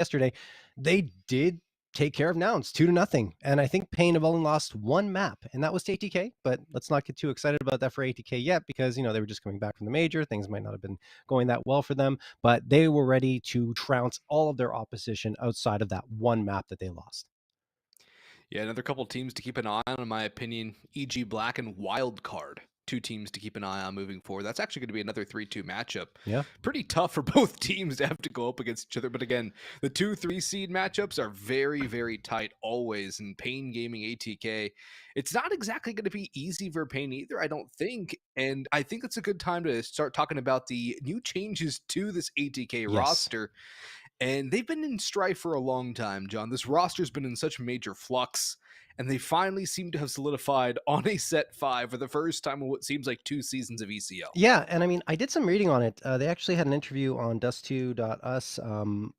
yesterday, they did take care of Nouns 2-0. And I think Payne have only lost one map, and that was to ATK. But let's not get too excited about that for ATK yet, because they were just coming back from the major. Things might not have been going that well for them, but they were ready to trounce all of their opposition outside of that one map that they lost. Yeah, another couple teams to keep an eye on, in my opinion, EG Black and Wildcard. Two teams to keep an eye on moving forward. That's actually going to be another 3-2 matchup. Yeah. Pretty tough for both teams to have to go up against each other. But again, the 2-3 seed matchups are very, very tight always. And Payne Gaming ATK, it's not exactly going to be easy for Payne either, I don't think. And I think it's a good time to start talking about the new changes to this ATK Yes. roster. And they've been in strife for a long time, John. This roster's been in such major flux, and they finally seem to have solidified on a set 5 for the first time in what seems like 2 seasons of ECL. Yeah, and I mean, I did some reading on it. They actually had an interview on Dust2.us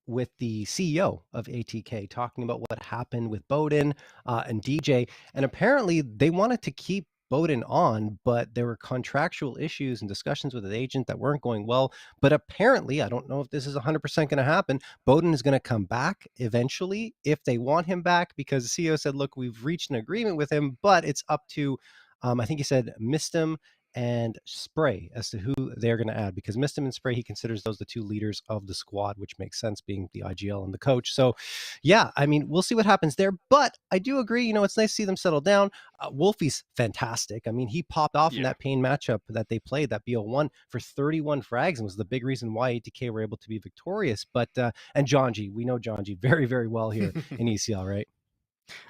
with the CEO of ATK talking about what happened with Bowden and DJ. And apparently they wanted to keep Bowden on, but there were contractual issues and discussions with the agent that weren't going well. But apparently, I don't know if this is 100% going to happen, Bowden is going to come back eventually if they want him back, because the CEO said, look, we've reached an agreement with him, but it's up to, I think he said, Mistim and Spray as to who they're going to add, because Mistim and Spray, he considers those the two leaders of the squad, which makes sense being the IGL and the coach. So yeah, I mean, we'll see what happens there, but I do agree, it's nice to see them settle down. Wolfie's fantastic. I mean, he popped off in that Payne matchup that they played, that BO1, for 31 frags, and was the big reason why ATK were able to be victorious. But and Jonji, we know Jonji very, very well here in ECL, right?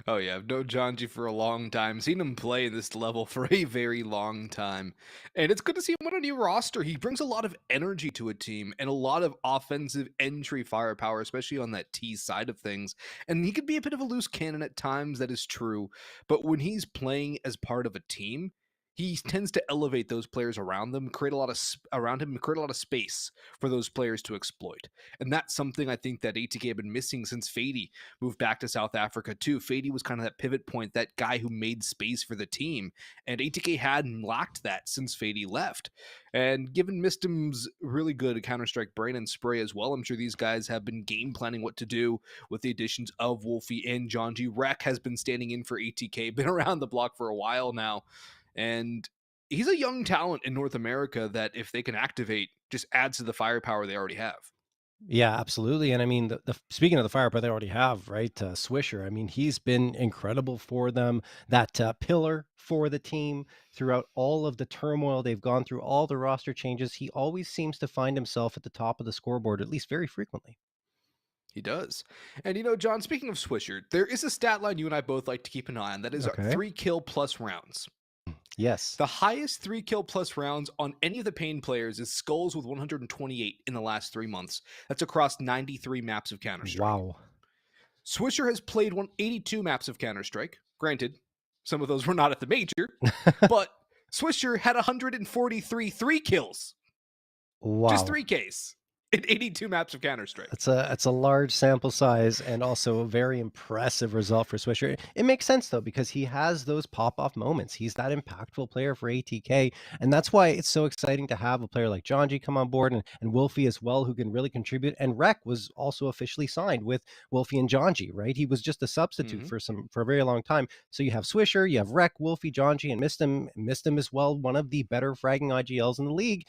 Oh yeah, I've known Jonji for a long time, seen him play this level for a very long time, and it's good to see him on a new roster. He brings a lot of energy to a team and a lot of offensive entry firepower, especially on that T side of things, and he could be a bit of a loose cannon at times, that is true, but when he's playing as part of a team, he tends to elevate those players around them, create a lot of space for those players to exploit. And that's something I think that ATK have been missing since Fady moved back to South Africa too. Fady was kind of that pivot point, that guy who made space for the team. And ATK hadn't lacked that since Fady left. And given Mistim's really good Counter-Strike brain and Spray as well, I'm sure these guys have been game planning what to do with the additions of Wolfie and Jonji. Rek has been standing in for ATK, been around the block for a while now. And he's a young talent in North America that, if they can activate, just adds to the firepower they already have. Yeah, absolutely. And I mean, speaking of the firepower they already have, right? Swisher, I mean, he's been incredible for them, that pillar for the team throughout all of the turmoil they've gone through, all the roster changes. He always seems to find himself at the top of the scoreboard, at least very frequently. He does. And John, speaking of Swisher, there is a stat line you and I both like to keep an eye on. That is our 3 kill plus rounds. Yes. The highest 3 kill plus rounds on any of the Payne players is Skulls with 128 in the last 3 months. That's across 93 maps of Counter-Strike. Wow. Swisher has played 182 maps of Counter-Strike. Granted, some of those were not at the major, but Swisher had 143 3 kills. Wow. Just 3Ks. In 82 maps of Counter-Strike. It's a large sample size, and also a very impressive result for Swisher. It makes sense though, because he has those pop-off moments. He's that impactful player for ATK, and that's why it's so exciting to have a player like Jonji come on board, and Wolfie as well, who can really contribute. And Rek was also officially signed with Wolfie and Jonji, right? He was just a substitute for a very long time. So you have Swisher, you have Rek, Wolfie, Jonji, and Mistim as well, one of the better fragging IGLs in the league.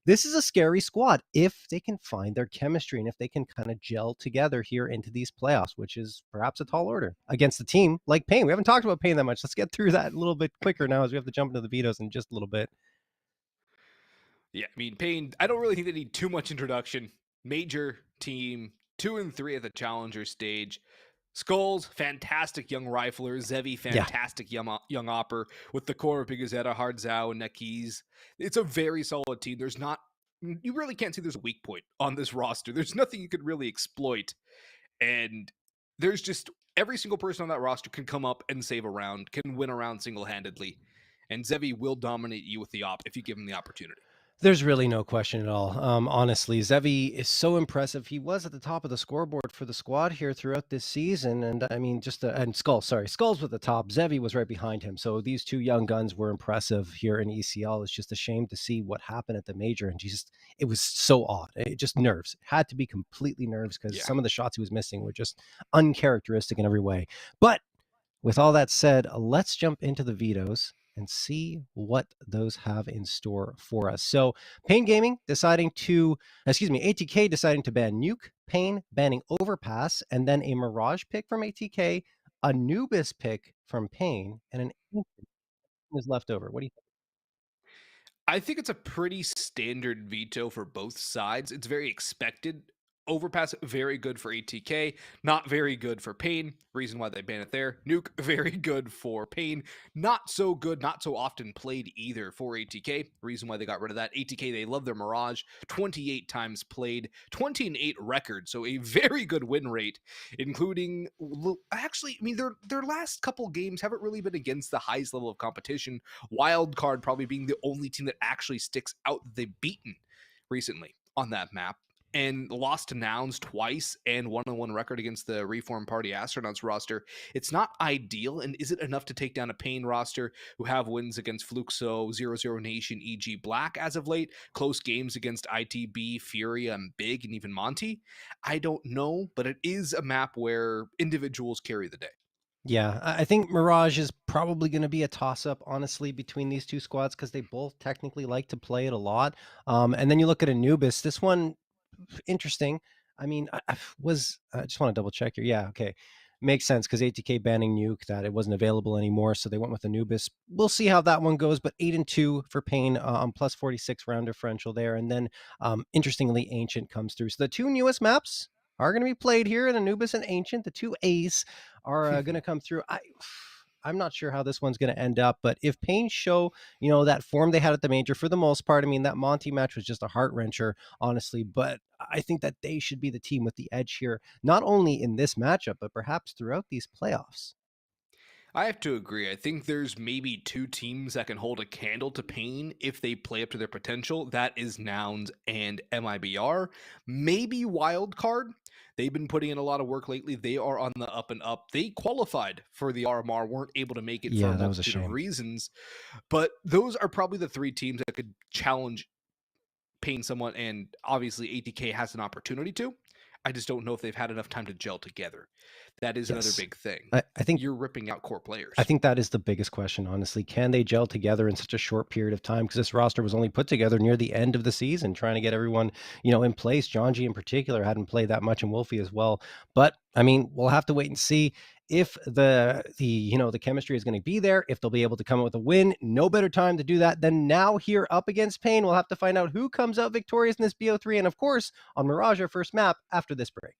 This is a scary squad if they can find their chemistry and if they can kind of gel together here into these playoffs, which is perhaps a tall order against a team like Payne. We haven't talked about Payne that much. Let's get through that a little bit quicker now, as we have to jump into the vetoes in just a little bit. Yeah, I mean, Payne, I don't really think they need too much introduction. Major team, 2 and 3 at the Challenger stage. Skulls, fantastic young rifler. Zevi, fantastic young opper, with the core of Bigazetta, Hardzao, and Nekiz. It's a very solid team. You really can't see there's a weak point on this roster. There's nothing you could really exploit. And there's just, every single person on that roster can come up and save a round, can win a round single-handedly. And Zevi will dominate you with the op if you give him the opportunity. There's really no question at all. Honestly, Zevi is so impressive. He was at the top of the scoreboard for the squad here throughout this season, and I mean, and Skull, sorry, Skull's with the top. Zevi was right behind him. So these two young guns were impressive here in ECL. It's just a shame to see what happened at the major, and just it was so odd. It just nerves. It had to be completely nerves because Yeah. some of the shots he was missing were just uncharacteristic in every way. But with all that said, let's jump into the vetoes and see what those have in store for us. So, Pain Gaming deciding to, excuse me, ATK deciding to ban Nuke, Pain banning Overpass, and then a Mirage pick from ATK, Anubis pick from Pain, and an Ancient is left over. What do you think? I think it's a pretty standard veto for both sides. It's very expected. Overpass, very good for ATK, not very good for Pain. Reason why they ban it there. Nuke, very good for Pain, not so good, not so often played either for ATK. Reason why they got rid of that. ATK, they love their Mirage, 28 times played, 20 and 8 record, so a very good win rate, including actually, I mean, their last couple games haven't really been against the highest level of competition. Wildcard probably being the only team that actually sticks out that they've beaten recently on that map, and lost to Nouns twice and 1-1 record against the Reform Party Astronauts roster. It's not ideal, and is it enough to take down a Pain roster who have wins against Fluxo, 00 Nation, EG Black as of late, close games against ITB, Furia, and Big, and even Monty? I don't know, but it is a map where individuals carry the day. Yeah, I think Mirage is probably going to be a toss up, honestly, between these two squads because they both technically like to play it a lot. And then you look at Anubis. This one, interesting. I mean, I just want to double check here. Yeah, okay. Makes sense because ATK banning Nuke that it wasn't available anymore, so they went with Anubis. We'll see how that one goes, but 8-2 for Pain on plus 46 round differential there. And then interestingly, Ancient comes through. So the two newest maps are going to be played here in Anubis and Ancient. The two A's are going to come through. I'm not sure how this one's going to end up, but if Pain show, that form they had at the major for the most part, I mean, that Monty match was just a heart wrencher, honestly, but I think that they should be the team with the edge here, not only in this matchup, but perhaps throughout these playoffs. I have to agree. I think there's maybe two teams that can hold a candle to Pain if they play up to their potential. That is Nouns and MIBR. Maybe Wildcard. They've been putting in a lot of work lately. They are on the up and up. They qualified for the RMR, weren't able to make it for Yeah, a that was a multitude of shame. reasons. But those are probably the three teams that could challenge Pain somewhat. And obviously, ATK has an opportunity to. I just don't know if they've had enough time to gel together. That is another Yes. big thing. I think You're ripping out core players. I think that is the biggest question, honestly. Can they gel together in such a short period of time? Because this roster was only put together near the end of the season, trying to get everyone, in place. John G in particular hadn't played that much, and Wolfie as well. But I mean, we'll have to wait and see if the chemistry is going to be there, if they'll be able to come up with a win. No better time to do that than now here up against Pain. We'll have to find out who comes out victorious in this BO3, and of course on Mirage, our first map after this break.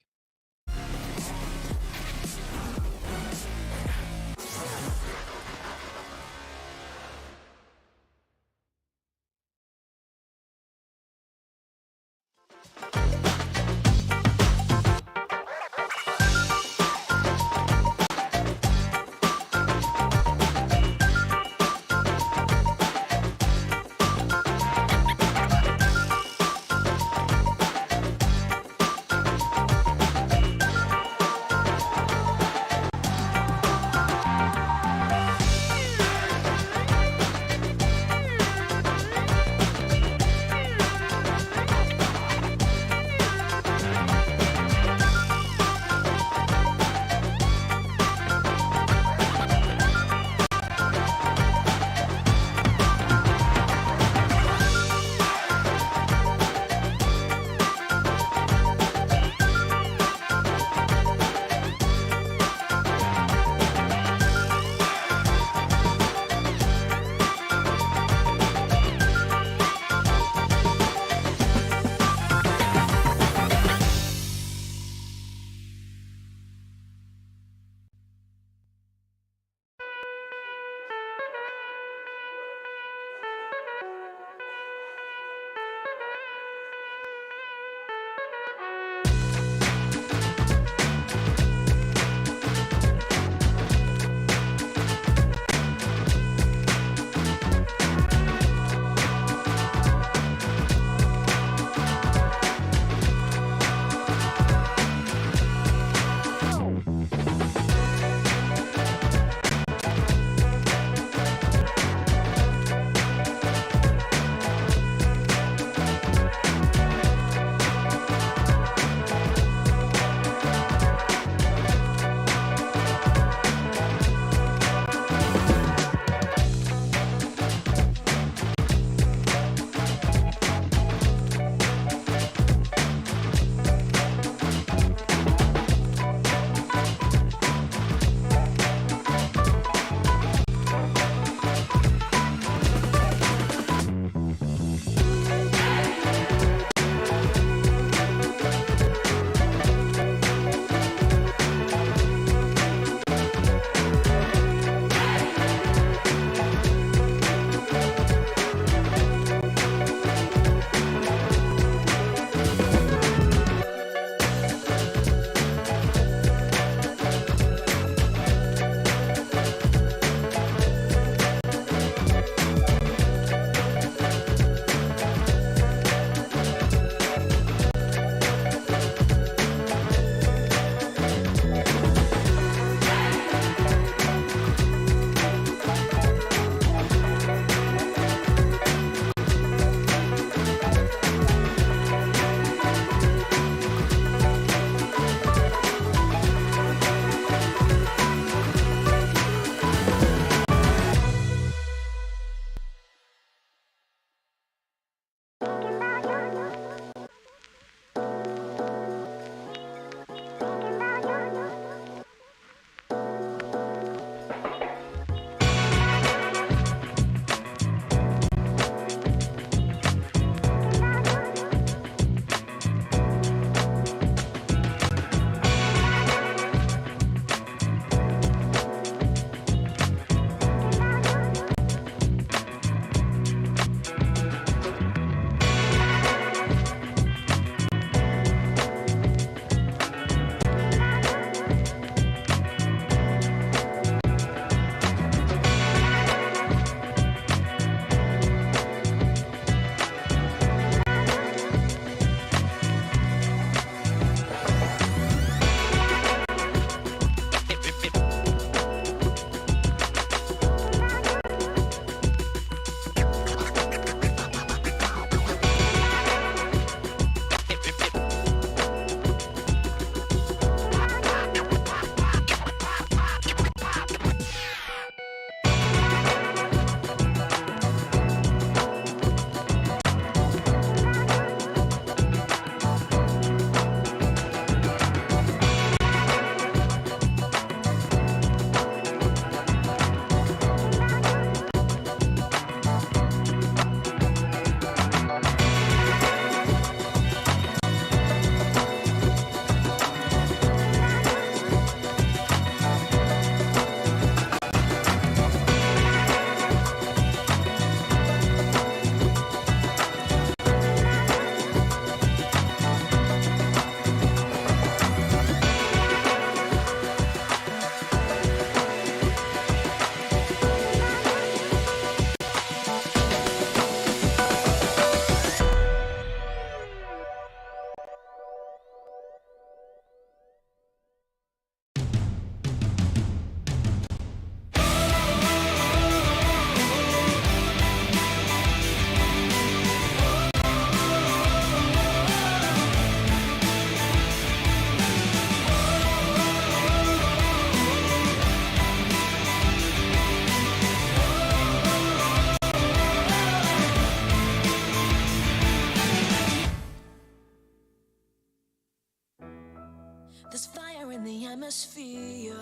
the atmosphere,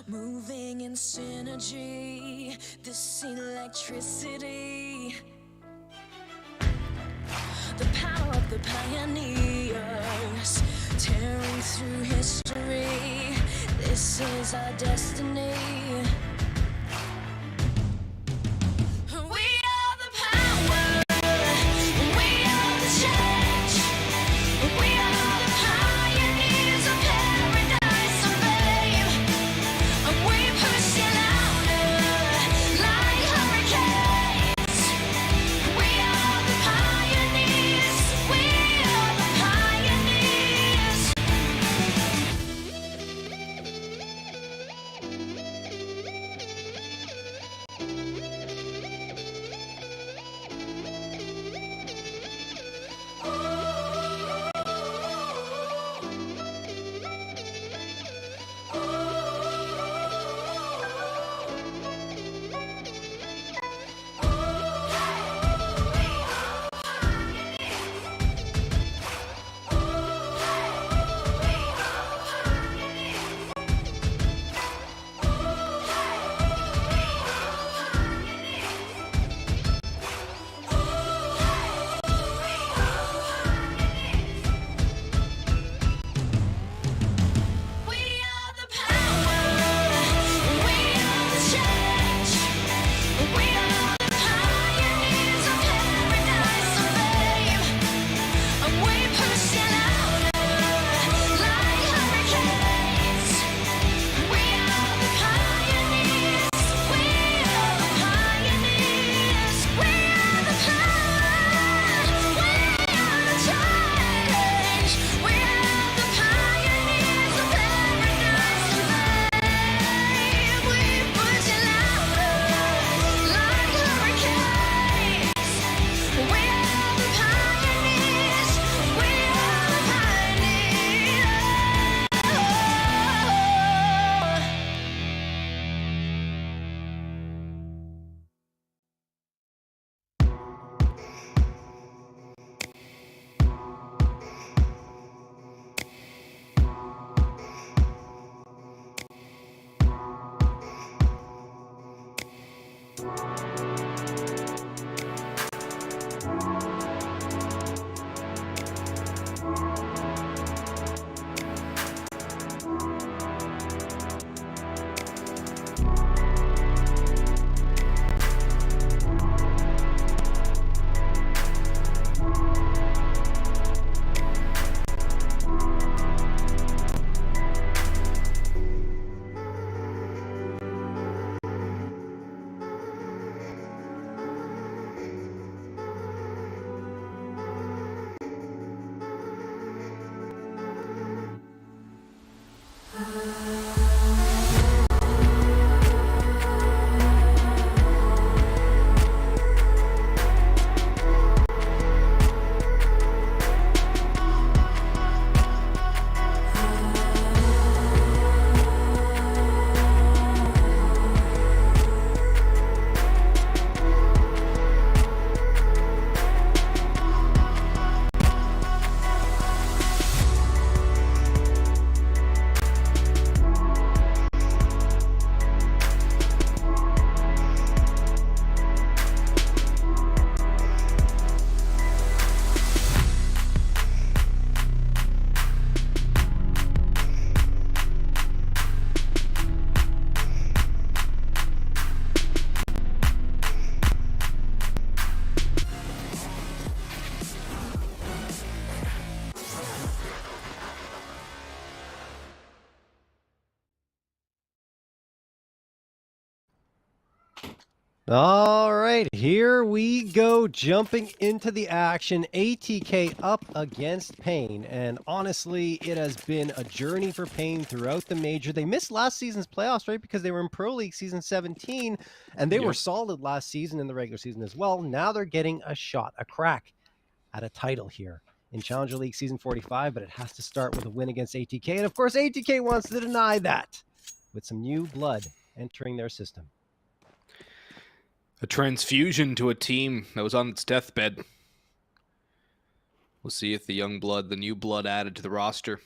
moving in synergy, this electricity, the power of the pioneers, tearing through history, this is our destiny. All right, here we go, jumping into the action. ATK up against Pain, and honestly, it has been a journey for Pain throughout the major. They missed last season's playoffs, right, because they were in Pro League season 17, and they were solid last season in the regular season as well. Now they're getting a shot, a crack at a title here in Challenger League season 45, but it has to start with a win against ATK, and of course, ATK wants to deny that with some new blood entering their system. A transfusion to a team that was on its deathbed. We'll see if the young blood, the new blood added to the roster,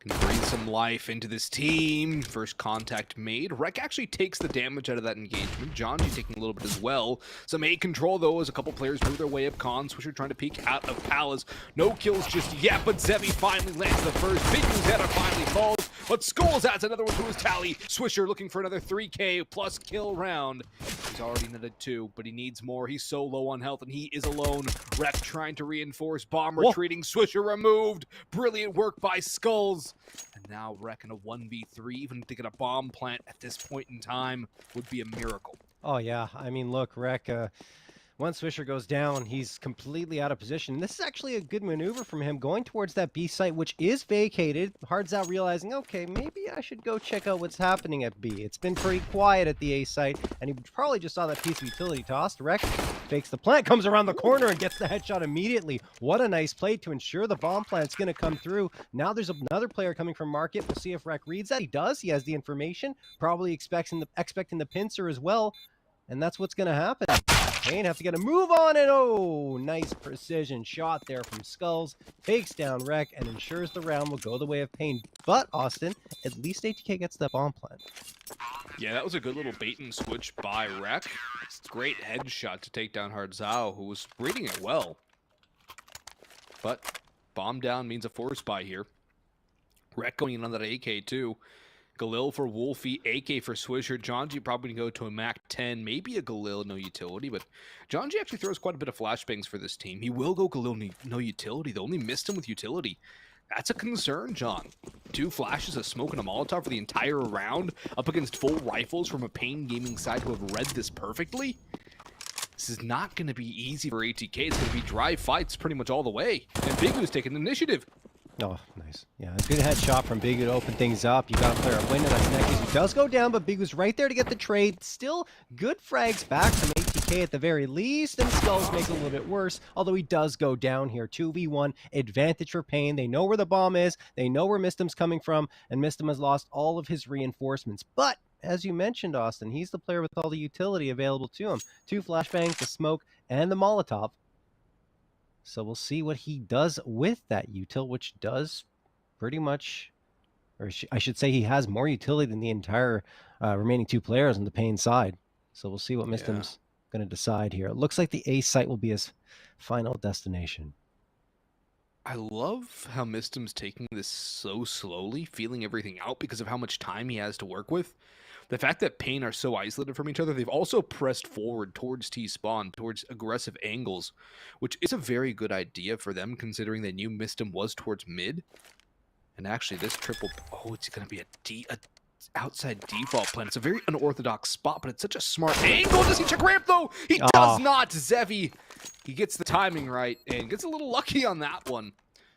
Can breathe some life into this team. First contact made. Rek actually takes the damage out of that engagement. Janji taking a little bit as well. Some A control though as a couple players move their way up con. Swisher trying to peek out of Palace. No kills just yet, but Zevi finally lands the first. Big Zeta finally falls, but Skulls adds another one to his tally. Swisher looking for another 3K plus kill round. He's already netted 2, but he needs more. He's so low on health and he is alone. Rek trying to reinforce. Bomb retreating. Swisher removed. Brilliant work by Skulls. And now Rek in a 1v3, even to get a bomb plant at this point in time would be a miracle. Oh yeah, I mean, look, Rek, once Swisher goes down, he's completely out of position. And this is actually a good maneuver from him, going towards that B site, which is vacated. Hard's out realizing, okay, maybe I should go check out what's happening at B. It's been pretty quiet at the A site, and he probably just saw that piece of utility tossed. Rek fakes the plant, comes around the corner, and gets the headshot immediately. What a nice play to ensure the bomb plant's going to come through. Now there's another player coming from market. We'll see if Rek reads that. He does. He has the information. Probably expecting the pincer as well. And that's what's going to happen. Pain have to get a move on it. Oh, nice precision shot there from Skulls. Takes down Rek and ensures the round will go the way of Pain. But, Austin, at least ATK gets that bomb plant. Yeah, that was a good little bait and switch by Rek. Great headshot to take down Hardzao, who was reading it well. But bomb down means a force buy here. Rek going in on that AK too. Galil for Wolfie, AK for Swisher. Janji probably going to go to a Mac 10, maybe a Galil, no utility, but Janji actually throws quite a bit of flashbangs for this team. He will go Galil, no utility. They only missed him with utility. That's a concern, John. 2 flashes, a smoke, and a Molotov for the entire round up against full rifles from a Pain Gaming side who have read this perfectly. This is not going to be easy for ATK. It's going to be dry fights pretty much all the way. And Bigu's taking the initiative. Oh, nice. Yeah, a good headshot from Bigu to open things up. You got a player up window. That's Nekis, who does go down, but Bigu's right there to get the trade. Still good frags back from ATK at the very least, and Skulls makes it a little bit worse, although he does go down here. 2v1, advantage for Pain. They know where the bomb is. They know where Mistim's coming from, and Mistim has lost all of his reinforcements. But, as you mentioned, Austin, he's the player with all the utility available to him. 2 flashbangs, the smoke, and the Molotov. So we'll see what he does with that util, which does pretty much, or I should say he has more utility than the entire remaining 2 players on the Pain side. So we'll see what Mistim's going to decide here. It looks like the A site will be his final destination. I love how Mistim's taking this so slowly, feeling everything out because of how much time he has to work with. The fact that Pain are so isolated from each other, they've also pressed forward towards T-spawn, towards aggressive angles, which is a very good idea for them considering they knew Mistim was towards mid. And actually this triple, oh, it's going to be a outside default plan. It's a very unorthodox spot, but it's such a smart angle. Does he check ramp though? He does not. Zevi, he gets the timing right and gets a little lucky on that one.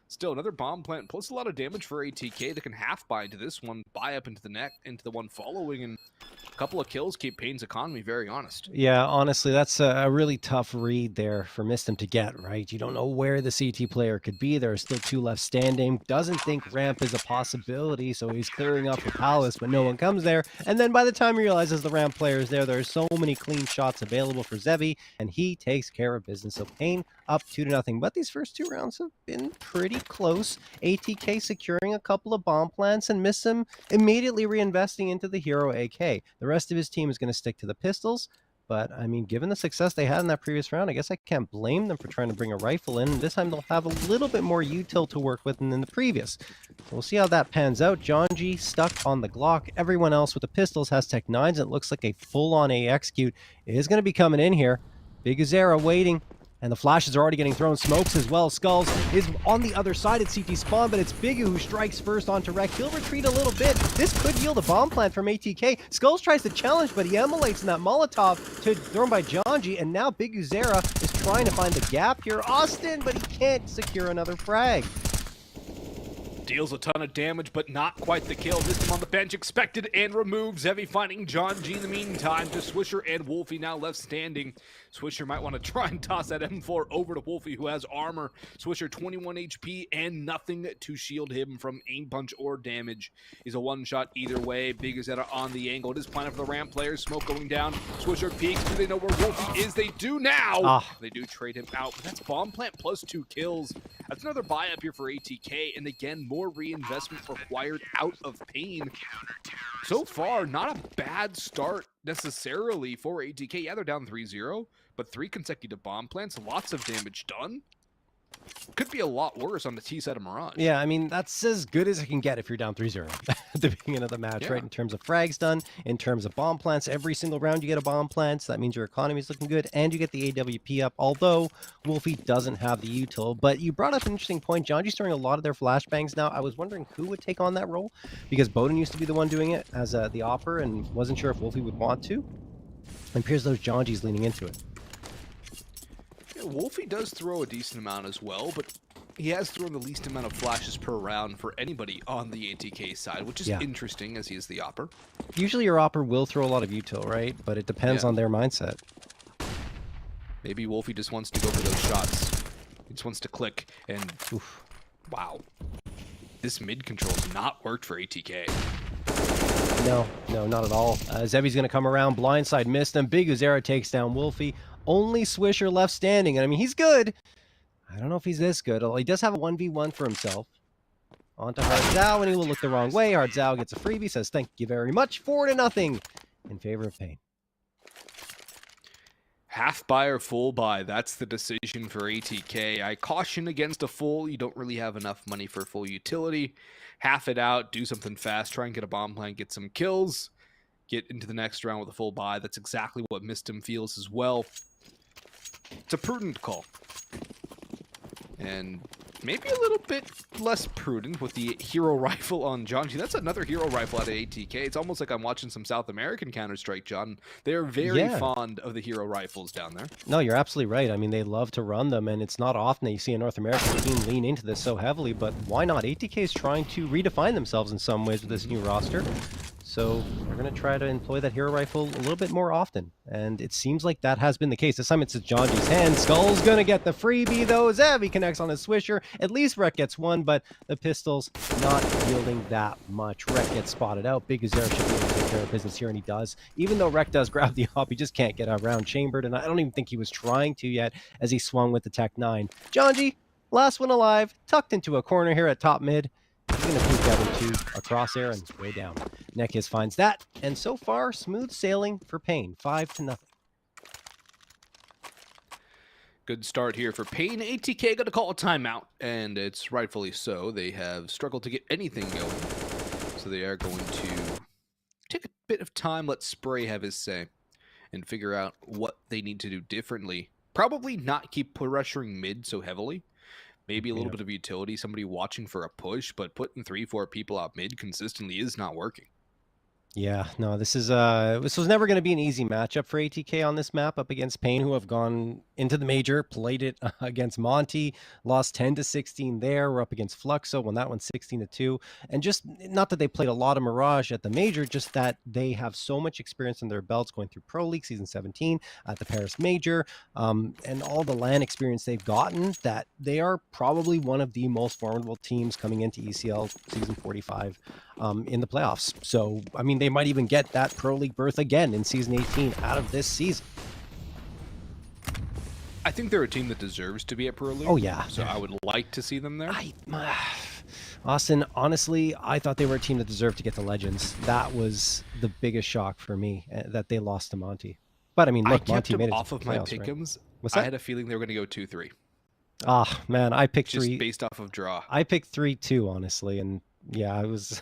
Still, another bomb plant, plus a lot of damage for ATK that can half buy into this one, buy up into the neck, into the one following, and a couple of kills keep Pain's economy very honest. Yeah, honestly, that's a really tough read there for Mistim to get, right? You don't know where the CT player could be. There are still 2 left standing. Doesn't think ramp is a possibility, so he's clearing up the palace, but no one comes there. And then by the time he realizes the ramp player is there, there's so many clean shots available for Zevi, and he takes care of business. So Pain up 2-0. But these first 2 rounds have been pretty close. ATK securing a couple of bomb plants and Mistim immediately reinvesting into the hero AK. The rest of his team is going to stick to the pistols, but I mean, given the success they had in that previous round, I guess I can't blame them for trying to bring a rifle in. This time they'll have a little bit more util to work with than in the previous. So we'll see how that pans out. Janji stuck on the Glock. Everyone else with the pistols has Tech 9s, and it looks like a full-on A execute is going to be coming in here. Big Azera waiting. And the flashes are already getting thrown. Smokes as well. Skulls is on the other side at CT spawn, but it's Bigu who strikes first onto Rek. He'll retreat a little bit. This could yield a bomb plant from ATK. Skulls tries to challenge, but he emulates in that Molotov thrown by Janji, and now Bigu Zera is trying to find the gap here. Austin, but he can't secure another frag. Deals a ton of damage, but not quite the kill. This time on the bench, expected and removed. Zevi finding Janji in the meantime. Just Swisher and Wolfie now left standing. Swisher might want to try and toss that M4 over to Wolfie, who has armor. Swisher 21 HP and nothing to shield him from aim punch or damage. He's a one-shot either way. Big is on the angle. It is planning for the ramp players. Smoke going down. Swisher peeks. Do they know where Wolfie is? They do now. They do trade him out, but that's bomb plant plus 2 kills. That's another buy up here for ATK, and again, more reinvestment required out of Pain. So far, not a bad start necessarily for ATK. Yeah, they're down 3-0, but 3 consecutive bomb plants, lots of damage done. Could be a lot worse on the T side of Mirage. Yeah, I mean, that's as good as it can get if you're down 3-0 at the beginning of the match, right? In terms of frags done, in terms of bomb plants, every single round you get a bomb plant, so that means your economy is looking good, and you get the AWP up, although Wolfie doesn't have the util. But you brought up an interesting point. Jonji's throwing a lot of their flashbangs now. I was wondering who would take on that role, because Bowden used to be the one doing it as the opper, and wasn't sure if Wolfie would want to. It appears those Jonji's leaning into it. Wolfie does throw a decent amount as well, but he has thrown the least amount of flashes per round for anybody on the ATK side, which is interesting as he is the opper. Usually your opper will throw a lot of util, right? But it depends on their mindset. Maybe Wolfie just wants to go for those shots. He just wants to click and... Oof. Wow. This mid control's not worked for ATK. No, not at all. Zevy's going to come around, blindside missed him. Big Uzera takes down Wolfie. Only Swisher left standing, and I mean, he's good. I don't know if he's this good, although he does have a 1v1 for himself. On to Hardzao, and he will look the wrong way. Hardzao gets a freebie, says thank you very much, 4-0 in favor of Pain. Half buy or full buy, that's the decision for ATK. I caution against a full. You don't really have enough money for full utility. Half it out, do something fast, try and get a bomb plant, get some kills, get into the next round with a full buy. That's exactly what Mistim feels as well. It's a prudent call. And maybe a little bit less prudent with the hero rifle on Jonji. That's another hero rifle out of ATK. It's almost like I'm watching some South American Counter-Strike, John. They're very fond of the hero rifles down there. No, you're absolutely right. I mean, they love to run them, and it's not often that you see a North American team lean into this so heavily, but why not? ATK is trying to redefine themselves in some ways with this new roster. So they're going to try to employ that hero rifle a little bit more often. And it seems like that has been the case. This time it's Jonji's hand. Skull's going to get the freebie, though. Zev, he connects on his Swisher. At least Rek gets one, but the pistol's not yielding that much. Rek gets spotted out. Big Uzera should be able to take care of business here, and he does. Even though Rek does grab the op, he just can't get around chambered. And I don't even think he was trying to yet as he swung with the Tech 9. Jonji, last one alive, tucked into a corner here at top mid. He's going to peek out into a crosshair and way down. Nekis finds that, and so far, smooth sailing for Pain, 5-0. Good start here for Pain. ATK got to call a timeout, and it's rightfully so. They have struggled to get anything going, so they are going to take a bit of time, let Spray have his say, and figure out what they need to do differently. Probably not keep pressuring mid so heavily. Maybe a little bit of utility, somebody watching for a push, but putting 3-4 people out mid consistently is not working. Yeah, no, this was never going to be an easy matchup for ATK on this map up against Pain, who have gone into the major, played it against Monty, lost 10-16 there. We're up against Fluxo, won that one 16-2. And just, not that they played a lot of Mirage at the major, just that they have so much experience in their belts going through Pro League Season 17 at the Paris Major, and all the LAN experience they've gotten, that they are probably one of the most formidable teams coming into ECL Season 45 in the playoffs. So, I mean, they might even get that Pro League berth again in Season 18 out of this season. I think they're a team that deserves to be at Pro League. Oh, yeah. So I would like to see them there. Austin, honestly, I thought they were a team that deserved to get the Legends. That was the biggest shock for me, that they lost to Monty. But, I mean, look, Monty made it off of my pick'ems. What's that? I had a feeling they were going to go 2-3. Ah, man, I picked just 3. Based off of draw. I picked 3-2, honestly, and yeah, it was...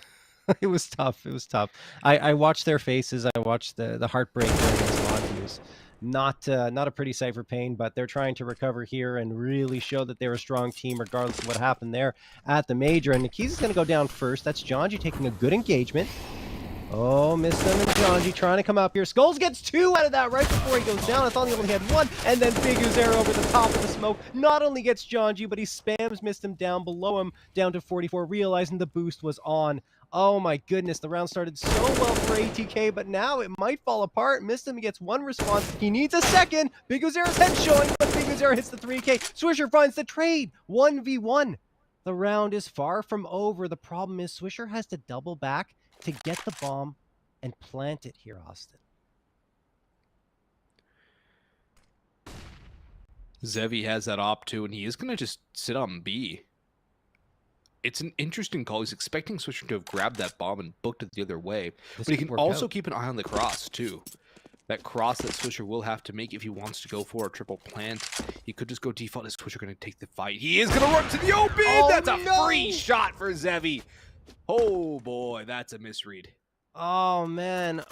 it was tough. It was tough. I watched their faces. I watched the heartbreak there against Monty. It was not a pretty sight for Pain, but they're trying to recover here and really show that they're a strong team regardless of what happened there at the major. And Nikis is going to go down first. That's Jonji taking a good engagement. Oh, missed them, and Jonji trying to come up here. Skulls gets 2 out of that right before he goes down. I thought he only had 1, and then Big Uzera over the top of the smoke. Not only gets Jonji, but he spams missed him down below him, down to 44, realizing the boost was on Oh my goodness, the round started so well for ATK, but now it might fall apart. Missed him, he gets one response. He needs a second. Big Uzera's head showing, but Big Uzera hits the 3K. Swisher finds the trade. 1v1. The round is far from over. The problem is Swisher has to double back to get the bomb and plant it here, Austin. Zevi has that op too, and he is going to just sit on B. It's an interesting call. He's expecting Swisher to have grabbed that bomb and booked it the other way. But he can also keep an eye on the cross too. That cross that Swisher will have to make if he wants to go for a triple plant. He could just go default. Is Swisher going to take the fight? He is going to run to the open! Oh, that's a free shot for Zevi. Oh boy, that's a misread. Oh man,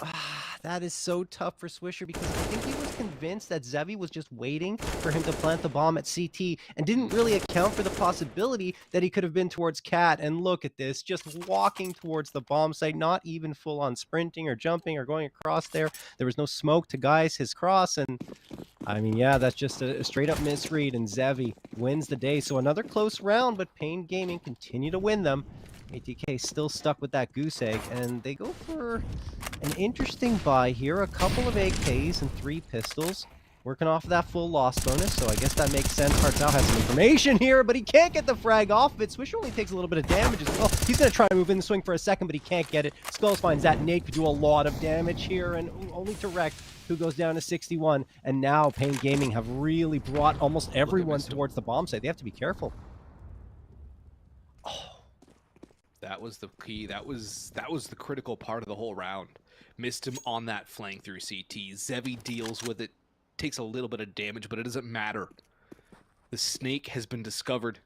that is so tough for Swisher because I think he was convinced that Zevi was just waiting for him to plant the bomb at CT and didn't really account for the possibility that he could have been towards Cat. And look at this, just walking towards the bomb site, not even full on sprinting or jumping or going across there. There was no smoke to guise his cross, and I mean, yeah, that's just a straight up misread, and Zevi wins the day. So another close round, but Pain Gaming continue to win them. ATK still stuck with that goose egg, and they go for an interesting buy here. A couple of AKs and 3 pistols. Working off of that full loss bonus, so I guess that makes sense. Hartzau has some information here, but he can't get the frag off of it. Swisher only takes a little bit of damage as well. He's going to try to move in the swing for a second, but he can't get it. Skulls finds that Nate could do a lot of damage here, and only to Wreck, who goes down to 61. And now Pain Gaming have really brought almost everyone towards the bomb site. They have to be careful. Oh. That was the key. That was the critical part of the whole round. Missed him on that flank through CT. Zevi deals with it. Takes a little bit of damage, but it doesn't matter. The snake has been discovered.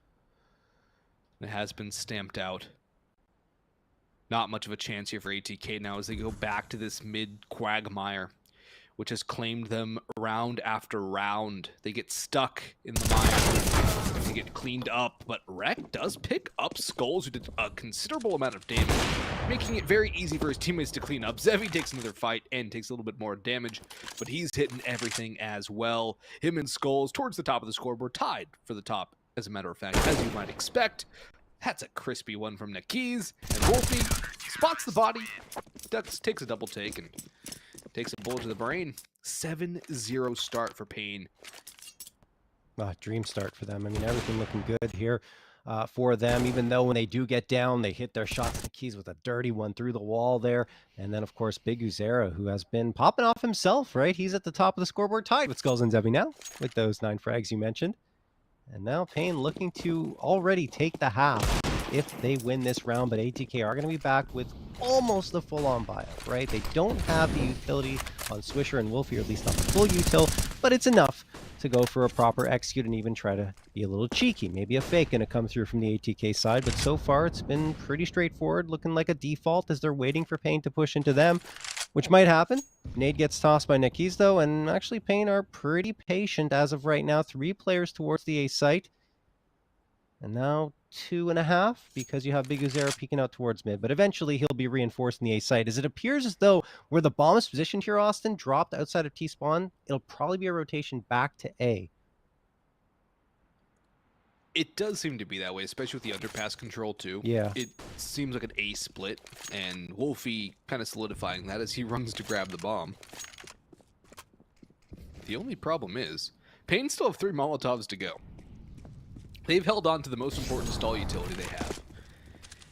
It has been stamped out. Not much of a chance here for ATK now as they go back to this mid quagmire, which has claimed them round after round. They get stuck in the mire. They get cleaned up, but Rek does pick up Skulls, who did a considerable amount of damage, making it very easy for his teammates to clean up. Zevi takes another fight and takes a little bit more damage, but he's hitting everything as well. Him and Skulls towards the top of the scoreboard, tied for the top, as a matter of fact, as you might expect. That's a crispy one from Nakiz, and Wolfie spots the body, takes a double take, and takes a bullet to the brain. 7-0 start for Pain. Dream start for them. I mean, everything looking good here for them, even though when they do get down, they hit their shots. The keys with a dirty one through the wall there. And then, of course, Big Uzera, who has been popping off himself, right? He's at the top of the scoreboard, tied with Skulls and Zevi now, with those 9 frags you mentioned. And now Pain looking to already take the half if they win this round, but ATK are going to be back with almost the full-on buyout, right? They don't have the utility on Swisher and Wolfie, or at least not the full util, but it's enough to go for a proper execute and even try to be a little cheeky. Maybe a fake going to come through from the ATK side, but so far it's been pretty straightforward, looking like a default as they're waiting for Pain to push into them, which might happen. Nade gets tossed by Nakiz though, and actually Pain are pretty patient as of right now. 3 players towards the A site, and now 2.5 because you have Big Uzera peeking out towards mid, but eventually he'll be reinforced in the A site. As it appears as though where the bomb is positioned here, Austin, dropped outside of T-spawn, it'll probably be a rotation back to A. It does seem to be that way, especially with the underpass control too. Yeah. It seems like an A split, and Wolfie kind of solidifying that as he runs to grab the bomb. The only problem is, Pain still have 3 Molotovs to go. They've held on to the most important stall utility they have,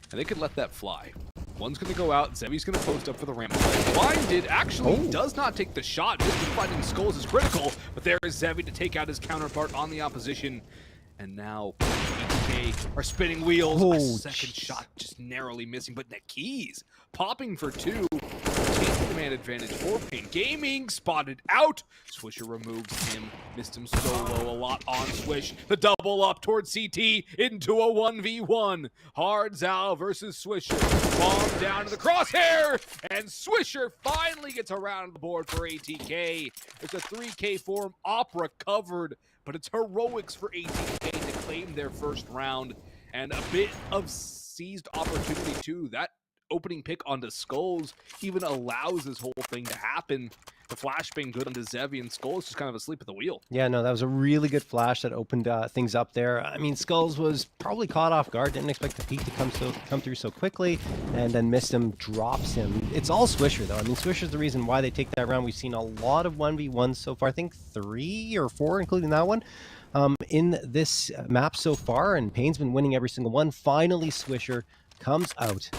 and they could let that fly. One's going to go out, Zevi's going to post up for the ramp. Blinded actually does not take the shot. Just finding Skulls is critical, but there is Zevi to take out his counterpart on the opposition. And now ATK are spinning wheels. A second shot just narrowly missing, but Nakiz popping for 2. Taking command advantage for Pain Gaming. Spotted out. Swisher removes him. Missed him solo a lot on Swish. The double up towards CT into a 1v1. Hartzau versus Swisher. Bomb down to the crosshair. And Swisher finally gets around the board for ATK. It's a 3K form opera covered, but it's heroics for ATK to claim their first round, and a bit of seized opportunity too. That opening pick onto Skulls even allows this whole thing to happen. The flashbang good onto Zevi, and Skull is just kind of asleep at the wheel. Yeah, no, that was a really good flash that opened things up there. I mean, Skulls was probably caught off guard, didn't expect the peak to come through so quickly, and then missed him, drops him. It's all Swisher, though. I mean, Swisher's the reason why they take that round. We've seen a lot of 1v1s so far. I think 3 or 4, including that one, in this map so far, and Pain's been winning every single one. Finally, Swisher comes out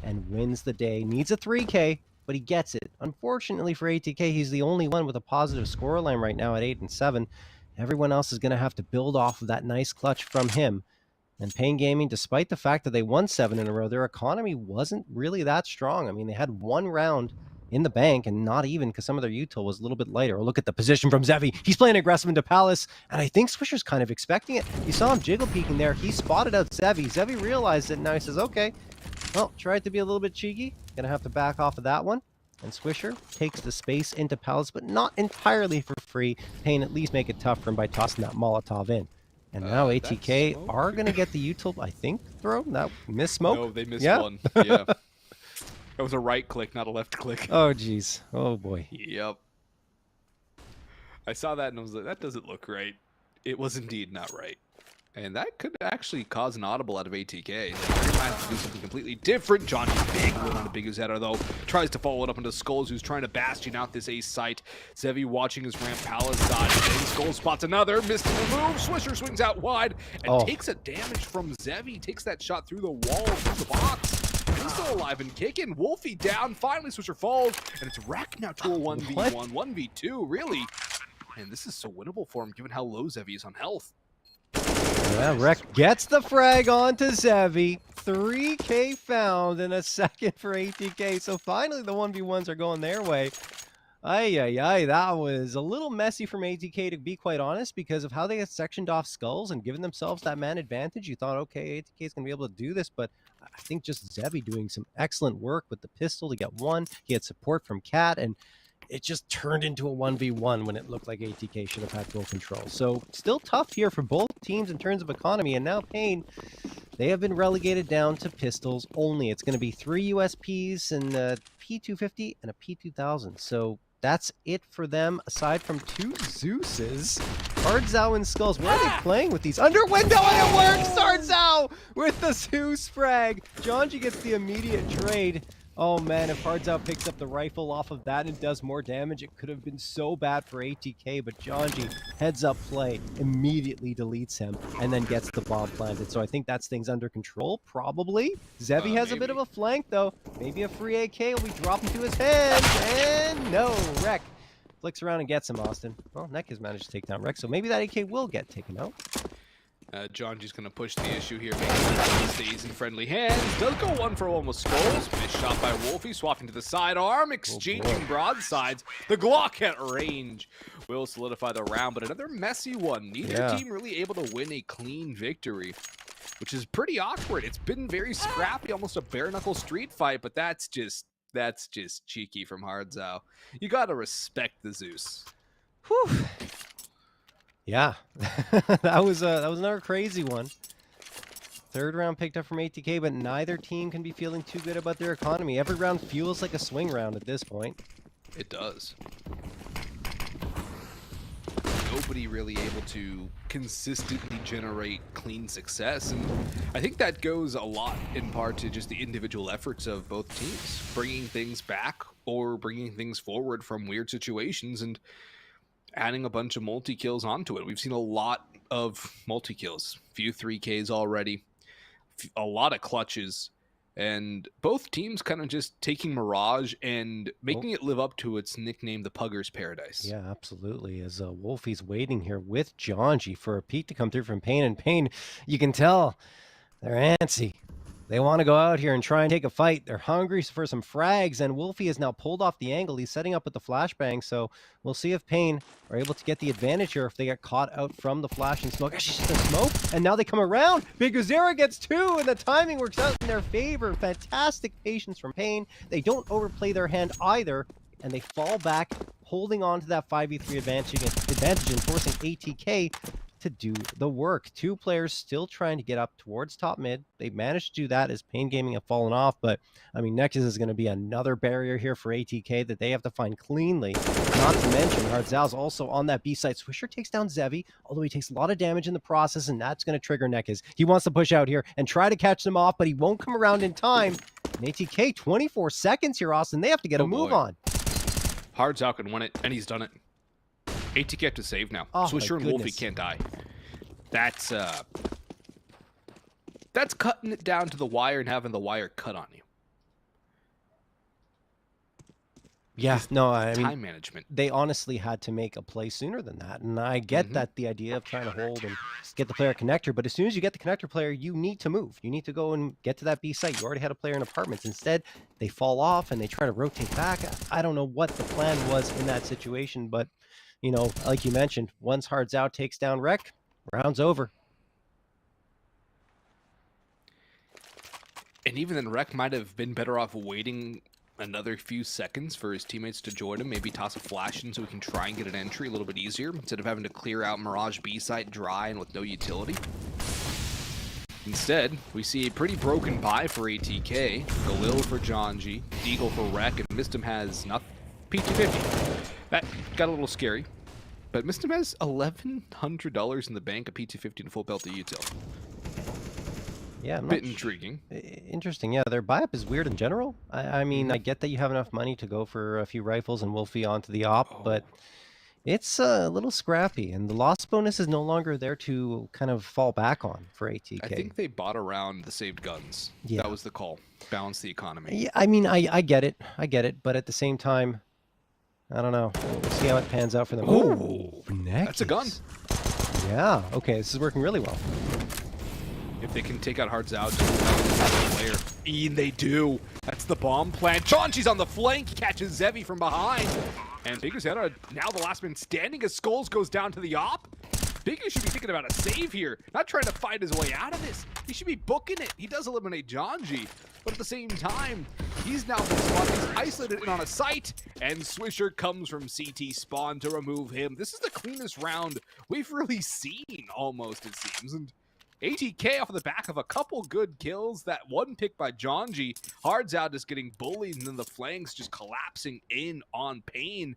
and wins the day. Needs a 3K, but he gets it. Unfortunately for ATK, he's the only one with a positive scoreline right now at 8 and 7. Everyone else is going to have to build off of that nice clutch from him. And Pain Gaming, despite the fact that they won 7 in a row, their economy wasn't really that strong. I mean, they had 1 round in the bank, and not even, because some of their util was a little bit lighter. Look at the position from Zevi. He's playing aggressive into Palace, and I think Swisher's kind of expecting it. You saw him jiggle peeking there. He spotted out Zevi. Zevi realized it, and now he says, okay, well, tried to be a little bit cheeky. Gonna have to back off of that one. And Swisher takes the space into Palace, but not entirely for free. Pain at least make it tough for him by tossing that Molotov in. And now ATK are going to get the util, I think, throw. That missed smoke? No, they missed one. Yeah. That was a right click, not a left click. Oh, jeez. Oh, boy. Yep. I saw that and I was like, that doesn't look right. It was indeed not right. And that could actually cause an audible out of ATK. They're trying to do something completely different. Johnny big one on the biggest header, though. Tries to follow it up into Skulls, who's trying to bastion out this ace site. Zevi watching his ramp Palace side. Skulls spots another. Missed the move. Swisher swings out wide and takes a damage from Zevi. Takes that shot through the wall, through the box. He's still alive and kicking. Wolfie down. Finally, Swisher falls. And it's Wreck now to a 1v1, 1v2, really. And this is so winnable for him, given how low Zevi is on health. Yeah, Wreck gets the frag onto Zevi. 3K found and a second for ATK. So finally the 1v1s are going their way. Ay, that was a little messy from ATK, to be quite honest, because of how they had sectioned off Skulls and given themselves that man advantage. You thought, okay, ATK is going to be able to do this, but I think just Zevi doing some excellent work with the pistol to get one. He had support from Cat, and it just turned into a 1v1 when it looked like ATK should have had full control. So still tough here for both teams in terms of economy. And now Pain, they have been relegated down to pistols only. It's going to be 3 USPs and a P250 and a P2000. So that's it for them, aside from 2 Zeuses. Hardzao and Skulls, where are they playing with these? Under window, and it works! Hardzao with the Zeus frag. Jonji gets the immediate trade. Oh man, if Hardzao picks up the rifle off of that and does more damage, it could have been so bad for ATK, but Jonji, heads up play, immediately deletes him and then gets the bomb planted. So I think that's things under control, probably. Zevi has a bit of a flank though. Maybe a free AK will be dropping to his hands, and no, Wreck flicks around and gets him, Austin. Well, Neck has managed to take down Wreck, so maybe that AK will get taken out. Jonji's going to push the issue here, making sure he stays in friendly hands. Does go 1-for-1 with Skulls. Missed shot by Wolfie, swapping to the sidearm, exchanging broadsides. The Glock at range will solidify the round, but another messy one. Neither team really able to win a clean victory, which is pretty awkward. It's been very scrappy, almost a bare-knuckle street fight, but that's just cheeky from Hardzao. You got to respect the Zeus. Whew. Yeah, that was another crazy one. 3rd round picked up from ATK, but neither team can be feeling too good about their economy. Every round feels like a swing round at this point. It does. Nobody really able to consistently generate clean success, and I think that goes a lot in part to just the individual efforts of both teams, bringing things back or bringing things forward from weird situations and adding a bunch of multi-kills onto it. We've seen a lot of multi-kills, few 3Ks already, a lot of clutches, and both teams kind of just taking Mirage and making it live up to its nickname, the Pugger's Paradise. Yeah, absolutely. As Wolfie's waiting here with Jonji for a peek to come through from Pain, and Pain, you can tell they're antsy. They want to go out here and try and take a fight. They're hungry for some frags, and Wolfie is now pulled off the angle. He's setting up with the flashbang, so we'll see if Pain are able to get the advantage here if they get caught out from the flash and smoke. Actually, just a smoke, and now they come around. Big Guzera gets 2, and the timing works out in their favor. Fantastic patience from Pain. They don't overplay their hand either, and they fall back, holding on to that 5v3 advantage and forcing ATK to do the work. Two players still trying to get up towards top mid. They managed to do that as Pain Gaming have fallen off, but I mean, Nexus is going to be another barrier here for ATK that they have to find cleanly. Not to mention, Hardzal's also on that B site. Swisher takes down Zevi, although he takes a lot of damage in the process, and that's going to trigger Nexus. He wants to push out here and try to catch them off, but he won't come around in time. And ATK, 24 seconds here, Austin. They have to get a move on. Hardzal can win it, and he's done it. ATK have to save now. Oh, Swisher and Wolfie can't die. That's cutting it down to the wire and having the wire cut on you. Yeah, no, I mean, time management. They honestly had to make a play sooner than that. And I get that the idea of trying to hold and get the player connector, but as soon as you get the connector player, you need to move. You need to go and get to that B site. You already had a player in apartments. Instead, they fall off and they try to rotate back. I don't know what the plan was in that situation, but, you know, like you mentioned, once Hardzal takes down Rec, round's over. And even then, Rec might have been better off waiting another few seconds for his teammates to join him, maybe toss a flash in so we can try and get an entry a little bit easier instead of having to clear out Mirage B site dry and with no utility. Instead, we see a pretty broken buy for ATK, Galil for Janji, Deagle for Rec, and Mistim has nothing. P250. That got a little scary, but Mistim has $1,100 in the bank, a P250 and a full belt of util. Yeah, bit intriguing. Interesting. Yeah, their buy-up is weird in general. I mean, I get that you have enough money to go for a few rifles and Wolfie onto the op, but it's a little scrappy, and the loss bonus is no longer there to kind of fall back on for ATK. I think they bought around the saved guns. Yeah. That was the call. Balance the economy. Yeah, I mean, I get it. I get it, but at the same time, I don't know. We'll see how it pans out for them. Oh, that's a gun. Yeah, okay, this is working really well. If they can take out Hardzal, player. And they do. That's the bomb plant. Janji's on the flank. He catches Zevi from behind. And Biguzera, now the last man standing as Skulls goes down to the op. Bigu should be thinking about a save here. Not trying to fight his way out of this. He should be booking it. He does eliminate Janji. But at the same time, he's now been spotted. He's isolated in on a site. And Swisher comes from CT spawn to remove him. This is the cleanest round we've really seen, almost, it seems. And ATK off of the back of a couple good kills. That one pick by Janji. Hardzal just getting bullied, and then the flanks just collapsing in on Pain.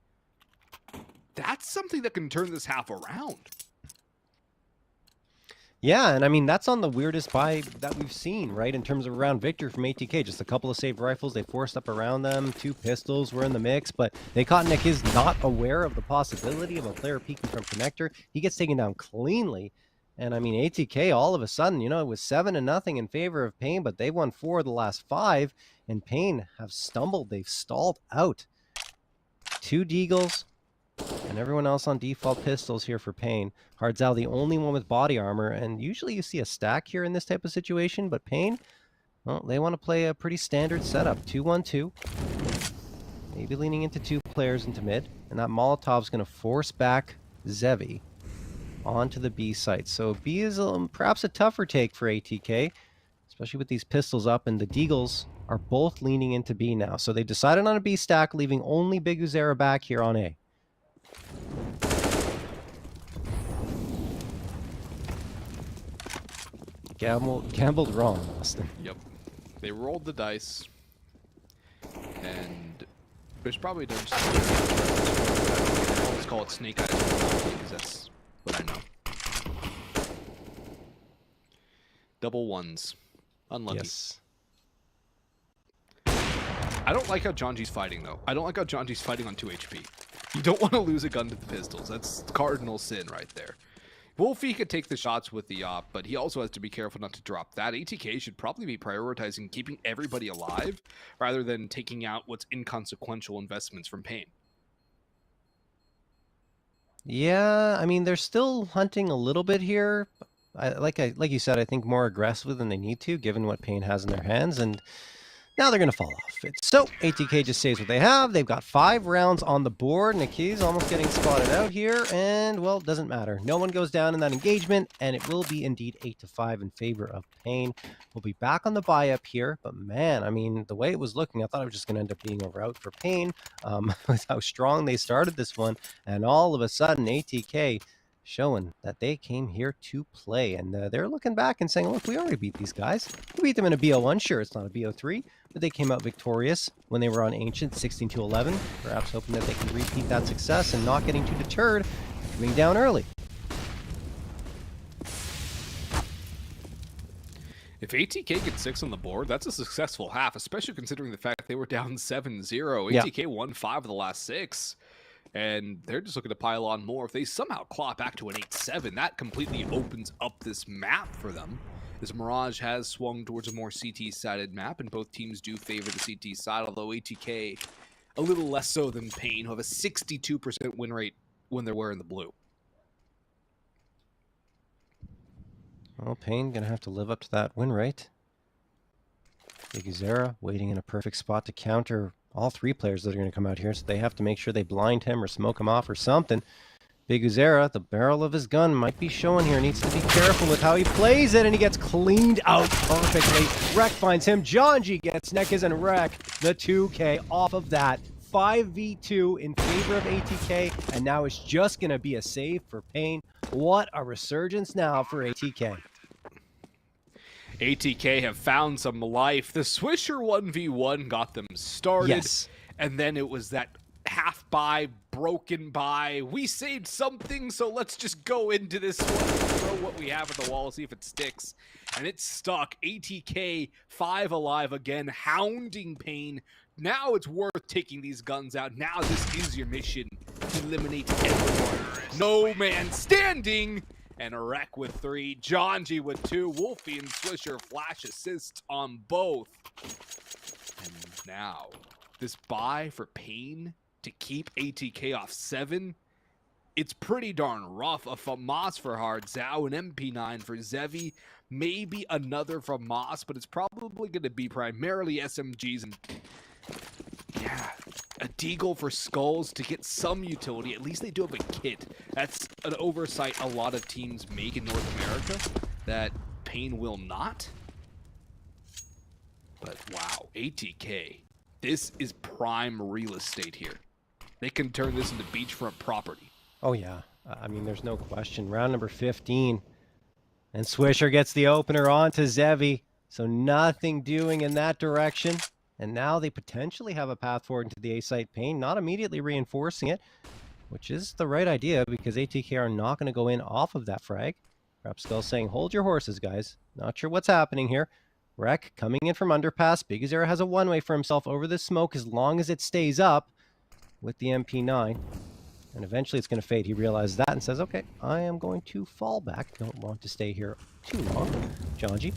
That's something that can turn this half around. Yeah, and I mean, that's on the weirdest buy that we've seen, right? In terms of round victory from ATK. Just a couple of saved rifles. They forced up around them. 2 pistols were in the mix, but Nick is not aware of the possibility of a player peeking from connector. He gets taken down cleanly. And I mean, ATK all of a sudden, you know, it was 7-0 in favor of Pain, but they won 4 of the last 5, and Pain have stumbled. They've stalled out. 2 Deagles, and everyone else on default pistols here for Pain. Hardzal, the only one with body armor, and usually you see a stack here in this type of situation, but Pain, well, they want to play a pretty standard setup. 2-1-2. Maybe leaning into 2 players into mid, and that Molotov's going to force back Zevi onto the B site. So B is perhaps a tougher take for ATK, especially with these pistols up, and the Deagles are both leaning into B now. So they decided on a B stack, leaving only Biguzera back here on A. Gambled wrong, Austin. Yep. They rolled the dice, and there's probably just let's call it snake eyes because that's what I know. Double ones. Unlucky. Yes. I don't like how Janji's fighting, though. I don't like how Janji's fighting on 2 HP. You don't want to lose a gun to the pistols. That's cardinal sin right there. Wolfie could take the shots with the op, but he also has to be careful not to drop that. ATK should probably be prioritizing keeping everybody alive rather than taking out what's inconsequential investments from Pain. Yeah, I mean, they're still hunting a little bit here. Like you said, I think more aggressive than they need to, given what Pain has in their hands, and now they're going to fall off. So ATK just saves what they have. They've got 5 rounds on the board. Niki's almost getting spotted out here, and, well, it doesn't matter. No one goes down in that engagement, and it will be indeed 8-5 in favor of Pain. We'll be back on the buy-up here, but, man, I mean, the way it was looking, I thought it was just going to end up being a rout for Pain with how strong they started this one, and all of a sudden, ATK showing that they came here to play. And they're looking back and saying, look, we already beat these guys. We beat them in a BO1. Sure, it's not a BO3, but they came out victorious when they were on Ancient 16-11. Perhaps hoping that they can repeat that success and not getting too deterred coming down early. If ATK gets 6 on the board, that's a successful half, especially considering the fact they were down 7-0. ATK won 5 of the last 6, and they're just looking to pile on more. If they somehow claw back to an 8-7, that completely opens up this map for them. This Mirage has swung towards a more CT-sided map, and both teams do favor the CT side, although ATK a little less so than Pain, who have a 62% win rate when they're wearing the blue. Well, Pain gonna have to live up to that win rate. Big Uzera waiting in a perfect spot to counter all 3 players that are going to come out here, so they have to make sure they blind him or smoke him off or something. Big Uzera, the barrel of his gun might be showing here. Needs to be careful with how he plays it, and he gets cleaned out perfectly. Rek finds him. Janji gets Nekaz and Rek the 2K off of that. 5v2 in favor of ATK, and now it's just going to be a save for Pain. What a resurgence now for ATK. ATK have found some life. The Swisher 1v1 got them started, Yes. and then it was that half buy, broken buy. We saved something, so let's just go into this one and throw what we have at the wall, see if it sticks. And it stuck. ATK 5 alive again, hounding Pain. Now it's worth taking these guns out. Now this is your mission. Eliminate everyone. No man standing. And a Rek with 3, Janji with 2, Wolfie and Swisher flash assists on both. And now, this buy for Pain to keep ATK off 7, it's pretty darn rough. A FAMAS for Hard Zhao, an MP9 for Zevi, maybe another FAMAS, but it's probably going to be primarily SMGs and, yeah, a Deagle for Skulls to get some utility. At least they do have a kit. That's an oversight a lot of teams make in North America that Pain will not. But wow, ATK, this is prime real estate here. They can turn this into beachfront property. Oh yeah, I mean there's no question. Round number 15, and Swisher gets the opener onto Zevi, so nothing doing in that direction. And now they potentially have a path forward into the A-site. Pain, not immediately reinforcing it, which is the right idea because ATK are not going to go in off of that frag. Perhaps Skull saying, hold your horses, guys. Not sure what's happening here. Rek coming in from underpass. Big Azera has a one-way for himself over the smoke as long as it stays up with the MP9. And eventually it's going to fade. He realizes that and says, okay, I am going to fall back. Don't want to stay here too long. Janji.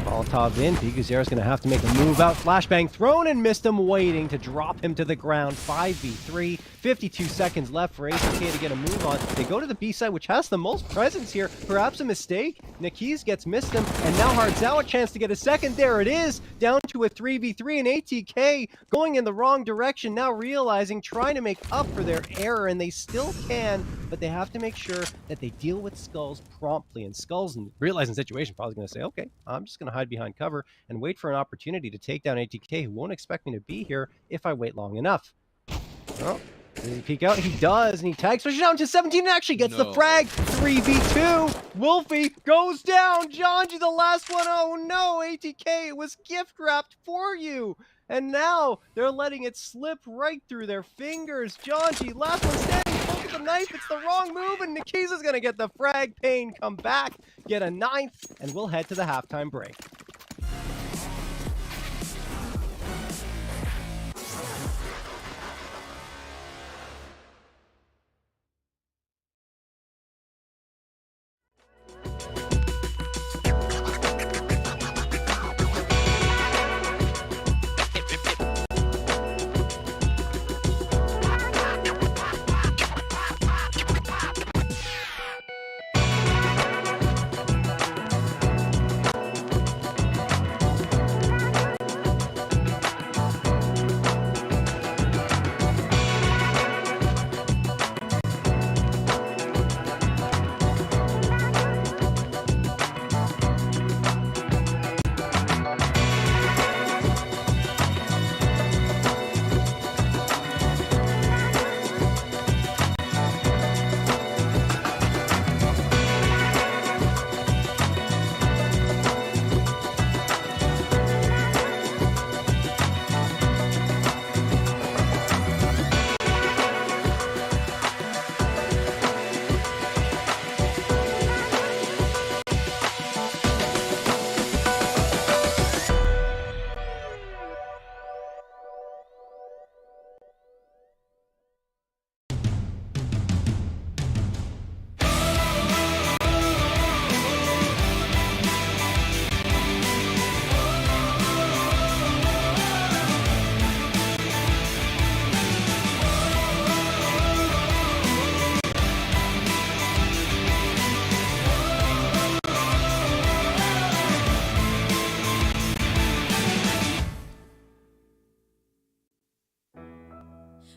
Molotov in. Big Azera's going to have to make a move out. Flashbang thrown and missed him, waiting to drop him to the ground. 5v3. 52 seconds left for ATK to get a move on. They go to the B side, which has the most presence here. Perhaps a mistake. Nekaz gets missed him, and now Hardzao a chance to get a second. There it is. Down to a 3v3, and ATK going in the wrong direction. Now realizing, trying to make up for their error, and they still can, but they have to make sure that they deal with Skulls promptly. And Skulls, realizing the situation, probably going to say, okay, I'm just going to hide behind cover and wait for an opportunity to take down ATK, who won't expect me to be here if I wait long enough. Well, does he peek out? He does, and he tags Swisher down to 17 and actually gets the frag. 3v2. Wolfie goes down. Janji, the last one. Oh no, ATK, it was gift wrapped for you. And now they're letting it slip right through their fingers. Janji, last one standing, look at the knife. It's the wrong move, and Nekaz is going to get the frag. Pain come back, get a 9th, and we'll head to the halftime break.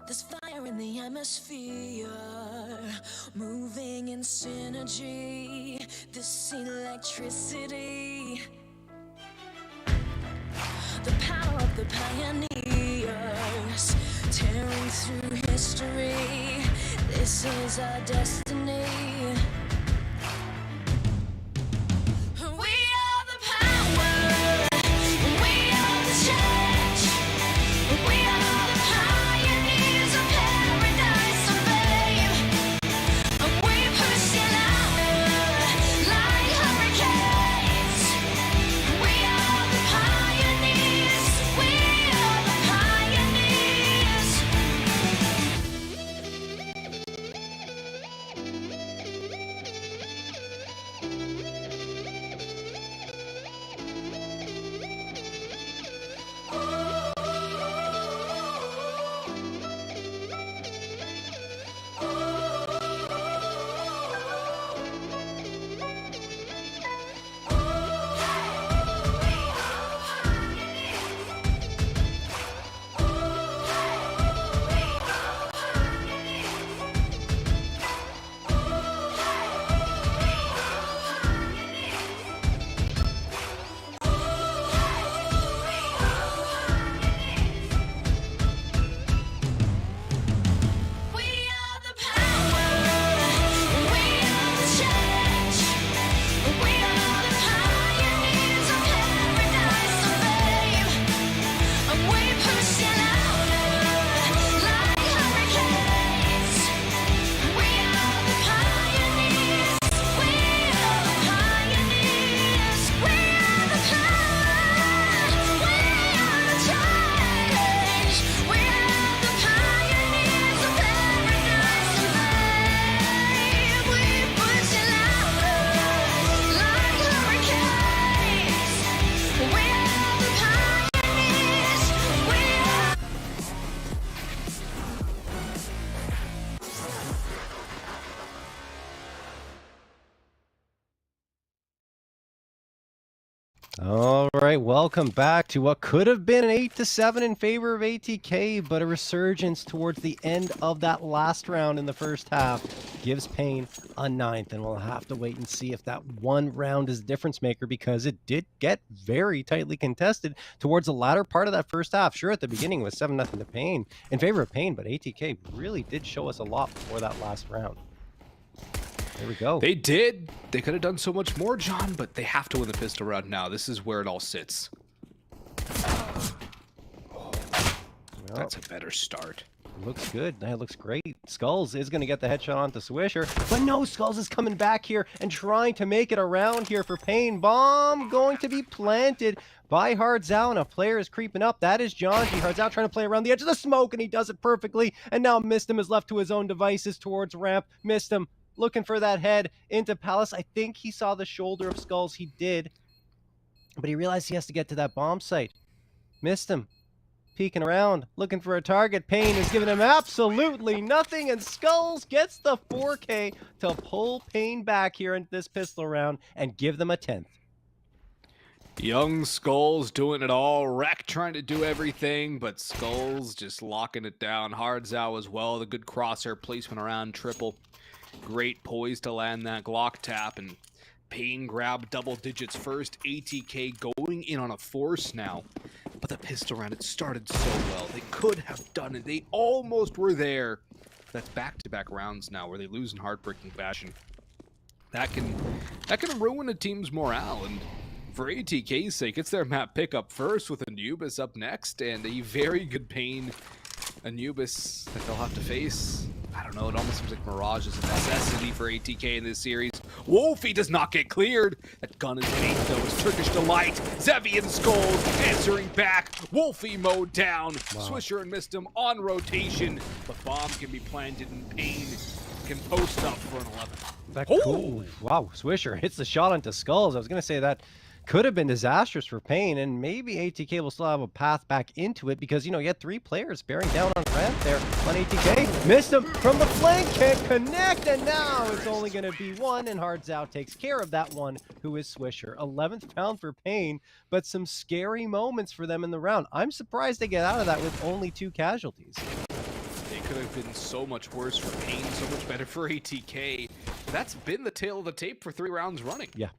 There's fire in the atmosphere, moving in synergy. This electricity, the power of the pioneers, tearing through history. This is our destiny. We are the power, we are the change, we are the pioneers of paradise and fame. We push it louder like hurricanes. We are the pioneers, we are the pioneers. We are the power, we are the change, we are the pioneers of paradise and fame. We push it louder like hurricanes. We are the pioneers, we are the pioneers, we are the power, we are the change, we are the pioneers of paradise and fame. We push it louder like hurricanes. We are the pioneers. We are. All right, welcome back to what could have been an 8-7 in favor of ATK, but a resurgence towards the end of that last round in the first half gives Pain a 9th, and we'll have to wait and see if that one round is a difference maker, because it did get very tightly contested towards the latter part of that first half. Sure, at the beginning it was 7-0 to Pain in favor of Pain, but ATK really did show us a lot before that last round. There we go. They did. They could have done so much more, John, but they have to win the pistol round now. This is where it all sits. Well, That's a better start. looks good. That looks great. Skulls is going to get the headshot onto Swisher, but no, Skulls is coming back here and trying to make it around here for Pain. Bomb going to be planted by Hardzao, and a player is creeping up. That is Jonji. Hardzao trying to play around the edge of the smoke, and he does it perfectly. And now Mistim is left to his own devices towards ramp. Mistim looking for that head into Palace. I think he saw the shoulder of Skulls. He did, but he realized he has to get to that bomb site. Missed him. Peeking around, looking for a target. Pain is giving him absolutely nothing, and Skulls gets the 4K to pull Pain back here in this pistol round and give them a 10th. Young Skulls doing it all. Wreck trying to do everything, but Skulls just locking it down. Hardzao as well. The good crosshair placement around triple. Great poise to land that Glock tap, and Pain grabbed double digits first. ATK going in on a force now. But the pistol round, it started so well. They could have done it. They almost were there. That's back-to-back rounds now where they lose in heartbreaking fashion. That can ruin a team's morale, and for ATK's sake, it's their map pickup first with Anubis up next, and a very good Pain Anubis that they'll have to face. I don't know, it almost seems like Mirage is a necessity for ATK in this series. Wolfie does not get cleared. That gun is bait though, it's Turkish Delight. Zevi and Skulls answering back. Wolfie mowed down. Wow. Swisher and Mistim on rotation. But bomb can be planted and Pain can post up for an 11. That Oh! cool. Wow, Swisher hits the shot onto Skulls. I was going to say that could have been disastrous for Pain, and maybe ATK will still have a path back into it, because, you know, you had 3 players bearing down on ramp there on ATK. Missed him from the flank, can't connect, and now it's only going to be 1, and Hardzao takes care of that one, who is Swisher. 11th round for Pain, but some scary moments for them in the round. I'm surprised they get out of that with only 2 casualties. They could have been so much worse for Pain, so much better for ATK. That's been the tail of the tape for 3 rounds running. Yeah.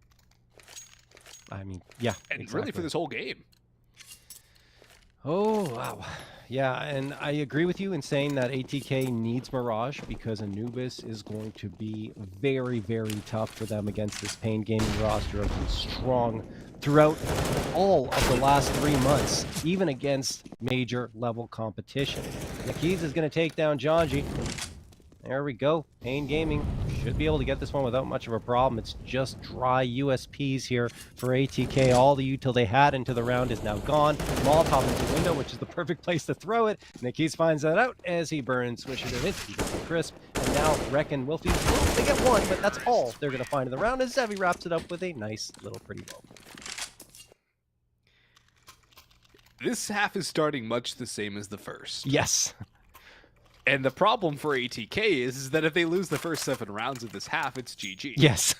I mean, yeah. And exactly. really for this whole game. Oh, wow. Yeah, and I agree with you in saying that ATK needs Mirage because Anubis is going to be very, very tough for them against this Pain Gaming roster. Has been strong throughout all of the last 3 months, even against major level competition. Nikkiz is going to take down Janji. There we go. Pain Gaming should be able to get this one without much of a problem. It's just dry USPs here for ATK. All the util they had into the round is now gone. Molotov into window, which is the perfect place to throw it. Nikkiz finds that out as he burns Swisher to hit. He gets the crisp. And now Rek and Wolfie, they get one, but that's all they're going to find in the round as Zevi wraps it up with a nice little pretty bow. This half is starting much the same as the first. Yes. And the problem for ATK is that if they lose the first 7 rounds of this half, it's GG. Yes.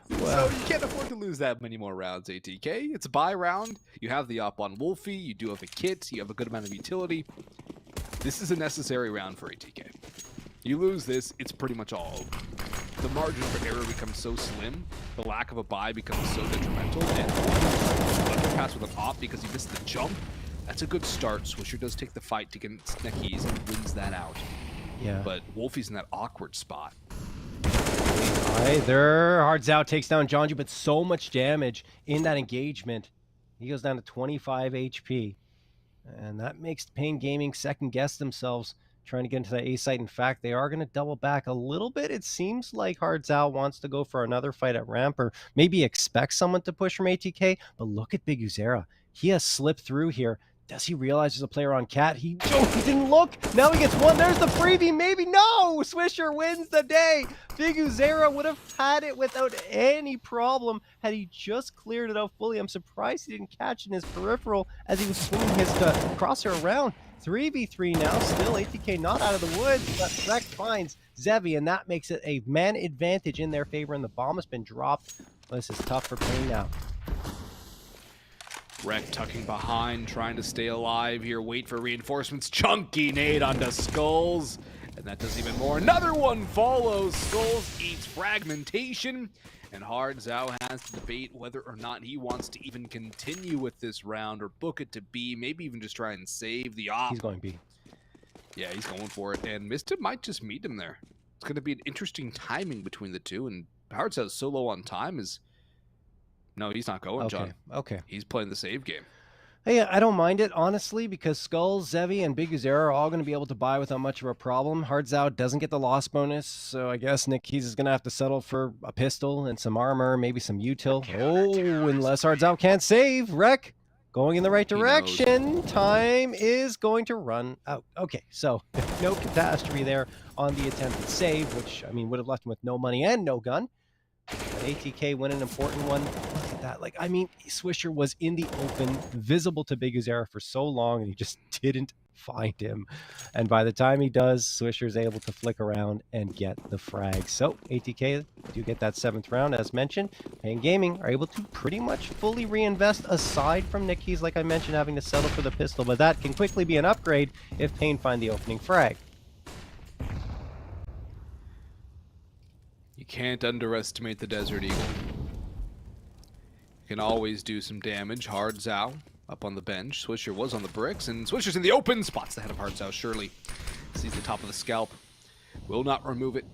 So you can't afford to lose that many more rounds, ATK. It's a bye round. You have the op on Wolfie. You do have a kit. You have a good amount of utility. This is a necessary round for ATK. You lose this, it's pretty much all over. The margin for error becomes so slim. The lack of a bye becomes so detrimental. And underpass with an op because he missed the jump. That's a good start. Swisher does take the fight to get Nikkiz and wins that out. Yeah. But Wolfie's in that awkward spot. There, Hardzao takes down Janji, but so much damage in that engagement. He goes down to 25 HP. And that makes Pain Gaming second guess themselves trying to get into the A site. In fact, they are going to double back a little bit. It seems like Hardzao wants to go for another fight at ramp or maybe expect someone to push from ATK. But look at Big Uzera. He has slipped through here. Does he realize there's a player on Cat? He didn't look. Now he gets one. There's the freebie. Maybe. No! Swisher wins the day. Big Uzera would have had it without any problem had he just cleared it out fully. I'm surprised he didn't catch it in his peripheral as he was swinging his crosshair around. 3v3 now. Still ATK not out of the woods, but Rek finds Zevi, and that makes it a man advantage in their favor, and the bomb has been dropped. This is tough for Pain now. Rek tucking behind, trying to stay alive here, wait for reinforcements. Chunky nade onto Skulls, and that does even more. Another one follows. Skulls eats fragmentation, and Hardzao has to debate whether or not he wants to even continue with this round or book it to B, maybe even just try and save the op. He's going B. Yeah, he's going for it, and Mista might just meet him there. It's going to be an interesting timing between the two, and Hardzao's so low on time is... No, he's not going, John. Okay. He's playing the save game. Hey, I don't mind it, honestly, because Skulls, Zevi, and Big Uzera are all going to be able to buy without much of a problem. Hardzao doesn't get the loss bonus, so I guess Nikkiz is going to have to settle for a pistol and some armor, maybe some util. Oh, unless Hardzao can't save. Rek going in the right direction. Time is going to run out. Okay, so no catastrophe there on the attempted save, which, I mean, would have left him with no money and no gun. But ATK win an important one. Look at that. Like, I mean, Swisher was in the open, visible to Big Uzera for so long, and he just didn't find him. And by the time he does, Swisher's able to flick around and get the frag. So ATK do get that 7th round, as mentioned. Pain Gaming are able to pretty much fully reinvest, aside from Nikkiz, like I mentioned, having to settle for the pistol. But that can quickly be an upgrade if Pain find the opening frag. You can't underestimate the Desert Eagle. You can always do some damage. Hardzao up on the bench. Swisher was on the bricks, and Swisher's in the open. Spots the head of Hardzao, surely. Sees the top of the scalp. Will not remove it.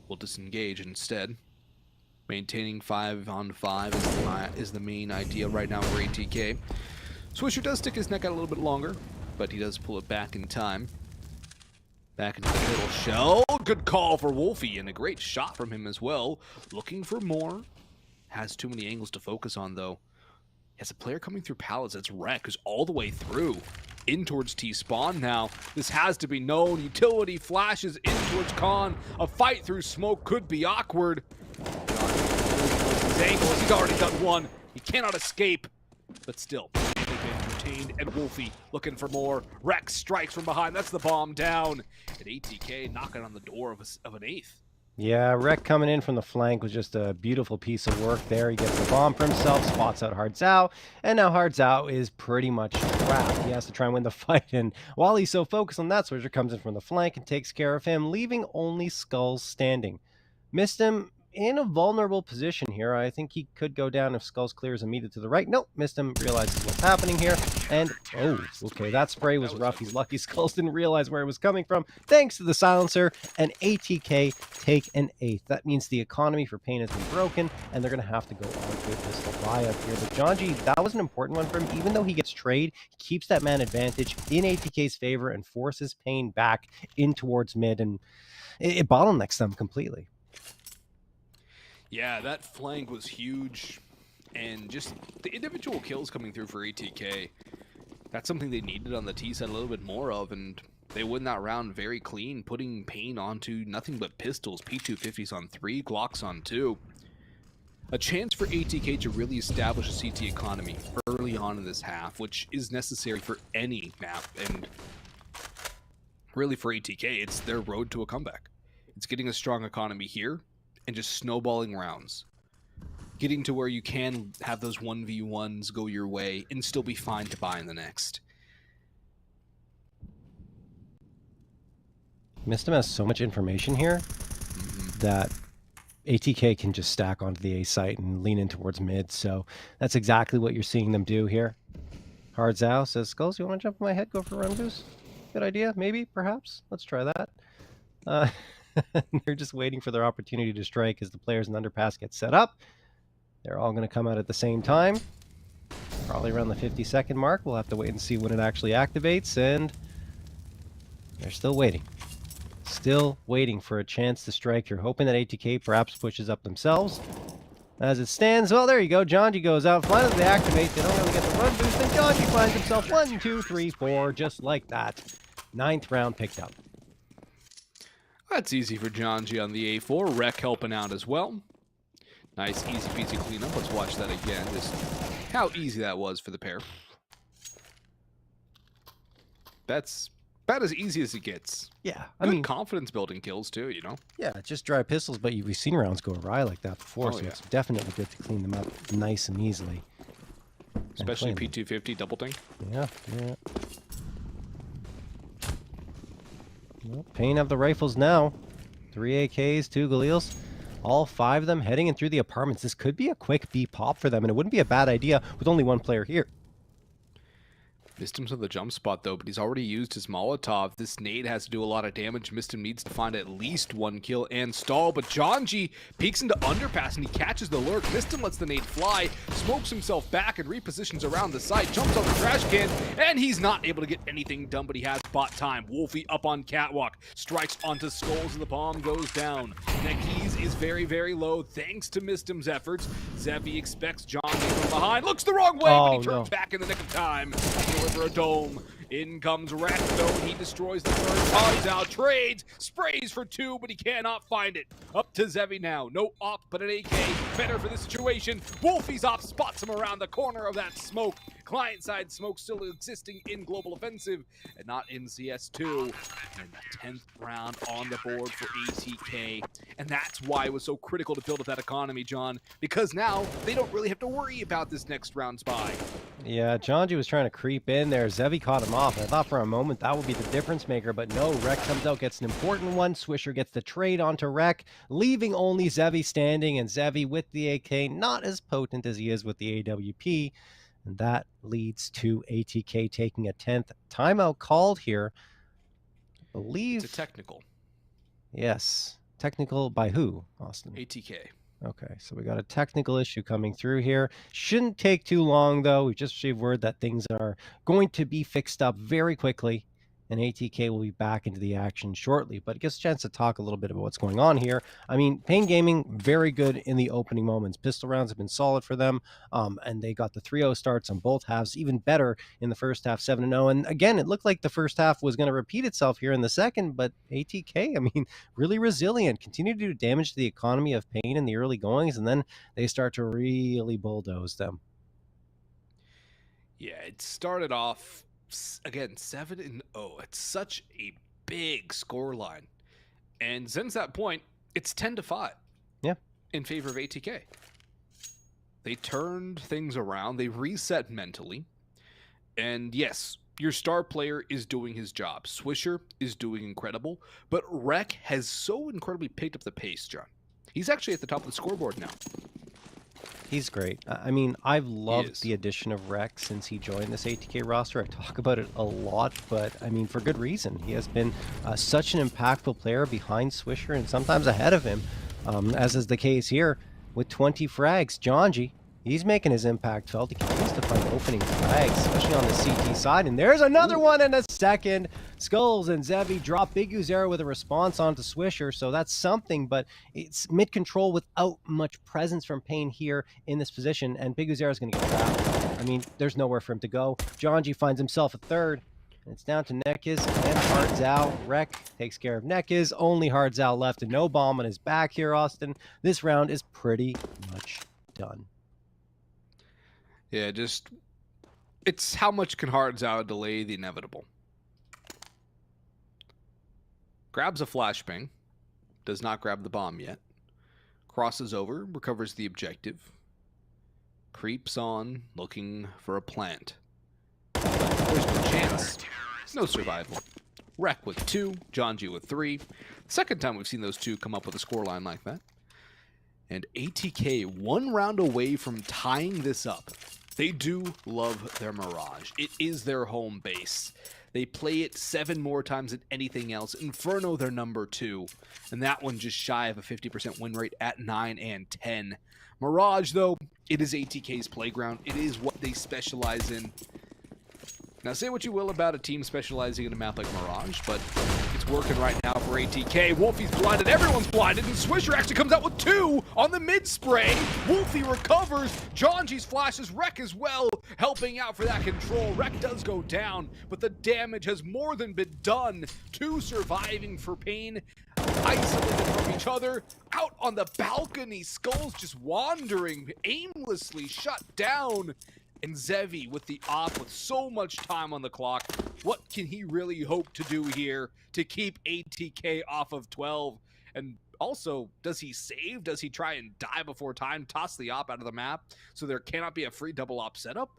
Will disengage instead. Maintaining 5-on-5 is the main idea right now for ATK. Swisher does stick his neck out a little bit longer, but he does pull it back in time. Back into the middle shell. Good call for Wolfie, and a great shot from him as well. Looking for more. Has too many angles to focus on, though. Has a player coming through pallets. That's Rek, who's all the way through. In towards T-spawn now. This has to be known. Utility flashes in towards Khan. A fight through smoke could be awkward. His angles. He's already done one. He cannot escape. But still, they've been retained, and Wolfie looking for more. Rek strikes from behind. That's the bomb down. And ATK knocking on the door of an 8th. Yeah, Rek coming in from the flank was just a beautiful piece of work there. He gets the bomb for himself, spots out Hard Zhao, and now Hard Zhao is pretty much trapped. He has to try and win the fight, and while he's so focused on that, Switcher comes in from the flank and takes care of him, leaving only Skulls standing. Missed him in a vulnerable position here. I think he could go down if Skulls clears immediately to the right. Nope, missed him, realizes what's happening here. And, oh, okay, that spray was rough. He's lucky Skulls didn't realize where it was coming from. Thanks to the silencer, and ATK take an 8th. That means the economy for Pain has been broken, and they're going to have to go on to a pistol buyout here. But Janji, that was an important one for him. Even though he gets trade, he keeps that man advantage in ATK's favor and forces Pain back in towards mid, and it bottlenecks them completely. Yeah, that flank was huge, and just the individual kills coming through for ATK, that's something they needed on the T side a little bit more of, and they win that round very clean, putting Pain onto nothing but pistols, P250s on 3, Glocks on 2. A chance for ATK to really establish a CT economy early on in this half, which is necessary for any map, and really for ATK, it's their road to a comeback. It's getting a strong economy here, and just snowballing rounds. Getting to where you can have those 1v1s go your way and still be fine to buy in the next. Mistim has so much information here that ATK can just stack onto the A site and lean in towards mid, so that's exactly what you're seeing them do here. Hard Zhao says, Skulls, you want to jump in my head, go for a run boost? Good idea, maybe, perhaps. Let's try that. They're just waiting for their opportunity to strike as the players in the underpass get set up. They're all going to come out at the same time. Probably around the 50-second mark. We'll have to wait and see when it actually activates, and they're still waiting. Still waiting for a chance to strike. You're hoping that ATK perhaps pushes up themselves. As it stands, well, there you go. Janji goes out. Finally, they activate. They don't really get the run boost, and Janji finds himself 1, 2, 3, 4, just like that. 9th round picked up. That's easy for Janji on the A4. Rek helping out as well. Nice, easy peasy cleanup. Let's watch that again. Just how easy that was for the pair. That's about as easy as it gets. Yeah, I mean, confidence building kills too, you know? Yeah, just dry pistols, but we've seen rounds go awry like that before, so it's definitely good to clean them up nice and easily. Especially P250 double ting. Yeah. Well, Pain have the rifles now. 3 AKs, 2 Galils. All 5 of them heading in through the apartments. This could be a quick B pop for them, and it wouldn't be a bad idea with only 1 player here. Mistim's on the jump spot though, but he's already used his Molotov. This nade has to do a lot of damage. Mistim needs to find at least 1 kill and stall, but Janji peeks into underpass and he catches the lurk. Mistim lets the nade fly, smokes himself back and repositions around the site, jumps on the trash can, and he's not able to get anything done, but he has bot time. Wolfie up on catwalk, strikes onto Skulls and the bomb goes down. Nekis is very, very low thanks to Mistim's efforts. Zevi expects Janji from behind, looks the wrong way, but he turns back in the nick of time. Deliver a dome. In comes Rat though, and he destroys the third. Togs out, trades, sprays for 2, but he cannot find it. Up to Zevi now. No op, but an AK. Better for the situation. Wolfie's op spots him around the corner of that smoke. Client side smoke still existing in Global Offensive and not in CS2. And the 10th round on the board for ATK. And that's why it was so critical to build up that economy, John, because now they don't really have to worry about this next round spy. Yeah, Janji was trying to creep in there. Zevi caught him off. I thought for a moment that would be the difference maker, but no, Rek comes out, gets an important one. Swisher gets the trade onto Rek, leaving only Zevi standing, and Zevi with the AK, not as potent as he is with the AWP. And that leads to ATK taking a 10th timeout called here. I believe it's a technical. Yes. Technical by who, Austin? ATK. Okay, so we got a technical issue coming through here. Shouldn't take too long, though. We just received word that things are going to be fixed up very quickly, and ATK will be back into the action shortly. But it gives a chance to talk a little bit about what's going on here. I mean, Pain Gaming, very good in the opening moments. Pistol rounds have been solid for them, and they got the 3-0 starts on both halves, even better in the first half, 7-0. And again, it looked like the first half was going to repeat itself here in the second, but ATK, I mean, really resilient, continue to do damage to the economy of Pain in the early goings, and then they start to really bulldoze them. Yeah, it started off again 7-0. It's such a big score line, and since that point it's 10-5. Yeah. In favor of ATK. They turned things around. They reset mentally. And yes, your star player is doing his job. Swisher is doing incredible. But Rek has so incredibly picked up the pace, John. He's actually at the top of the scoreboard now. He's great. I mean, I've loved is. the addition of Rex since he joined this ATK roster. I talk about it a lot, but I mean, for good reason. He has been such an impactful player behind Swisher and sometimes ahead of him, as is the case here with 20 frags. Jonji, he's making his impact felt. He continues to find opening frags, especially on the CT side. And there's another one in a second. Skulls and Zevi drop Big Uzera with a response onto Swisher, so that's something, but it's mid-control without much presence from Pain here in this position, and Big Uzera is going to get trapped. I mean, there's nowhere for him to go. Jonji finds himself a third, and it's down to Nekiz and Hardzao. Rek takes care of Nekiz. Only Hardzao left, and no bomb on his back here, Austin. This round is pretty much done. Yeah, it's how much can Hardzao delay the inevitable. Grabs a flashbang, does not grab the bomb yet. Crosses over, recovers the objective. Creeps on, looking for a plant. There's no chance. No survival. Rek with 2, Jonji with 3. Second time we've seen those two come up with a scoreline like that. And ATK 1 round away from tying this up. They do love their Mirage. It is their home base. They play it 7 more times than anything else. Inferno, their number 2. And that one just shy of a 50% win rate at 9 and 10. Mirage, though, it is ATK's playground. It is what they specialize in. Now, say what you will about a team specializing in a map like Mirage, but it's working right now for ATK. Wolfie's blinded, everyone's blinded, and Swisher actually comes out with 2 on the mid-spray. Wolfie recovers, Jonji's flashes, Rek as well, helping out for that control. Rek does go down, but the damage has more than been done. 2 surviving for Pain, isolated from each other. Out on the balcony, Skulls just wandering, aimlessly shut down. And Zevi with the op with so much time on the clock. What can he really hope to do here to keep ATK off of 12? And also, does he save? Does he try and die before time? Toss the op out of the map so there cannot be a free double op setup?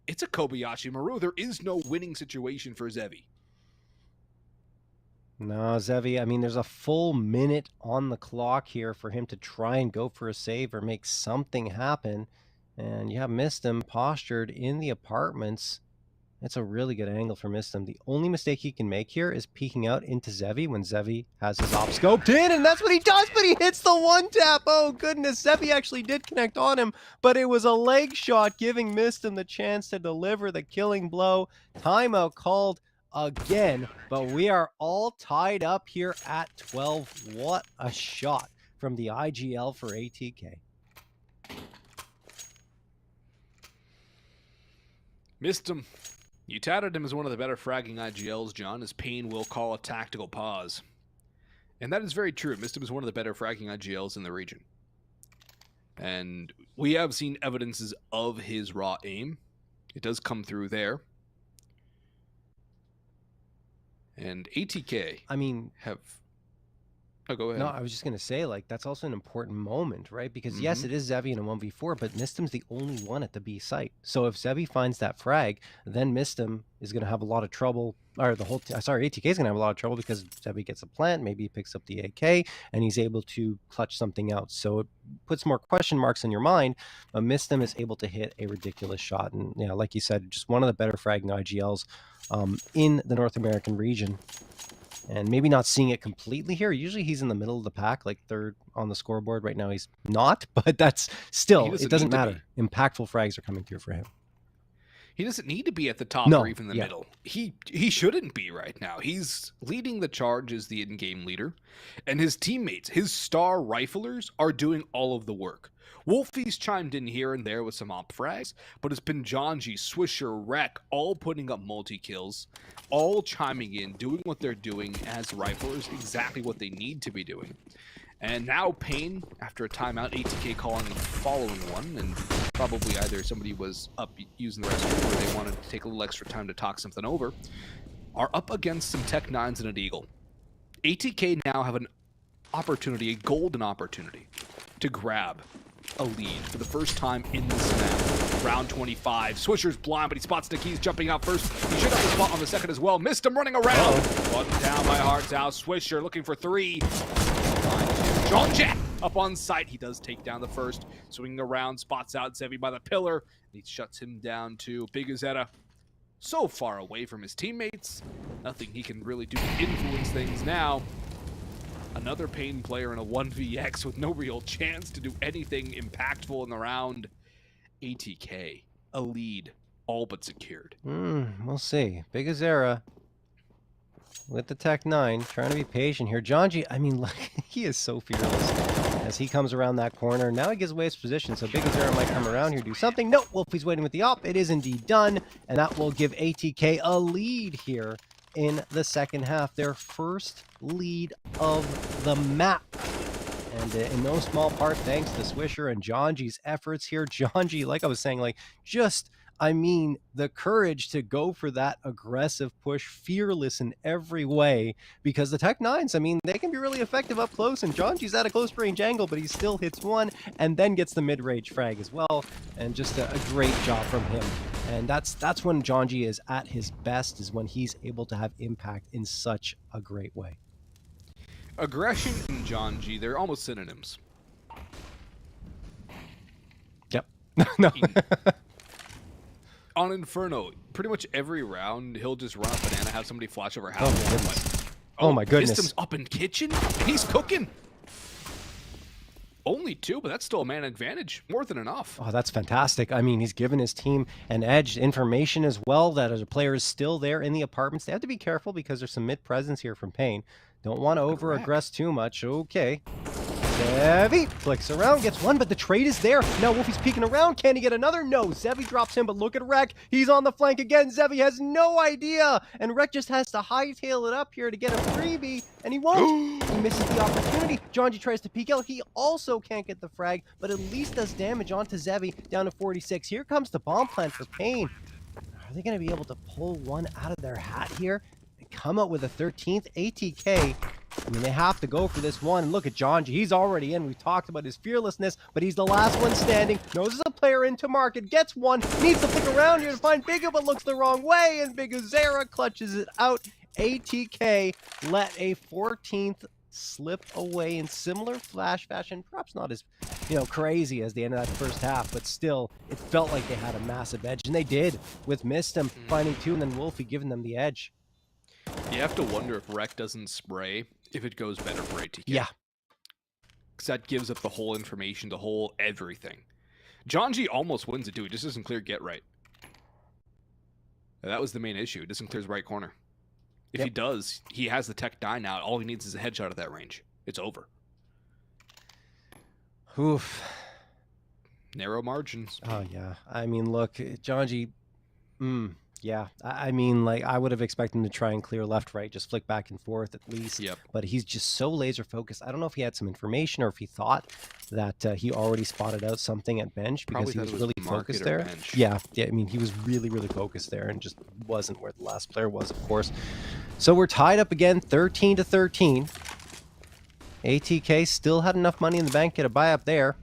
It's a Kobayashi Maru. There is no winning situation for Zevi. No, Zevi, I mean, there's a full minute on the clock here for him to try and go for a save or make something happen. And you have Mistim postured in the apartments. That's a really good angle for Mistim. The only mistake he can make here is peeking out into Zevi when Zevi has his op scoped in, and that's what he does, but he hits the one tap. Oh, goodness. Zevi actually did connect on him, but it was a leg shot giving Mistim the chance to deliver the killing blow. Timeout called again, but we are all tied up here at 12. What a shot from the IGL for ATK. Missed him. You touted him as one of the better fragging IGLs, John, as Pain will call a tactical pause. And that is very true. Missed him as one of the better fragging IGLs in the region. And we have seen evidences of his raw aim. It does come through there. And ATK, I mean, have... Oh, go ahead. no, I was just going to say, like, that's also an important moment, right? Because, yes, it is Zevi in a 1v4, but Mistim's the only one at the B site. So if Zevi finds that frag, then Mistim is going to have a lot of trouble, or the whole, ATK is going to have a lot of trouble because Zevi gets a plant, maybe he picks up the AK, and he's able to clutch something out. So it puts more question marks in your mind, but Mistim is able to hit a ridiculous shot. And, yeah, like you said, just one of the better fragging IGLs in the North American region. And maybe not seeing it completely here. Usually he's in the middle of the pack, like 3rd on the scoreboard. Right now he's not, but that's still, it doesn't matter. Impactful frags are coming through for him. He doesn't need to be at the top or even the middle. He shouldn't be right now. He's leading the charge as the in-game leader. And his teammates, his star riflers, are doing all of the work. Wolfie's chimed in here and there with some op frags, but it's been Jonji, Swisher, Rek, all putting up multi-kills, all chiming in, doing what they're doing as riflers, exactly what they need to be doing. And now Pain, after a timeout, ATK calling and following one, and probably either somebody was up using the restroom or they wanted to take a little extra time to talk something over, are up against some Tech 9s and an Eagle. ATK now have an opportunity, a golden opportunity, to grab a lead for the first time in this map. Round 25. Swisher's blind, but he spots Nikki's jumping out first. He should have the spot on the second as well. Missed him running around. One down by Heart's House. Swisher looking for 3. John Jack up on site. He does take down the first. Swinging around, spots out Zevi by the pillar. And he shuts him down too. Big Azetta so far away from his teammates. Nothing he can really do to influence things now. Another Pain player in a 1vx with no real chance to do anything impactful in the round. ATK, a lead, all but secured. We'll see. Big Azera with the Tech 9, trying to be patient here. Janji, I mean, look, he is so fearless as he comes around that corner. Now he gives away his position, so Big Azera might come around here, do something. No, Wolfie's waiting with the op. It is indeed done, and that will give ATK a lead here in the second half. Their first lead of the map. And in no small part, thanks to Swisher and Janji's efforts here. Janji, like I was saying, like, just, I mean, the courage to go for that aggressive push, fearless in every way, because the Tech 9s, I mean, they can be really effective up close, and Janji's at a close range angle, but he still hits one and then gets the mid-range frag as well, and just a great job from him. And that's when Janji is at his best, is when he's able to have impact in such a great way. Aggression and Janji, they're almost synonyms. Yep. No. On Inferno, pretty much every round, he'll just run up banana, have somebody flash over half. Oh my goodness. Oh my goodness. System's up in kitchen, and he's cooking. Only 2, but that's still a man advantage. More than enough. Oh, that's fantastic. I mean, he's given his team an edge, information as well, that a player is still there in the apartments. They have to be careful because there's some mid-presence here from Pain. Don't want to over-aggress too much. Okay. Zevi flicks around, gets one, but the trade is there. Now Wolfie's peeking around. Can he get another? No. Zevi drops him, but look at Rek. He's on the flank again. Zevi has no idea, and Rek just has to hightail it up here to get a freebie, and he won't. He misses the opportunity. Janji tries to peek out. He also can't get the frag, but at least does damage onto Zevi, down to 46. Here comes the bomb plant for Pain. Are they going to be able to pull one out of their hat here and come out with a 13th? ATK, I mean, they have to go for this one. And look at Janji. He's already in. We've talked about his fearlessness, but he's the last one standing. Knows there's a player into market. Gets one. Needs to flick around here to find Bigga, but looks the wrong way. And Big Azera clutches it out. ATK let a 14th slip away in similar flash fashion. Perhaps not as, crazy as the end of that first half, but still, it felt like they had a massive edge. And they did, with Mistem finding 2 and then Wolfie giving them the edge. You have to wonder if Rek doesn't spray, if it goes better for ATK. Yeah. Because that gives up the whole information, the whole everything. Janji almost wins it too. He just doesn't clear get right. That was the main issue. It doesn't clear his right corner. If he does, he has the Tech 9 now. All he needs is a headshot at that range. It's over. Oof. Narrow margins. Oh, yeah. I mean, look, Janji, yeah. I mean, like, I would have expected him to try and clear left, right, just flick back and forth at least. Yep. But he's just so laser focused. I don't know if he had some information or if he thought that he already spotted out something at bench, because Probably he was thought it really was market focused or there. bench. Yeah. I mean, he was really, really focused there and just wasn't where the last player was, of course. So we're tied up again, 13-13. ATK still had enough money in the bank to get a buy up there.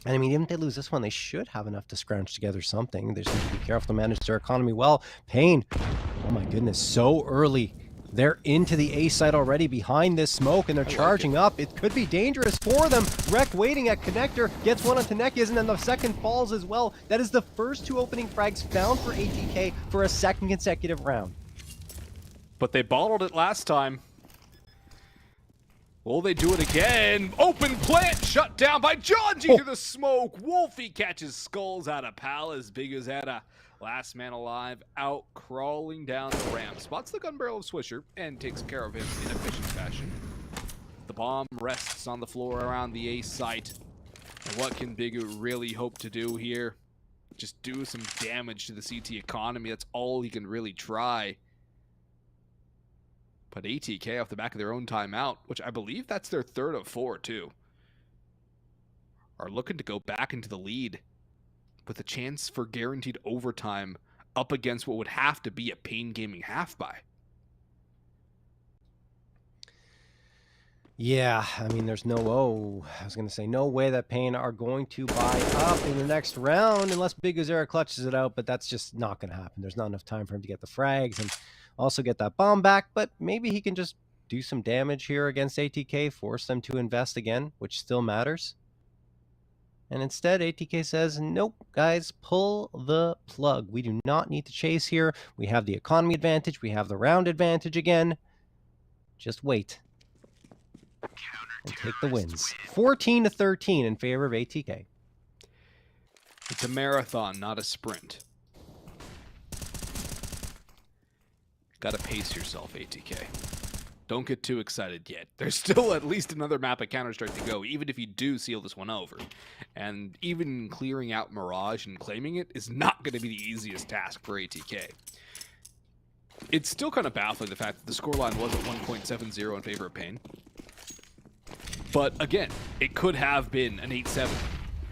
And I mean, even if they lose this one, they should have enough to scrounge together something. They just need to be careful to manage their economy well. Pain, oh my goodness, so early. They're into the A site already behind this smoke, and they're charging up. It could be dangerous for them. Rek waiting at connector, gets one onto Nekias, and then the second falls as well. That is the first 2 opening frags found for ATK for a second consecutive round. But they bottled it last time. Will they do it again? Open plant shut down by Janji through the smoke. Wolfie catches skulls out of Palace. Big as Etta. Last man alive, out crawling down the ramp. Spots the gun barrel of Swisher and takes care of him in efficient fashion. The bomb rests on the floor around the A site. And what can Bigu really hope to do here? Just do some damage to the CT economy. That's all he can really try. But ATK off the back of their own timeout, which I believe that's their 3rd of 4 too, are looking to go back into the lead with a chance for guaranteed overtime up against what would have to be a Pain Gaming half buy. Yeah, I mean, there's I was going to say no way that Pain are going to buy up in the next round unless Big Uzera clutches it out, but that's just not going to happen. There's not enough time for him to get the frags and also get that bomb back, but maybe he can just do some damage here against ATK, force them to invest again, which still matters. And instead, ATK says, nope, guys, pull the plug. We do not need to chase here. We have the economy advantage. We have the round advantage again. Just wait and take the wins. 14-13 in favor of ATK. It's a marathon, not a sprint. Gotta pace yourself, ATK. Don't get too excited yet. There's still at least another map of Counter-Strike to go, even if you do seal this one over. And even clearing out Mirage and claiming it is not going to be the easiest task for ATK. It's still kind of baffling the fact that the scoreline was at 1.70 in favor of Pain. But again, it could have been an 8-7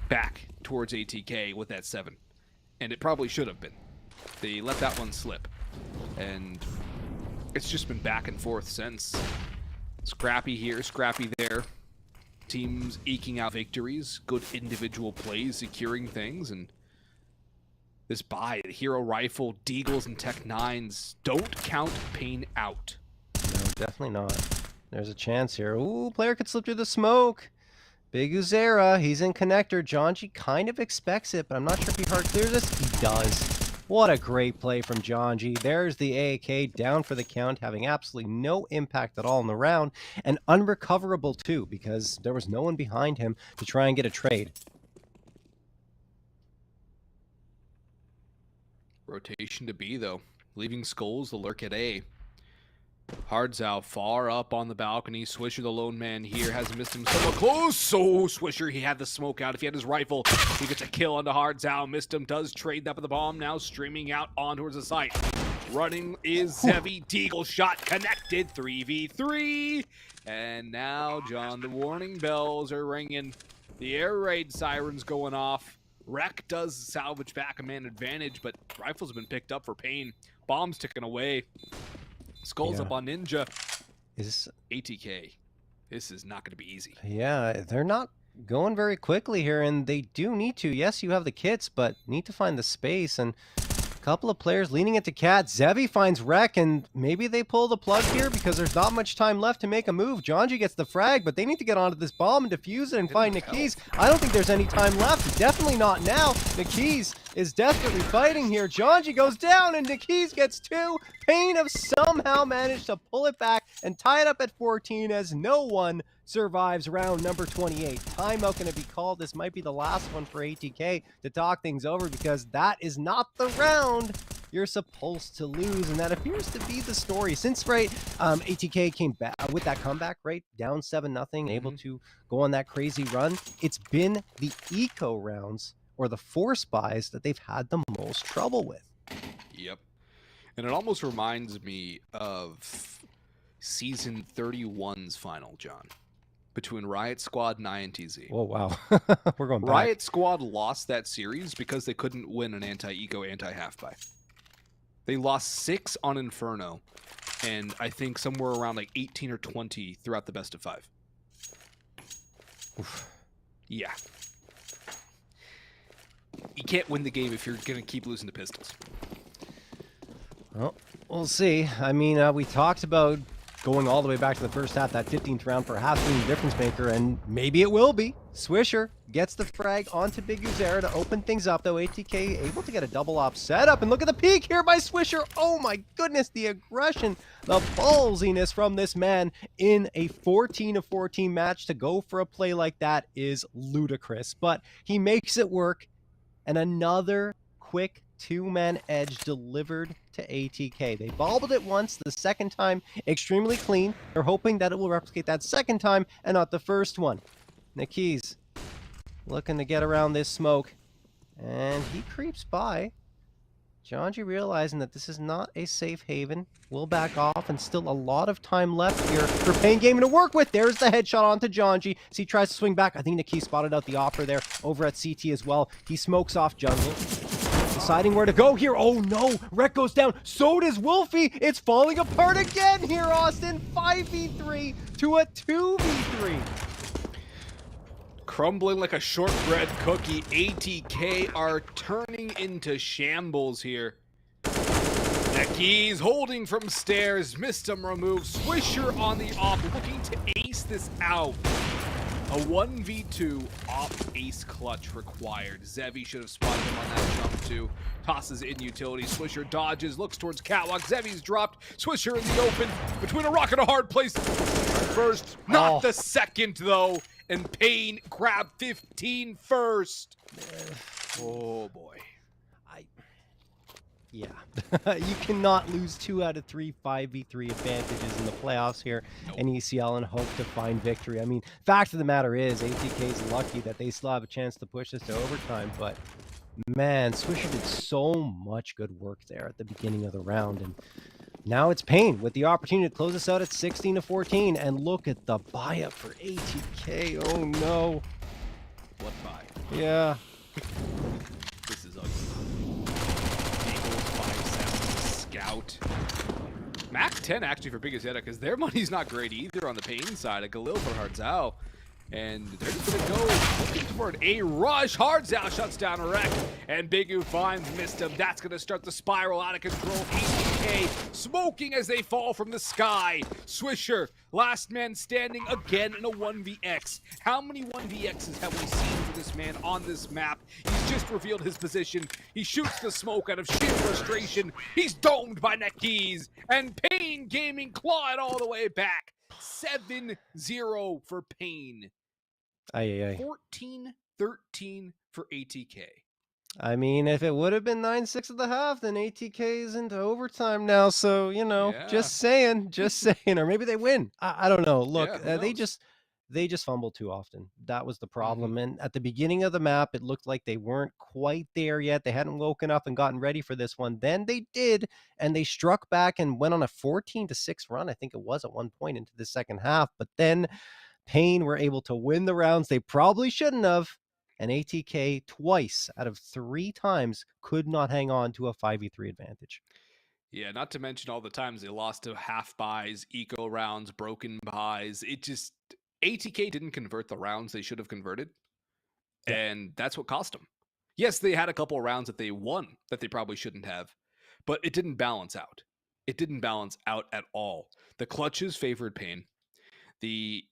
back towards ATK with that 7. And it probably should have been. They let that one slip. And it's just been back and forth since. Scrappy here, scrappy there. Teams eking out victories, good individual plays, securing things, and this buy, the Hero Rifle, Deagles, and Tech 9s don't count Pain out. No, definitely not. There's a chance here. Ooh, player could slip through the smoke. Big Uzera, he's in connector. Janji kind of expects it, but I'm not sure if he hard clears this. He does. What a great play from Janji. There's the AAK down for the count, having absolutely no impact at all in the round, and unrecoverable too, because there was no one behind him to try and get a trade. Rotation to B, though. Leaving Skulls to lurk at A. Hardzao far up on the balcony. Swisher, the lone man here, hasn't missed him somewhat close. So Swisher, he had the smoke out. If he had his rifle, he gets a kill onto Hardzao. Missed him, does trade that with the bomb. Now streaming out on towards the site. Running is Zevi. Deagle shot connected. 3v3. And now, John, the warning bells are ringing. The air raid sirens going off. Wreck does salvage back a man advantage, but rifles have been picked up for Pain. Bombs ticking away. Skulls up on Ninja. Is ATK. This is not going to be easy. Yeah, they're not going very quickly here, and they do need to. Yes, you have the kits, but need to find the space, and a couple of players leaning into Cat. Zevi finds Wreck, and maybe they pull the plug here because there's not much time left to make a move. Janji gets the frag, but they need to get onto this bomb and defuse it and find Nikis. I don't think there's any time left. Definitely not now. Nikis is desperately fighting here. Janji goes down, and Nikis gets 2. Pain have somehow managed to pull it back and tie it up at 14 as no one survives round number 28. Timeout going to be called. This might be the last one for ATK to talk things over because that is not the round you're supposed to lose, and that appears to be the story. Since ATK came back with that comeback, right, down 7-0, able to go on that crazy run, it's been the eco rounds or the force buys that they've had the most trouble with. Yep. And it almost reminds me of Season 31's final, John, between Riot Squad and INTZ. Oh, wow. We're going back. Riot Squad lost that series because they couldn't win an anti-eco, anti-half-buy. They lost 6 on Inferno, and I think somewhere around like 18 or 20 throughout the best of 5. Oof. Yeah. You can't win the game if you're going to keep losing to Pistols. Well, we'll see. I mean, we talked about going all the way back to the first half, that 15th round perhaps being the difference maker, and maybe it will be. Swisher gets the frag onto Big Uzera to open things up, though. ATK able to get a double op setup, and look at the peek here by Swisher. Oh my goodness, the aggression, the ballsiness from this man in a 14-14 match. To go for a play like that is ludicrous, but he makes it work, and another quick 2-man edge delivered to ATK. They bobbled it once, the second time extremely clean. They're hoping that it will replicate that second time and not the first one. Nikis looking to get around this smoke, and he creeps by. Janji realizing that this is not a safe haven will back off, and still a lot of time left here for Pain Gaming to work with. There's the headshot onto Janji as he tries to swing back. I think Nikis spotted out the offer there over at CT as well. He smokes off jungle. deciding where to go here. Oh no, Rek goes down. So does Wolfie. It's falling apart again here, Austin. 5v3 to a 2v3. Crumbling like a shortbread cookie, ATK are turning into shambles here. Necky's holding from stairs, missed him, removed. Swisher on the op, looking to ace this out. A 1v2 op ace clutch required. Zevi should have spotted him on that jump too. Tosses in utility. Swisher dodges, looks towards catwalk. Zevi's dropped. Swisher in the open between a rock and a hard place. First, not the second though. And Payne grabbed 15 first. Oh boy. Yeah, you cannot lose 2 out of 3 5v3 advantages in the playoffs here in ECL and hope to find victory. I mean, fact of the matter is, ATK is lucky that they still have a chance to push this to overtime, but man, Swisher did so much good work there at the beginning of the round, and now it's Payne with the opportunity to close us out at 16-14, and look at the buy-up for ATK. Oh no. What buy? Yeah. This is ugly. Scout. Mac 10 actually for biggest Zeta, because their money's not great either on the Payne side. A Galil for Hardzao. And they're just gonna go looking toward a rush. Hardzao shuts down a wreck. And Bigu finds missed him. That's gonna start the spiral out of control. ATK smoking as they fall from the sky. Swisher, last man standing again in a 1vx. How many 1vx's have we seen for this man on this map? He's just revealed his position. He shoots the smoke out of sheer frustration. He's domed by Necky's. And Payne Gaming claw it all the way back. 7-0 for Payne. 14-13 for ATK. I mean, if it would have been 9-6 at the half, then ATK is into overtime now. So, you know, just saying. Or maybe they win. I don't know. Look, they just fumble too often. That was the problem. And at the beginning of the map, it looked like they weren't quite there yet. They hadn't woken up and gotten ready for this one. Then they did, and they struck back and went on a 14-6 run, I think it was, at one point into the second half. But then Payne were able to win the rounds they probably shouldn't have. And ATK twice out of 3 times could not hang on to a 5v3 advantage. Yeah, not to mention all the times they lost to half buys, eco rounds, broken buys. It just... ATK didn't convert the rounds they should have converted, and that's what cost them. Yes, they had a couple of rounds that they won that they probably shouldn't have, but it didn't balance out. It didn't balance out at all. The clutches favored Payne. The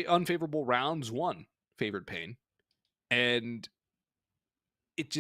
unfavorable rounds favored Payne. And it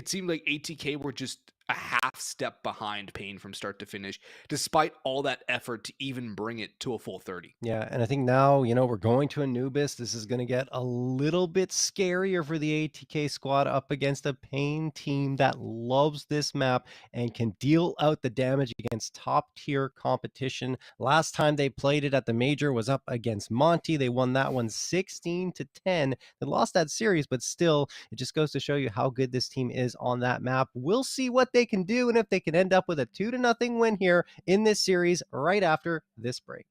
seemed like ATK were just a half step behind Payne from start to finish, despite all that effort to even bring it to a full 30. Yeah, and I think now, you know, we're going to Anubis. This is going to get a little bit scarier for the ATK squad up against a Payne team that loves this map and can deal out the damage against top-tier competition. Last time they played it at the Major was up against Monty. They won that one 16-10. They lost that series, but still, it just goes to show you how good this team is on that map. We'll see what they can do and if they can end up with a 2-0 win here in this series right after this break.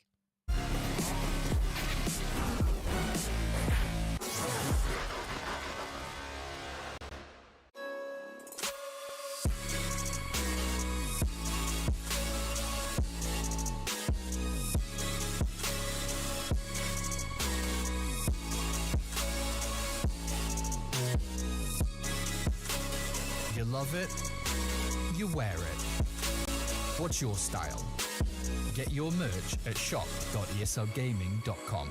You love it, you wear it. What's your style? Get your merch at shop.eslgaming.com.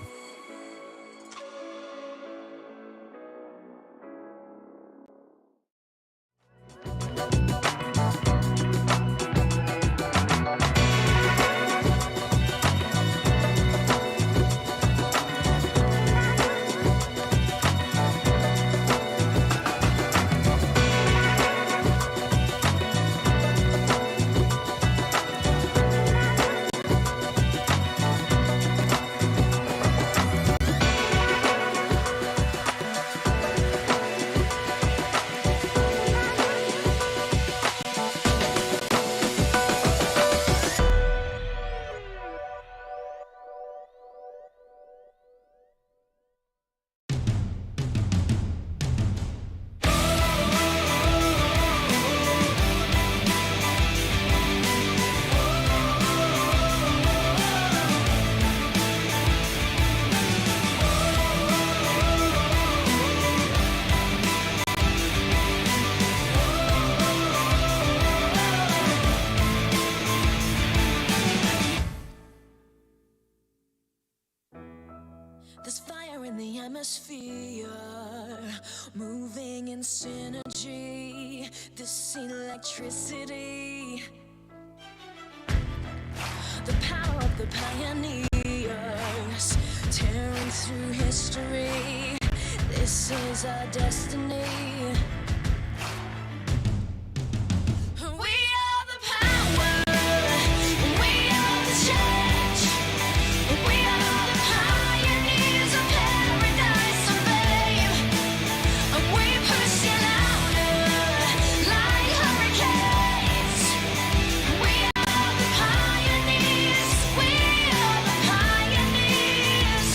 There's fire in the atmosphere, moving in synergy. This electricity, the power of the pioneers, tearing through history. This is our destiny. We are the power, we are the change. We are the pioneers of paradise and fame. We push you louder like hurricanes. We are the pioneers. We are the pioneers.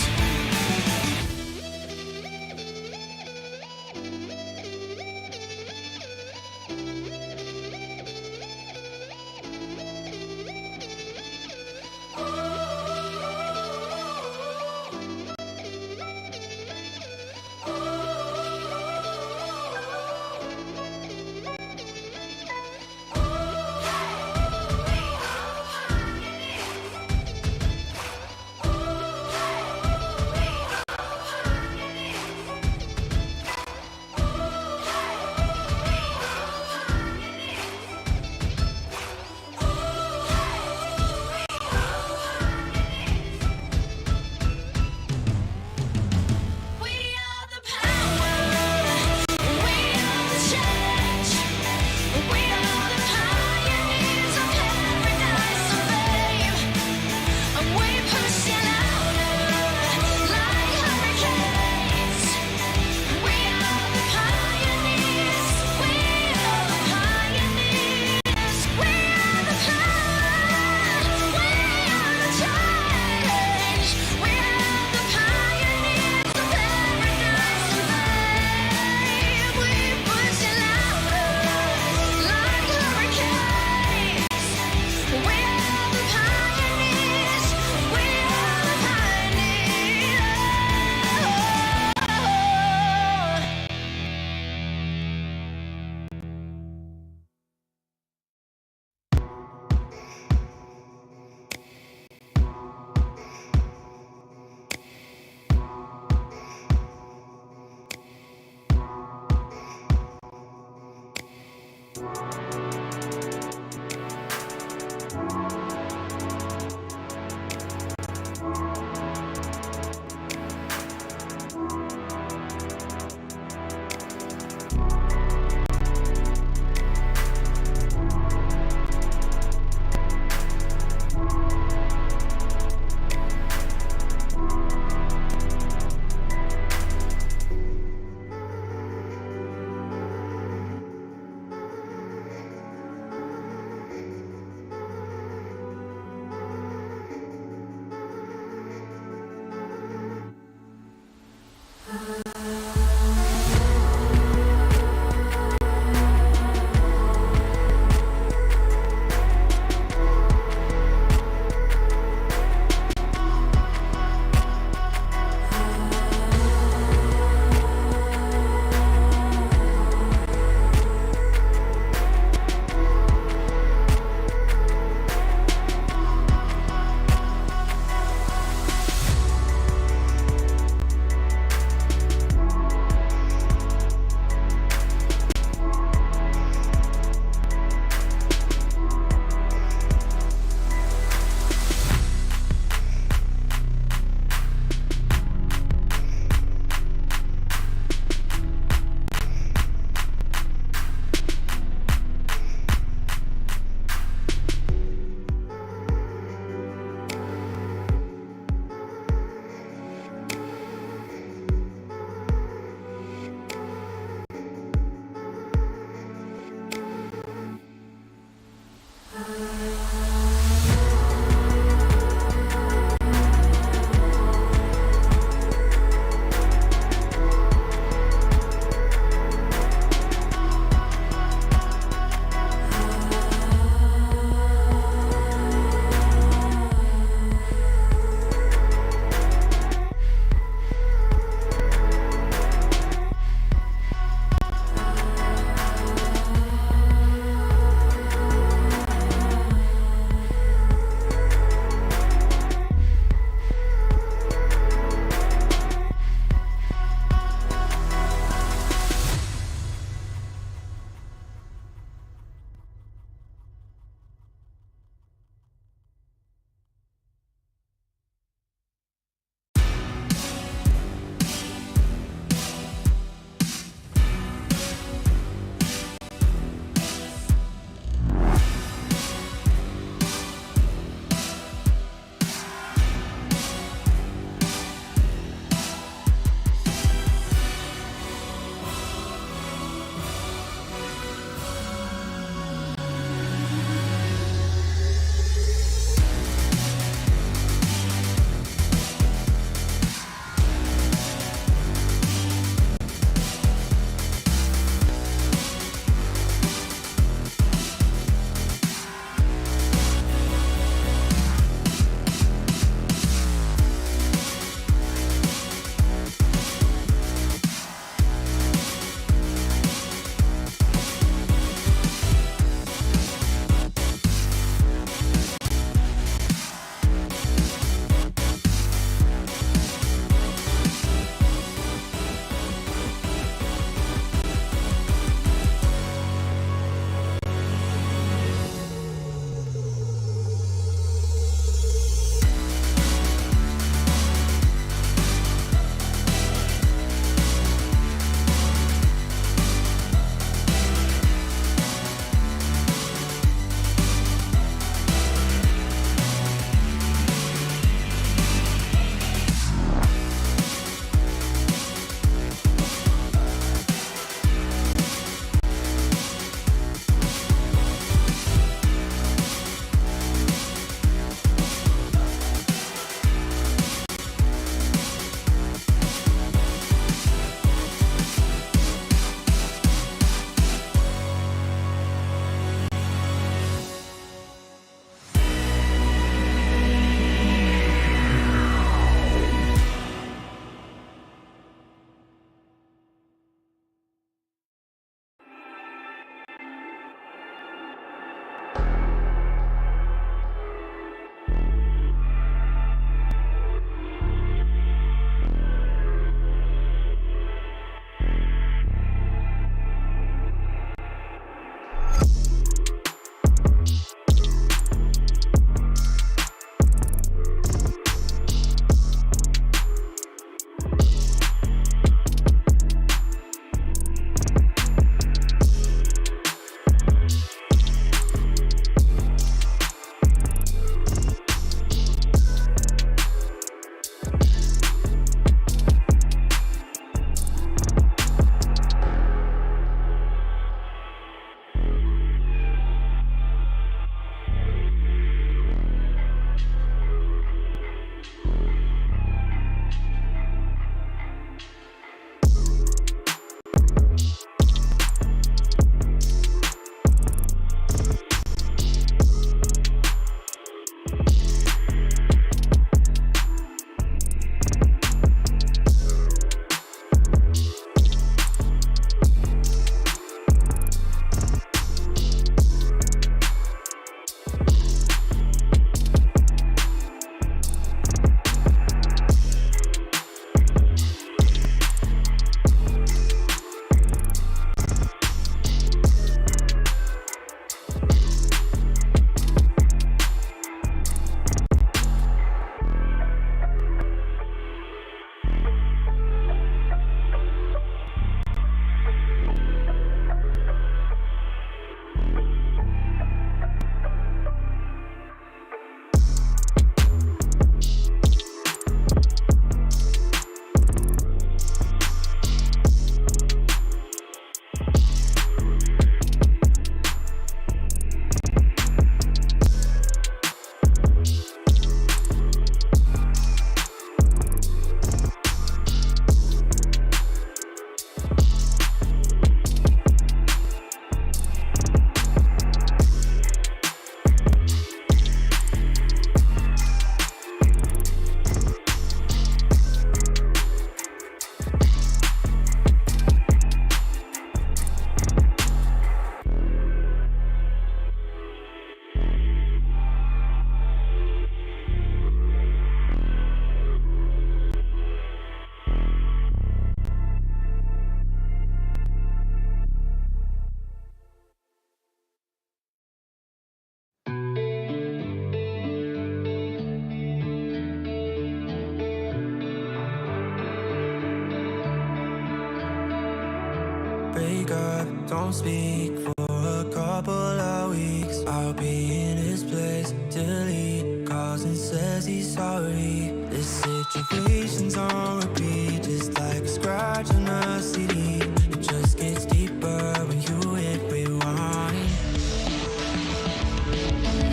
don't speak for a couple of weeks. I'll be in his place till he calls and says he's sorry. This situation's on repeat, just like a scratch on a CD. It just gets deeper when you hit rewind.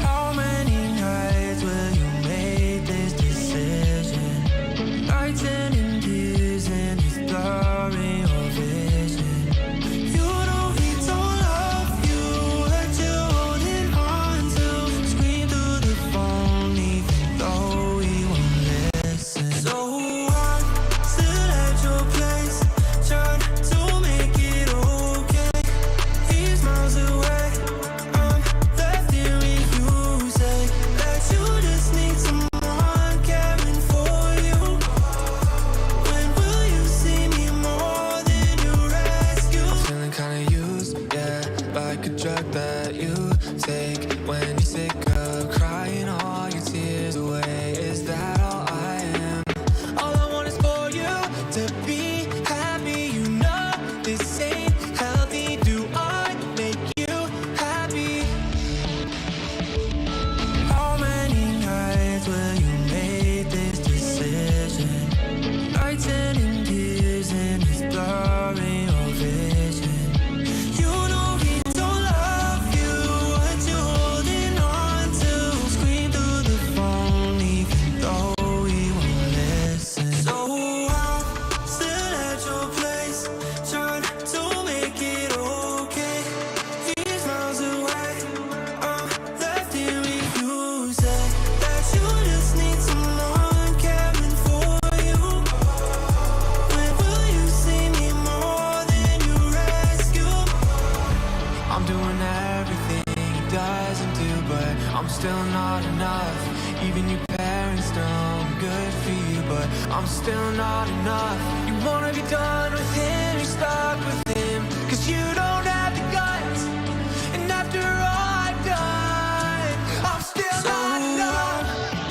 How many nights will you make this decision? Nights ending tears in his blurry your vision. You know he don't love you, what you holding on to. Scream through the phone even though he won't listen. So I'm still at your place, trying to make it okay. He's miles away, I'm left here with you. Say that you just need someone caring for you. When will you see me more than you rescue? I'm feeling kinda used, yeah, like a drug that you take when you're sick of crying all your tears away. Is that all I am? All I want is for you to be happy. You know this ain't healthy. Do I make you happy? How many nights will you make this decision? Nights ending tears in his blurry your vision. You know he don't love you, what you holding on to. Scream through the phone even though he won't listen. So I'm still at your place, trying to make it okay. He's miles away, I'm left here with you. Say that you just need someone caring for you. When will you see me more than you rescue? I'm doing everything he doesn't do, but I'm still not enough. Even your parents know I'm good for you, but I'm still not enough. You wanna be done with him, you're stuck with him, 'cause you don't have the guts. And after all I've done, I'm still not enough.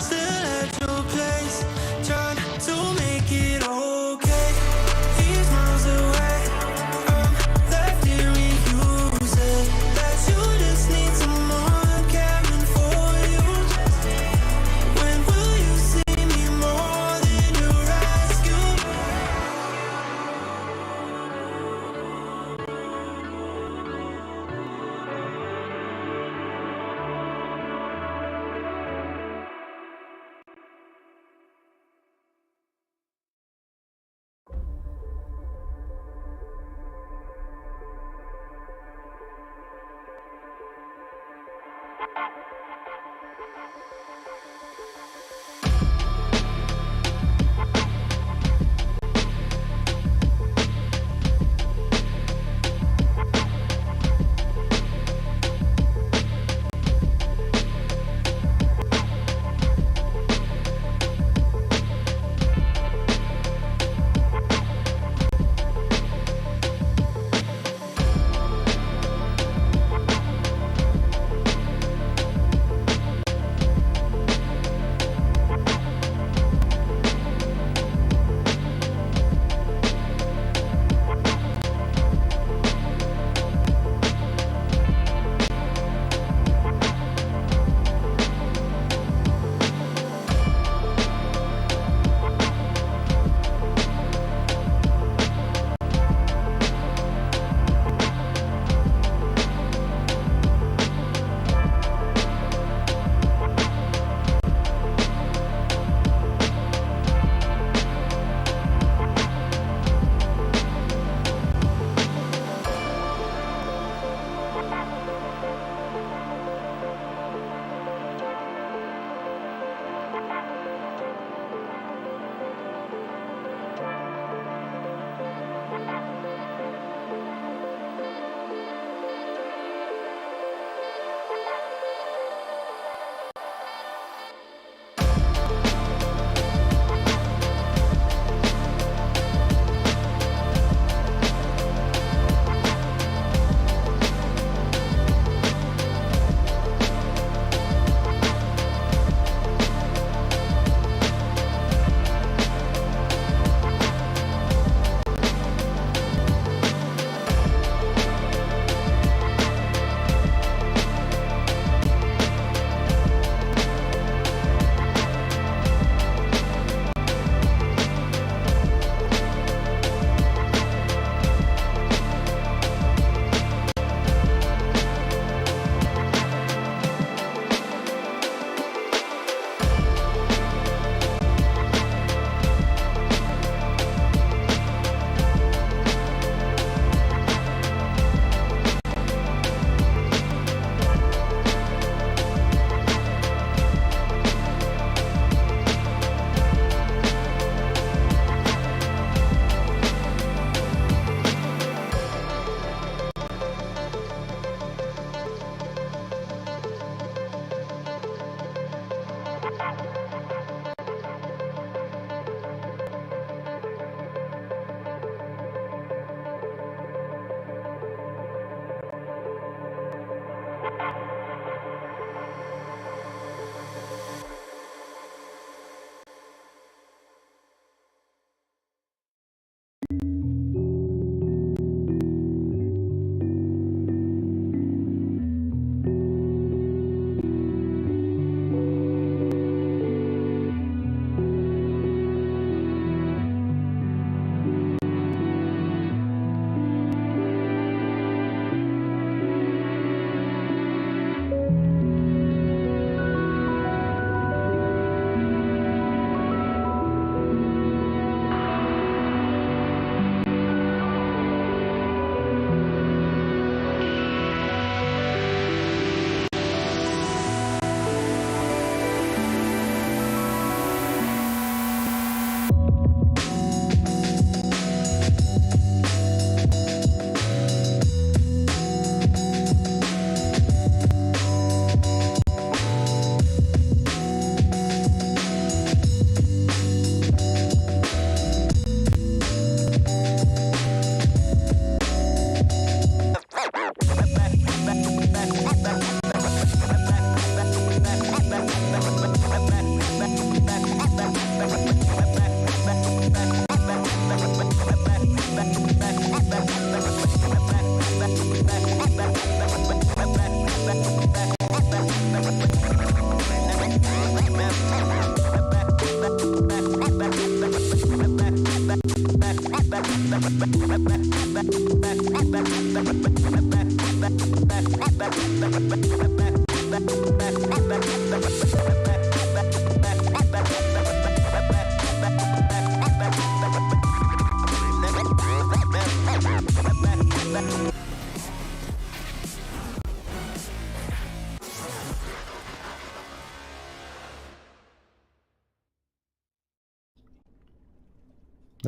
Still at your place, trying to make it okay. He's miles away, I'm left here with you. Say that you just need someone caring for you. When will you see me more than you rescue?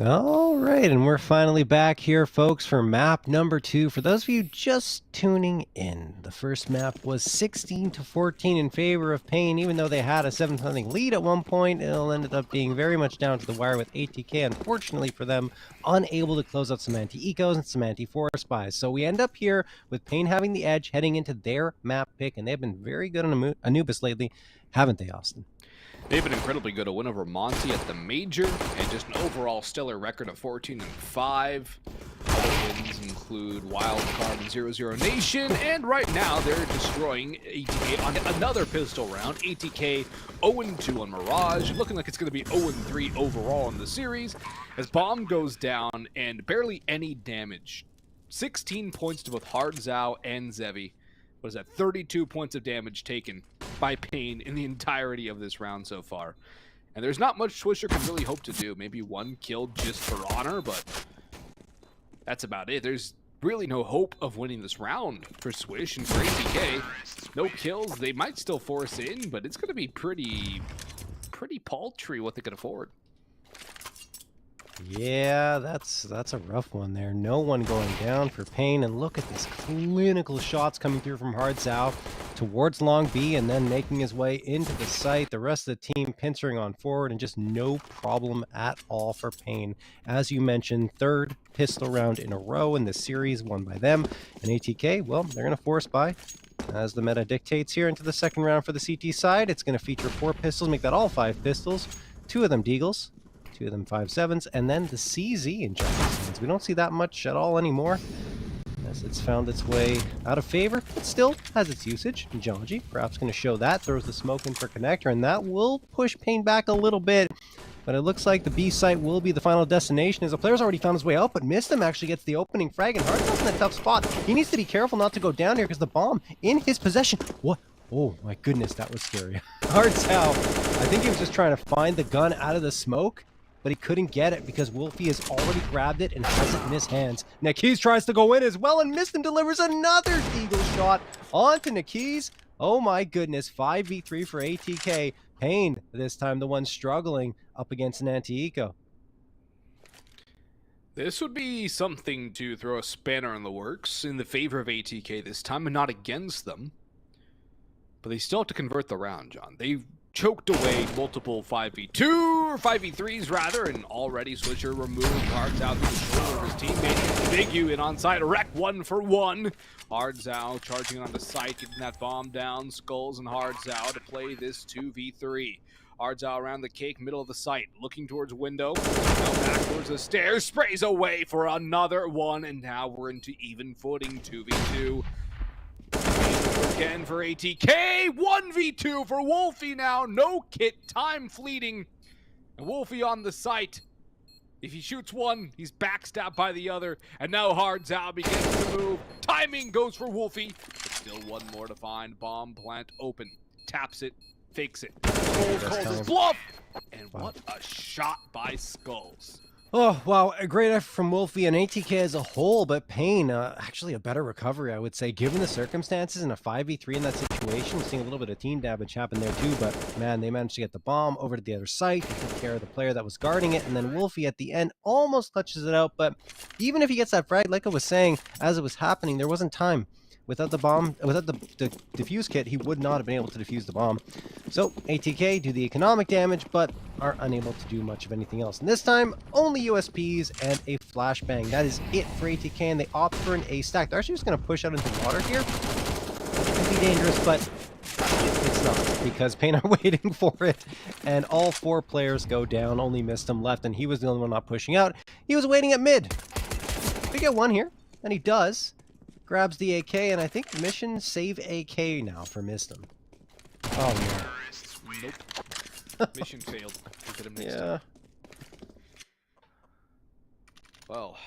All right, and we're finally back here, folks, for map number 2. For those of you just tuning in, the first map was 16-14 in favor of Pain. Even though they had a 7-0 lead at one point, it ended up being very much down to the wire with ATK, unfortunately for them, unable to close out some anti-ecos and some anti-forest buys. So we end up here with Pain having the edge heading into their map pick, and they've been very good on Anubis lately, haven't they, Austin? They've been incredibly good. A win over Monty at the Major, and just an overall stellar record of 14-5. Other wins include Wildcard and 0-0 Nation, and right now they're destroying ATK on another pistol round. ATK 0-2 on Mirage, looking like it's going to be 0-3 overall in the series, as Bomb goes down and barely any damage. 16 points to both Hard Zhao and Zevi. What is that? 32 points of damage taken by Pain in the entirety of this round so far. And there's not much Swisher can really hope to do. Maybe one kill just for honor, but that's about it. There's really no hope of winning this round for Swish and for ATK. No kills. They might still force in, but it's going to be pretty paltry what they can afford. Yeah, that's a rough one there. No one going down for Pain, and look at this clinical shots coming through from Hard Zhao towards Long B and then making his way into the site. The rest of the team pincering on forward, and just no problem at all for Pain. As you mentioned, third pistol round in a row in this series, won by them. And ATK, well, they're going to force buy, as the meta dictates here, into the second round for the CT side. It's going to feature 4 pistols, make that all 5 pistols, 2 of them Deagles, 2 of them 5.7s, and then the CZ in Justice hands. We don't see that much at all anymore, as it's found its way out of favor, but still has its usage. And Geology perhaps going to show that, throws the smoke in for connector, and that will push Pain back a little bit. But it looks like the B site will be the final destination, as the player's already found his way out, but missed him, actually gets the opening frag, and Hard's in a tough spot. He needs to be careful not to go down here, because the bomb in his possession. What? Oh my goodness, that was scary. Hard's out. I think he was just trying to find the gun out of the smoke, but he couldn't get it because Wolfie has already grabbed it and has it in his hands. Nikis tries to go in as well and missed and delivers another Eagle shot onto Nikis. Oh my goodness, 5v3 for ATK. Pain, this time the one struggling up against an anti-eco. This would be something to throw a spanner in the works in the favor of ATK this time and not against them. But they still have to convert the round, John. They choked away multiple 5v2 or 5v3s rather, and already Swisher removed Hardzao through the shoulder of his teammate. Big U in on site, wreck 1 for 1. Hardzao charging on the site, getting that bomb down. Skulls and Hardzao to play this 2v3. Hardzao around the cake, middle of the site, looking towards window. Now back towards the stairs, sprays away for another one, and now we're into even footing, 2v2. Again for ATK, 1v2 for Wolfie now, no kit, time fleeting. And Wolfie on the site. If he shoots one, he's backstabbed by the other, and now Hardzao begins to move. Timing goes for Wolfie, but still one more to find. Bomb plant open, taps it, fakes it. Skulls calls his bluff, and what a shot by Skulls. Oh, wow. A great effort from Wolfie and ATK as a whole, but Pain, actually a better recovery, I would say, given the circumstances in a 5v3 in that situation. Seeing a little bit of team damage happen there too, but man, they managed to get the bomb over to the other site, took care of the player that was guarding it, and then Wolfie at the end almost clutches it out, but even if he gets that frag, like I was saying, as it was happening, there wasn't time. Without the bomb, without the defuse kit, he would not have been able to defuse the bomb. So ATK do the economic damage, but are unable to do much of anything else. And this time, only USPs and a flashbang. That is it for ATK, and they opt for an A stack. They're actually just going to push out into the water here. It could be dangerous, but it's not, because Pain are waiting for it. And all 4 players go down. Only missed him left, and he was the only one not pushing out. He was waiting at mid. We get one here, and he does. Grabs the AK, and I think mission save AK now for Mistum. Oh, no. Nope. Mission failed. Yeah. Well,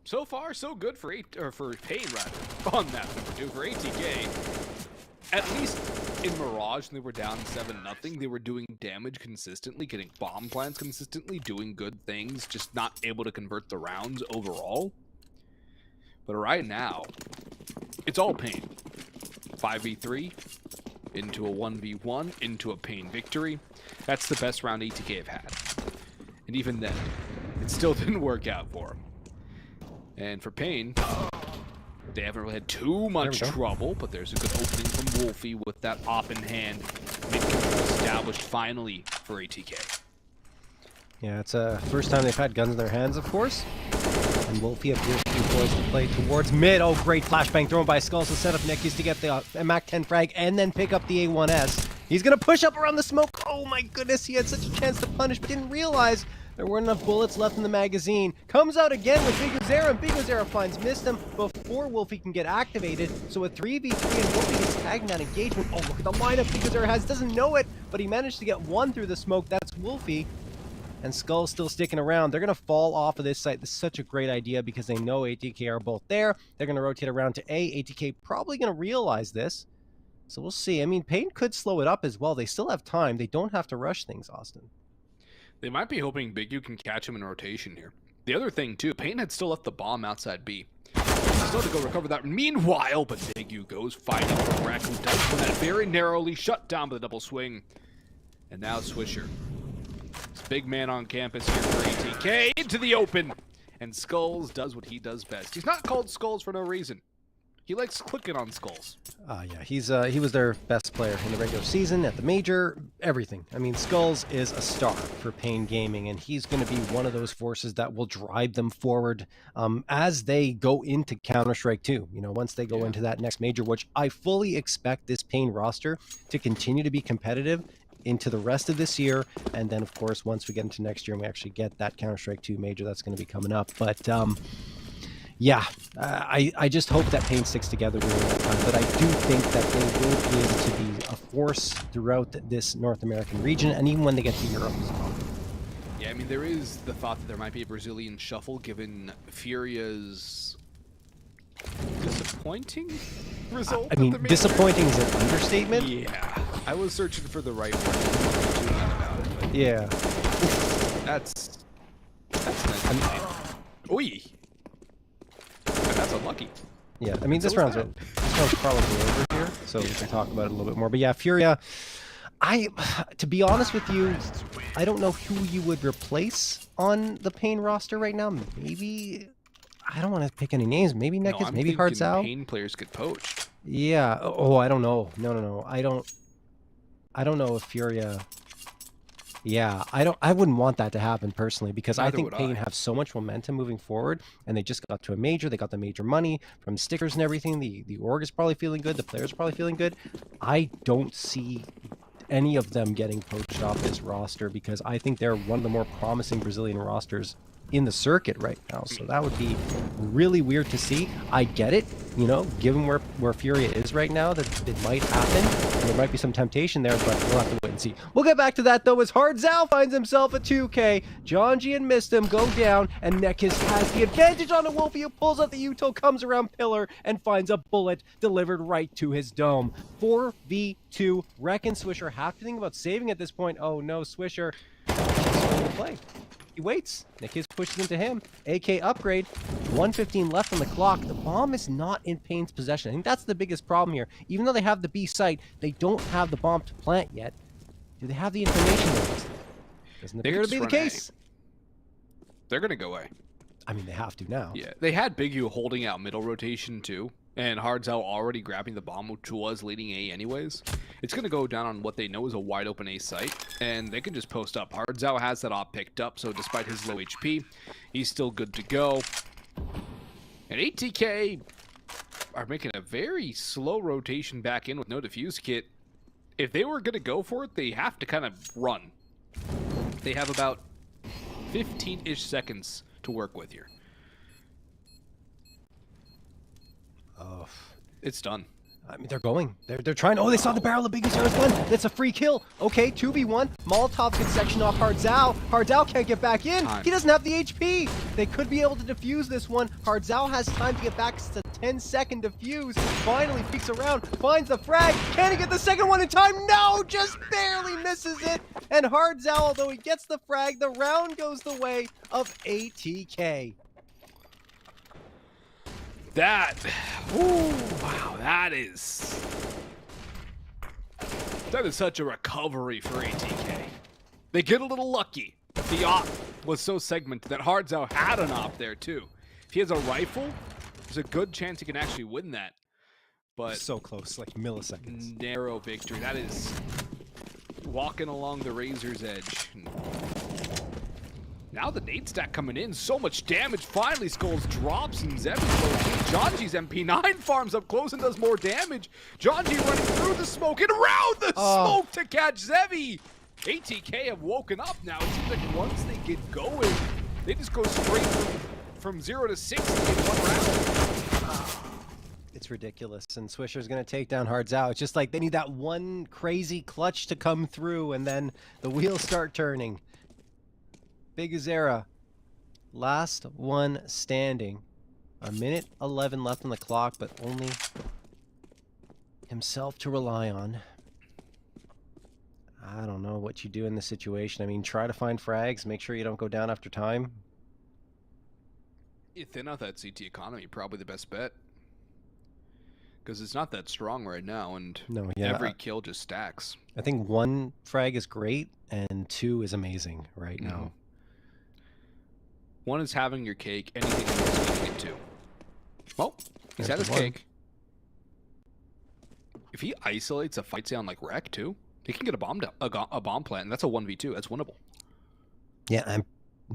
so far so good for Pain rather on that number 2 for ATK. At least in Mirage, when they were down 7-0, they were doing damage consistently, getting bomb plants consistently, doing good things, just not able to convert the rounds overall. But right now, it's all Pain. 5v3, into a 1v1, into a Pain victory. That's the best round ATK have had. And even then, it still didn't work out for them. And for Pain, they haven't really had too much trouble, but there's a good opening from Wolfie with that op in hand. Mid-control established finally for ATK. Yeah, it's a first time they've had guns in their hands, of course. And Wolfie appears to be poised to play towards mid. Oh, great flashbang thrown by Skulls to set up Neckies to get the Mac 10 frag and then pick up the A1S. He's going to push up around the smoke. Oh my goodness, he had such a chance to punish, but didn't realize there weren't enough bullets left in the magazine. Comes out again with Big Uzera, and Big Uzera finds Mistum before Wolfie can get activated. So a 3v3, and Wolfie gets tagged in that engagement. Oh, look at the lineup Big Uzera has. Doesn't know it, but he managed to get one through the smoke. That's Wolfie. And Skull's still sticking around. They're going to fall off of this site. This is such a great idea because they know ATK are both there. They're going to rotate around to A. ATK probably going to realize this. So we'll see. I mean, Pain could slow it up as well. They still have time. They don't have to rush things, Austin. They might be hoping Big U can catch him in rotation here. The other thing, too, Pain had still left the bomb outside B. Still to go recover that. Meanwhile, but Big U goes fighting for Rack, who does win that very narrowly, shut down by the double swing. And now Swisher. This big man on campus here for ATK into the open. And Skulls does what he does best. He's not called Skulls for no reason. He likes clicking on Skulls. Yeah, he was their best player in the regular season, at the major, everything. I mean, Skulls is a star for Pain Gaming, and he's going to be one of those forces that will drive them forward as they go into Counter-Strike 2. You know, once they go into that next major, which I fully expect this Pain roster to continue to be competitive into the rest of this year, and then of course once we get into next year and we actually get that Counter-Strike 2 major that's going to be coming up. But yeah, I just hope that Pain sticks together during that time, but I do think that they will be able to be a force throughout this North American region, and even when they get to Europe as well. Yeah, I mean, there is the thought that there might be a Brazilian shuffle given Furia's disappointing result. I mean, disappointing is an understatement. Yeah, I was searching for the right word. Yeah. That's nice. Oi. That's unlucky. Yeah, I mean, this round's probably over here, so we can talk about it a little bit more. But yeah, Furia, to be honest with you, I don't know who you would replace on the Pain roster right now. Maybe, I don't want to pick any names. Maybe Neckies, maybe Hardzao. Pain players get poached. Yeah. Oh, I don't know. No. I don't. I don't know if Furia. Yeah, I wouldn't want that to happen personally, because I Neither think would Pain I. have so much momentum moving forward, and they just got to a major. They got the major money from stickers and everything. The org is probably feeling good. The players are probably feeling good. I don't see any of them getting poached off this roster, because I think they're one of the more promising Brazilian rosters in the circuit right now. So that would be really weird to see. I get it, you know, given where Furia is right now, that it might happen. And there might be some temptation there, but we'll have to wait and see. We'll get back to that though, as Hard Zal finds himself at 2K. Jonji and Mistim go down, and Nekis has the advantage on a Wolfie, who pulls out the Util, comes around Pillar, and finds a bullet delivered right to his dome. 4v2. Rek and Swisher have to think about saving at this point. Oh no, Swisher will play. He waits. Nikis pushes into him. AK upgrade. 1:15 left on the clock. The bomb is not in Pain's possession. I think that's the biggest problem here. Even though they have the B site, they don't have the bomb to plant yet. Do they have the information? Doesn't appear to be the case. They're going to go away. I mean, they have to now. Yeah, they had Big U holding out middle rotation too, and Hardzel already grabbing the bomb, which was leading A anyways. It's going to go down on what they know is a wide open A site, and they can just post up. Hardzel has that op picked up, so despite his low HP, he's still good to go. And ATK are making a very slow rotation back in with no defuse kit. If they were going to go for it, they have to kind of run. They have about 15-ish seconds to work with here. Oh, it's done. I mean, they're going. They're trying. Oh, they saw the barrel of Big U's gun. That's a free kill. Okay, 2v1. Molotov gets section off Hardzao. Hardzao can't get back in. He doesn't have the HP. They could be able to defuse this one. Hardzao has time to get back. It's a 10-second defuse. Finally peeks around, finds the frag. Can he get the second one in time? No, just barely misses it. And Hardzao, although he gets the frag, the round goes the way of ATK. That, ooh, wow, that is such a recovery for ATK. They get a little lucky. The op was so segmented that Hardzao had an op there too. If he has a rifle, there's a good chance he can actually win that. But so close, like milliseconds. Narrow victory. That is walking along the razor's edge. Now the nade stack coming in, so much damage. Finally, Skulls drops and Zevi's low. Jonji's MP9 farms up close and does more damage. Jonji running through the smoke and around the smoke to catch Zevi. ATK have woken up now. It seems like once they get going, they just go straight from 0 to 6 in one round. It's ridiculous, and Swisher's gonna take down Hardzao. It's just like they need that one crazy clutch to come through, and then the wheels start turning. Big Azera, last one standing. A minute 11 left on the clock, but only himself to rely on. I don't know what you do in this situation. I mean, try to find frags, make sure you don't go down after time. You thin out that CT economy, probably the best bet. Because it's not that strong right now, and every kill just stacks. I think 1 frag is great, and 2 is amazing right now. 1 is having your cake, anything else you can get to. Well, he's had his cake. If he isolates a fight sound like Rek too, he can get a bomb plant, and that's a 1v2. That's winnable. Yeah, I'm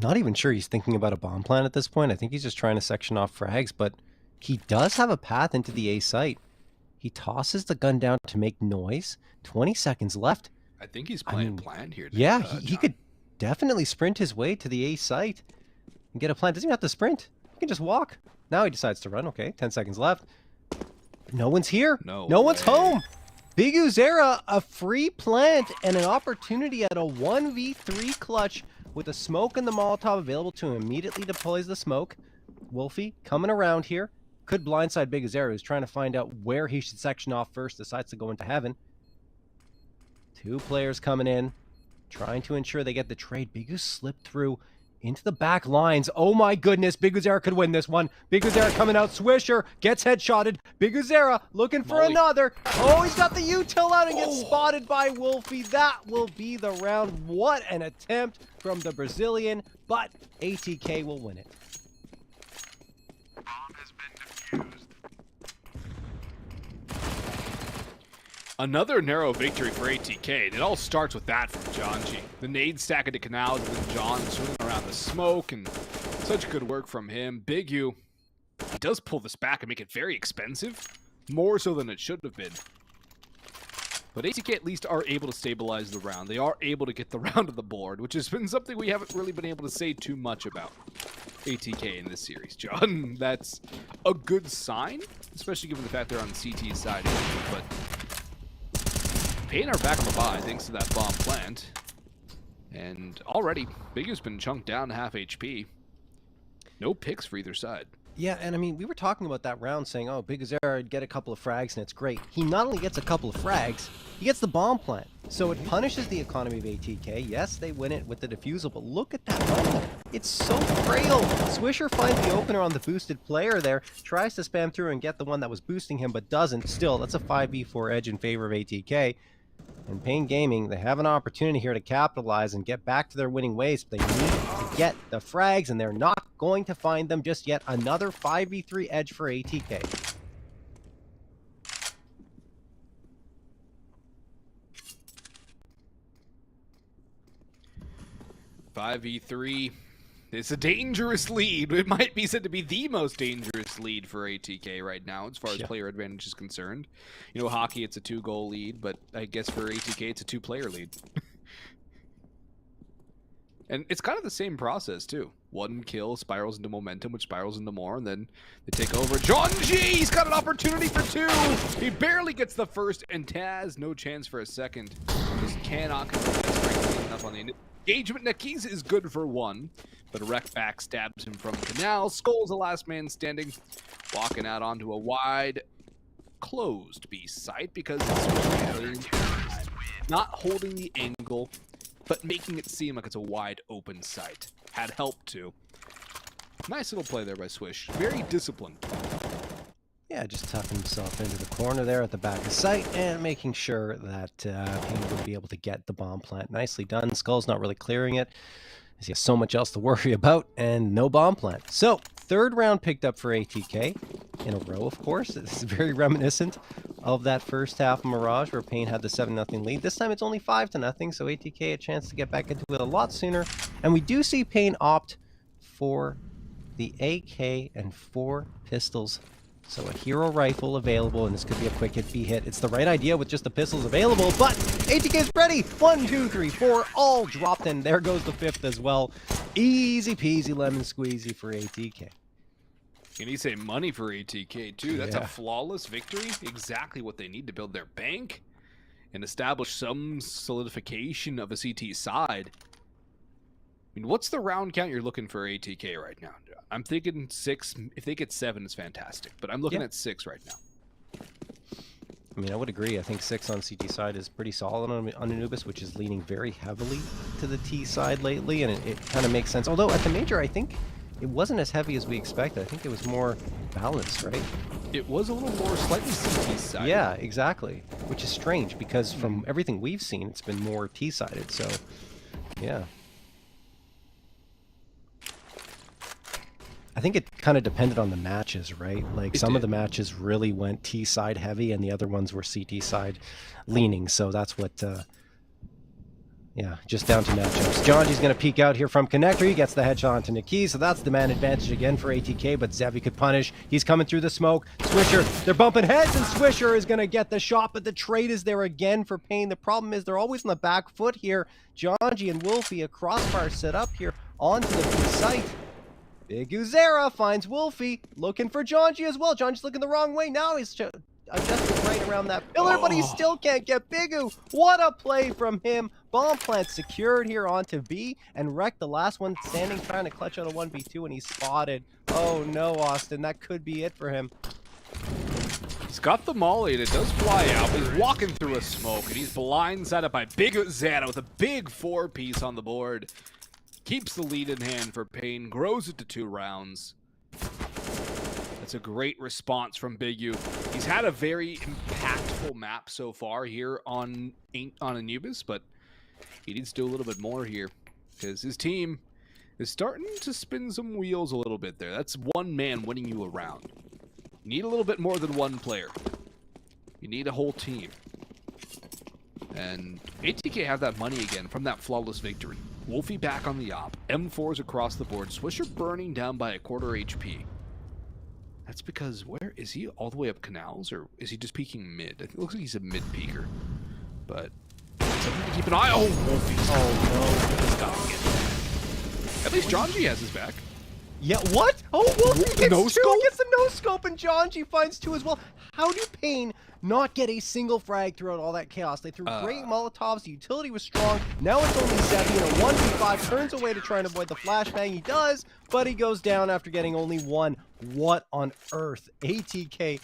not even sure he's thinking about a bomb plant at this point. I think he's just trying to section off frags, but he does have a path into the A site. He tosses the gun down to make noise. 20 seconds left. I think he's playing plant here. Yeah, he could definitely sprint his way to the A site and get a plant. Doesn't even have to sprint. He can just walk. Now he decides to run. Okay, 10 seconds left. No one's here. No one's home. Big Uzera, a free plant and an opportunity at a 1v3 clutch with a smoke and the Molotov available to him. Immediately deploys the smoke. Wolfie coming around here. Could blindside Big Azera, who's trying to find out where he should section off first, decides to go into heaven. 2 players coming in, trying to ensure they get the trade. Big Uz slipped through into the back lines. Oh my goodness, Big Uzera could win this one. Big Uzera coming out, Swisher gets headshotted. Big Uzera looking for another. Oh, he's got the util out and gets spotted by Wolfie. That will be the round. What an attempt from the Brazilian, but ATK will win it. Another narrow victory for ATK. It all starts with that from Janji. The nade stack into canals and then John swinging around the smoke, and such good work from him. Big U, he does pull this back and make it very expensive, more so than it should have been. But ATK at least are able to stabilize the round. They are able to get the round to the board, which has been something we haven't really been able to say too much about ATK in this series, John. That's a good sign, especially given the fact they're on the CT side. But Pain are back on the buy thanks to that bomb plant. And already, Big U's been chunked down to half HP. No picks for either side. Yeah, and I mean, we were talking about that round saying, oh, Big Azera would get a couple of frags and it's great. He not only gets a couple of frags, he gets the bomb plant. So it punishes the economy of ATK. Yes, they win it with the defusal, but look at that bubble. It's so frail. Swisher finds the opener on the boosted player there, tries to spam through and get the one that was boosting him, but doesn't. Still, that's a 5v4 edge in favor of ATK. And Pain Gaming, they have an opportunity here to capitalize and get back to their winning ways, but they need to get the frags, and they're not going to find them just yet. Another 5v3 edge for ATK. .5v3. It's a dangerous lead. It might be said to be the most dangerous lead for ATK right now as far as player advantage is concerned. You know, hockey, it's a 2-goal lead, but I guess for ATK, it's a 2-player lead. And it's kind of the same process, too. One kill spirals into momentum, which spirals into more, and then they take over. Janji, he's got an opportunity for 2! He barely gets the first, and Taz, no chance for a second. Just cannot convert that strike enough on the engagement. Nakis is good for 1. But a wreck back stabs him from Canal. Skull's the last man standing, walking out onto a wide, closed B site because it's not holding the angle, but making it seem like it's a wide open site. Had help too. Nice little play there by Swish. Very disciplined. Yeah, just tucking himself into the corner there at the back of sight and making sure that Pain would be able to get the bomb plant. Nicely done. Skull's not really clearing it, as he has so much else to worry about, and no bomb plant. So, third round picked up for ATK in a row, of course. It's very reminiscent of that first half of Mirage where Pain had the 7-0 lead. This time it's only 5-0, so ATK a chance to get back into it a lot sooner. And we do see Pain opt for the AK and 4 pistols. So a hero rifle available, and this could be a quick hit B hit. It's the right idea with just the pistols available, but ATK is ready. 1, 2, 3, 4, all dropped, and there goes the 5th as well. Easy peasy lemon squeezy for ATK. And you say money for ATK too. That's a flawless victory. Exactly what they need to build their bank and establish some solidification of a CT side. I mean, what's the round count you're looking for ATK right now? I'm thinking 6. If they get 7, it's fantastic. But I'm looking at 6 right now. I mean, I would agree. I think 6 on CT side is pretty solid on Anubis, which is leaning very heavily to the T side lately, and it kind of makes sense. Although at the major, I think it wasn't as heavy as we expected. I think it was more balanced, right? It was a little more slightly CT side. Yeah, exactly. Which is strange because from everything we've seen, it's been more T-sided. So, yeah. I think it kind of depended on the matches, right? Like some of the matches really went T-side heavy and the other ones were CT side leaning. So that's what, yeah, just down to matchups. Janji's going to peek out here from Connector. He gets the headshot onto Niki, so that's the man advantage again for ATK, but Zevi could punish. He's coming through the smoke. Swisher, they're bumping heads, and Swisher is going to get the shot, but the trade is there again for Pain. The problem is they're always on the back foot here. Janji and Wolfie, a crossfire set up here onto the site. Big Uzera finds Wolfie, looking for Janji as well. Janji's looking the wrong way. Now he's adjusting right around that pillar, but he still can't get Bigu. What a play from him. Bomb plant secured here onto B, and wrecked the last one standing, trying to clutch out a 1v2, and he's spotted. Oh no, Austin, that could be it for him. He's got the molly, and it does fly out. He's walking through a smoke, and he's blindsided by Big Uzera with a big 4-piece on the board. Keeps the lead in hand for Pain, grows it to 2 rounds. That's a great response from Big U. He's had a very impactful map so far here on Anubis, but he needs to do a little bit more here because his team is starting to spin some wheels a little bit there. That's one man winning you around. You need a little bit more than one player. You need a whole team. And ATK have that money again from that flawless victory. Wolfie back on the op. M4s across the board. Swisher burning down by a quarter HP. That's because, where is he? All the way up canals? Or is he just peeking mid? It looks like he's a mid peeker. But something to keep an eye. Oh, Wolfie. Oh, no. At least John G has his back. Yeah, what? Oh, Wolfie gets No two, scope? gets a no-scope, and John G finds two as well. How do Pain not get a single frag throughout all that chaos? They threw great Molotovs, the utility was strong, now it's only Zeppy in a 1v5, turns away to try and avoid the flashbang. He does, but he goes down after getting only one. What on earth? ATK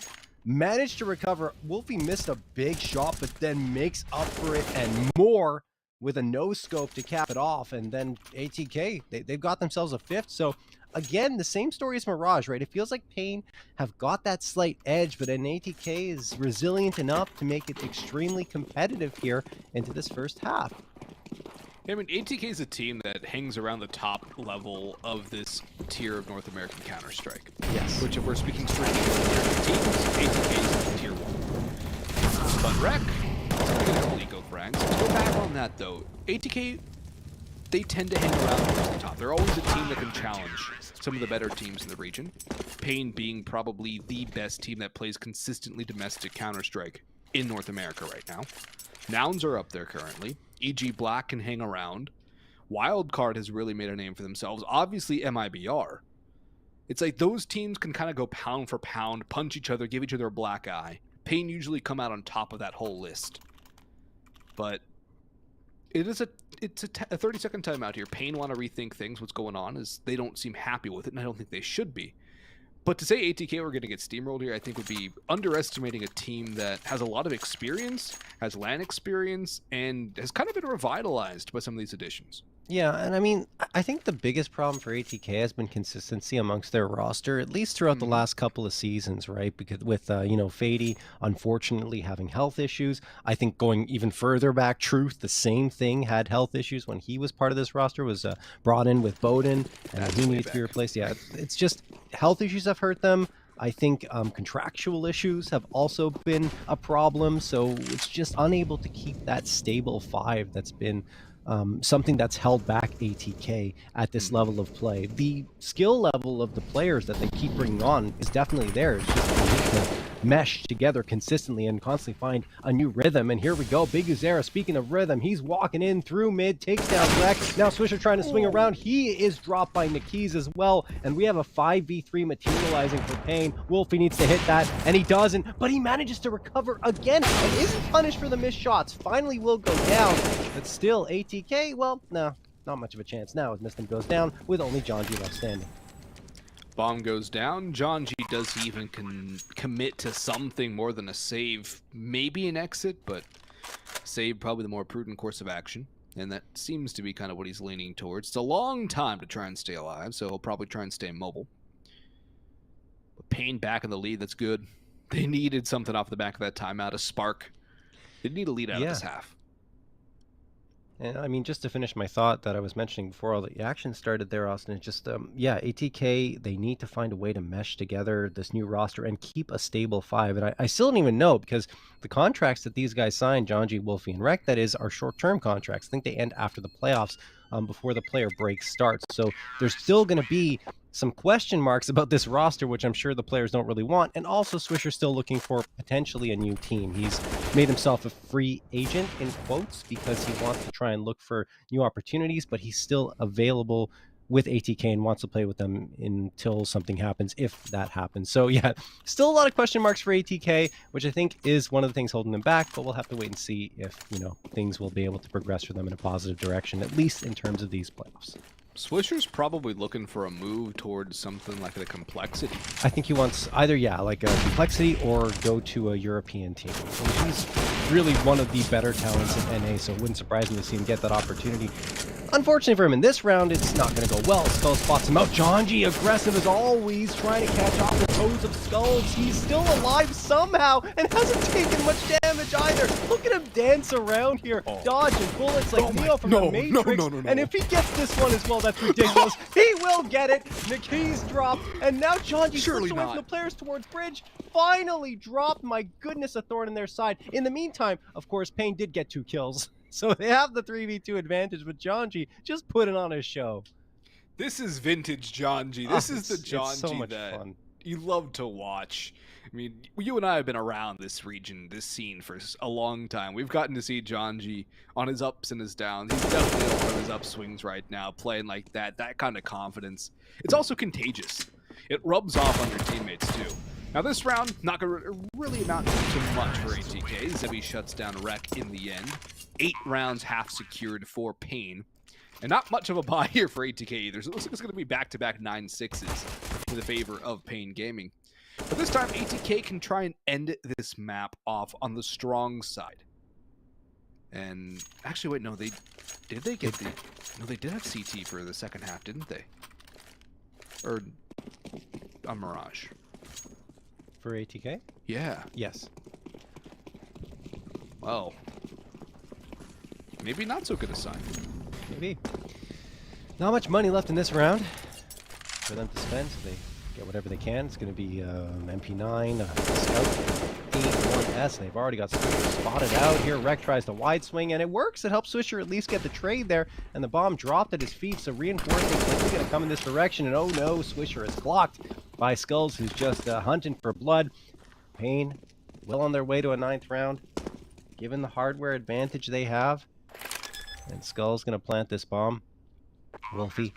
managed to recover. Wolfie missed a big shot, but then makes up for it and more with a no-scope to cap it off, and then ATK, they've got themselves a fifth. So again, the same story as Mirage, right? It feels like Pain have got that slight edge, but an ATK is resilient enough to make it extremely competitive here into this first half. I mean, ATK is a team that hangs around the top level of this tier of North American Counter-Strike. Yes. Which, if we're speaking strictly North American teams, ATK is tier 1. But Rec, eco frags. To go back on that, though, ATK, they tend to hang around towards the top. They're always a team that can challenge some of the better teams in the region. Pain being probably the best team that plays consistently domestic Counter-Strike in North America right now. Nouns are up there currently. EG Black can hang around. Wildcard has really made a name for themselves. Obviously, MIBR. It's like those teams can kind of go pound for pound, punch each other, give each other a black eye. Pain usually come out on top of that whole list. But it's a 30-second timeout here. Pain want to rethink things. What's going on is they don't seem happy with it, and I don't think they should be. But to say ATK were going to get steamrolled here, I think would be underestimating a team that has a lot of experience, has LAN experience, and has kind of been revitalized by some of these additions. Yeah, and I mean, I think the biggest problem for ATK has been consistency amongst their roster, at least throughout the last couple of seasons, right? Because with, Fady, unfortunately, having health issues. I think going even further back, Truth, the same thing, had health issues when he was part of this roster, was brought in with Bowden, and he needs to be replaced. Yeah, it's just health issues have hurt them. I think contractual issues have also been a problem, so it's just unable to keep that stable five that's been something that's held back ATK at this level of play. The skill level of the players that they keep bringing on is definitely there. It's just they need to mesh together consistently and constantly find a new rhythm. And here we go. Big Uzera, speaking of rhythm, he's walking in through mid, takes down Rec. Now Swisher trying to swing around. He is dropped by Nikis as well. And we have a 5v3 materializing for Pain. Wolfie needs to hit that, and he doesn't, but he manages to recover again and isn't punished for the missed shots. Finally will go down, but still ATK, well, no, not much of a chance now as Mistim goes down with only John G left standing. Bomb goes down. John G, does he even commit to something more than a save? Maybe an exit, but save probably the more prudent course of action. And that seems to be kind of what he's leaning towards. It's a long time to try and stay alive, so he'll probably try and stay mobile. But Pain back in the lead, that's good. They needed something off the back of that timeout, a spark. They need a lead out of this half. And I mean, just to finish my thought that I was mentioning before all the action started there, Austin, it's just, ATK, they need to find a way to mesh together this new roster and keep a stable five. And I still don't even know, because the contracts that these guys signed, John G, Wolfie, and Rec, that is, are short-term contracts. I think they end after the playoffs, before the player break starts. So there's still going to be some question marks about this roster, which I'm sure the players don't really want. And also Swisher's still looking for potentially a new team. He's made himself a free agent in quotes because he wants to try and look for new opportunities, but he's still available with ATK and wants to play with them until something happens, if that happens. So yeah, still a lot of question marks for ATK, which I think is one of the things holding them back, but we'll have to wait and see if, things will be able to progress for them in a positive direction, at least in terms of these playoffs. Swisher's probably looking for a move towards something like a complexity. I think he wants either, like a complexity or go to a European team. So he's really one of the better talents in NA, so it wouldn't surprise me to see him get that opportunity. Unfortunately for him in this round, it's not going to go well. Skull spots him out. Janji, aggressive as always, trying to catch off the toes of Skulls. He's still alive somehow and hasn't taken much damage either. Look at him dance around here, dodging bullets like Neo from the Matrix. And if he gets this one as well, that's ridiculous. He will get it. Niki's dropped, and now Janji slips away from the players towards Bridge. Finally dropped. My goodness, a thorn in their side. In the meantime, of course, Pain did get 2 kills. So they have the 3v2 advantage, but Janji just putting on a show. This is vintage Janji. This is the Janji so much that fun. you love to watch. I mean, you and I have been around this region, this scene for a long time. We've gotten to see Janji on his ups and his downs. He's definitely on one of his upswings right now, playing like that kind of confidence. It's also contagious. It rubs off on your teammates too. Now this round, not going to really amount to much for ATK. Zebi shuts down Rek in the end. 8 rounds half secured for Pain. And not much of a buy here for ATK either. So it looks like it's going to be back-to-back 9-6s in the favor of Pain Gaming. But this time, ATK can try and end this map off on the strong side. And actually, wait, no, they did get the... No, they did have CT for the second half, didn't they? Or a Mirage. For ATK? Yeah. Yes. Well, maybe not so good a sign. Maybe. Not much money left in this round for them to spend, so they get whatever they can. It's going to be MP9, Scout, 1S. They've already got Swisher spotted out here. Rek tries the wide swing, and it works. It helps Swisher at least get the trade there, and the bomb dropped at his feet, so reinforcements are going to come in this direction, and oh no, Swisher is blocked by Skulls, who's just hunting for blood. Pain well on their way to a 9th round, given the hardware advantage they have. And Skull's going to plant this bomb. Wolfie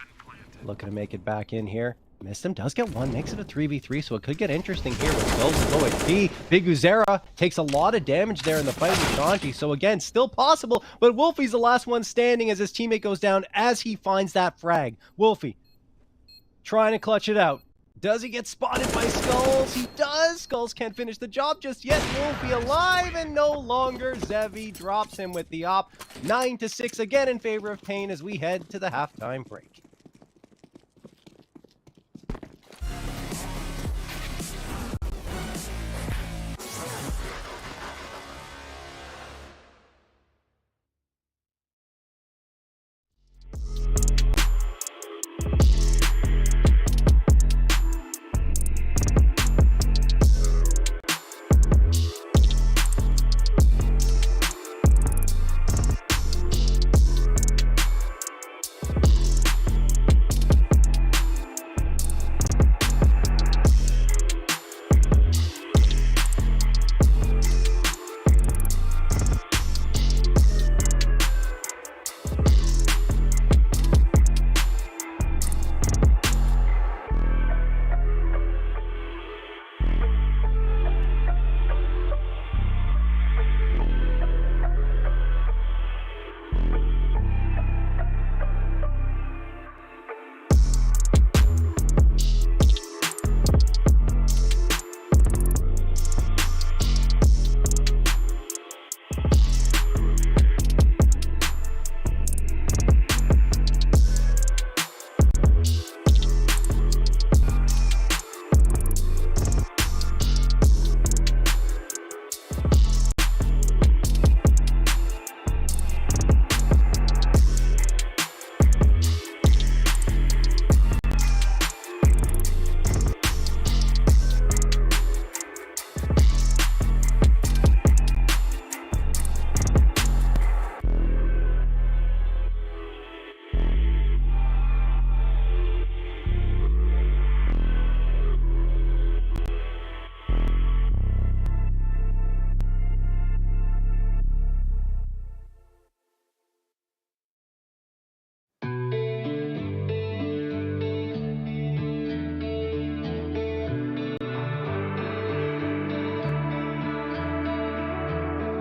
looking to make it back in here. Missed him, does get one, makes it a 3v3, so it could get interesting here with Skulls low HP. Big Uzera takes a lot of damage there in the fight with Janji, so again, still possible, but Wolfie's the last one standing as his teammate goes down as he finds that frag. Wolfie trying to clutch it out. Does he get spotted by Skulls? He does! Skulls can't finish the job just yet. Wolfie alive and no longer. Zevi drops him with the op. 9-6 again in favor of Pain as we head to the halftime break.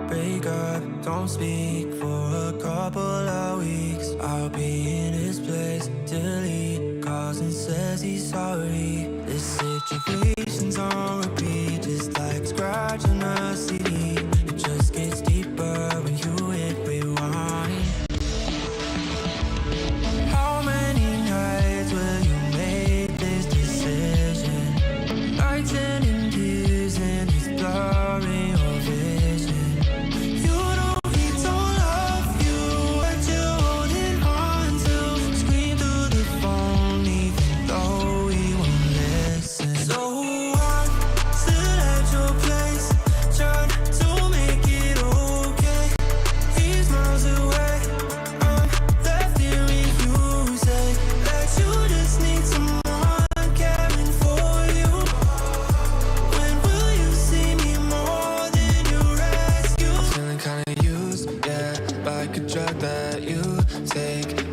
Break up, don't speak for a couple of weeks. I'll be in his place till he calls and says he's sorry. This situation's on repeat, just like scratching a CD. It just gets deeper when you hit rewind.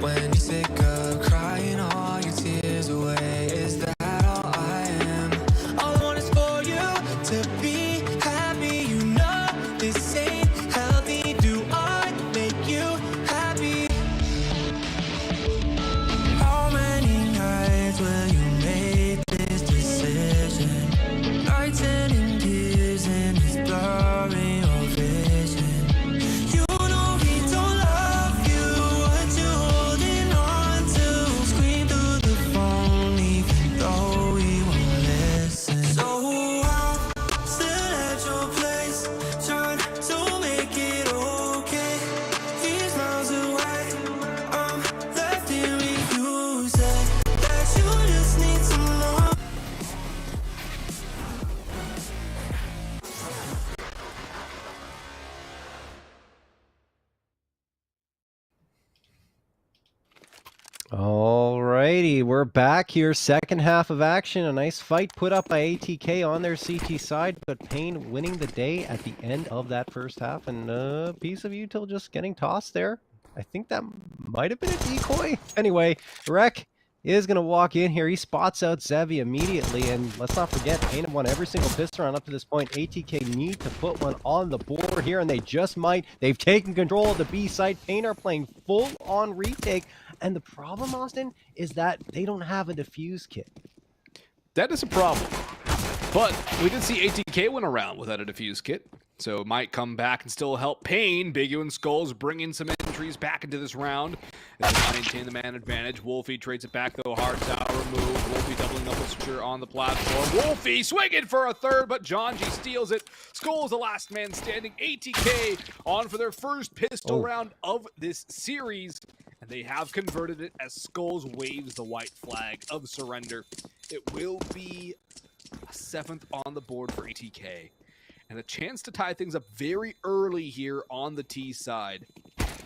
when you're sick of crying all your tears away. Is that all I am? All I want is for you to be happy. You know this ain't healthy. Do I make you happy? How many nights will you make this decision? Nights ending tears and it's blurring your vision. You know he don't love you. What you holding on to? Scream through the phone even though he won't listen. So I'm still at your place, trying to make it okay. He's miles away, I'm left here with you. Say that you just need some more. Alrighty, we're back here. Second half of action. A nice fight put up by ATK on their CT side, but Pain winning the day at the end of that first half. And a piece of Util just getting tossed there. I think that might have been a decoy. Anyway, Rek is going to walk in here. He spots out Zevi immediately. And let's not forget, Pain have won every single pistol round up to this point. ATK need to put one on the board here, and they just might. They've taken control of the B side. Pain are playing full on retake. And the problem, Austin, is that they don't have a defuse kit. That is a problem. But we did see ATK win around without a defuse kit. So it might come back and still help Pain. Big U and Skulls bringing some entries back into this round. As they maintain the man advantage. Wolfie trades it back though. Hard tower remove. Wolfie doubling up with Secure on the platform. Wolfie swinging for a third, but John G steals it. Skulls the last man standing. ATK on for their first pistol round of this series. And they have converted it as Skulls waves the white flag of surrender. It will be a 7th on the board for ATK. And a chance to tie things up very early here on the T side.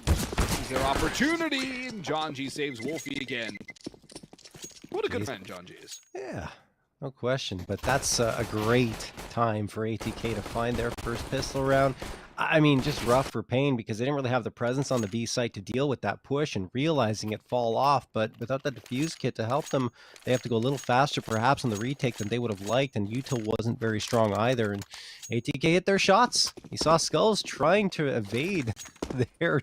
This is their opportunity, and John G saves Wolfie again. What a good friend John G is. Yeah, no question. But that's a great time for ATK to find their first pistol round. I mean, just rough for Pain because they didn't really have the presence on the B site to deal with that push and realizing it fall off. But without that defuse kit to help them, they have to go a little faster perhaps on the retake than they would have liked. And Util wasn't very strong either. And ATK hit their shots. You saw Skulls trying to evade their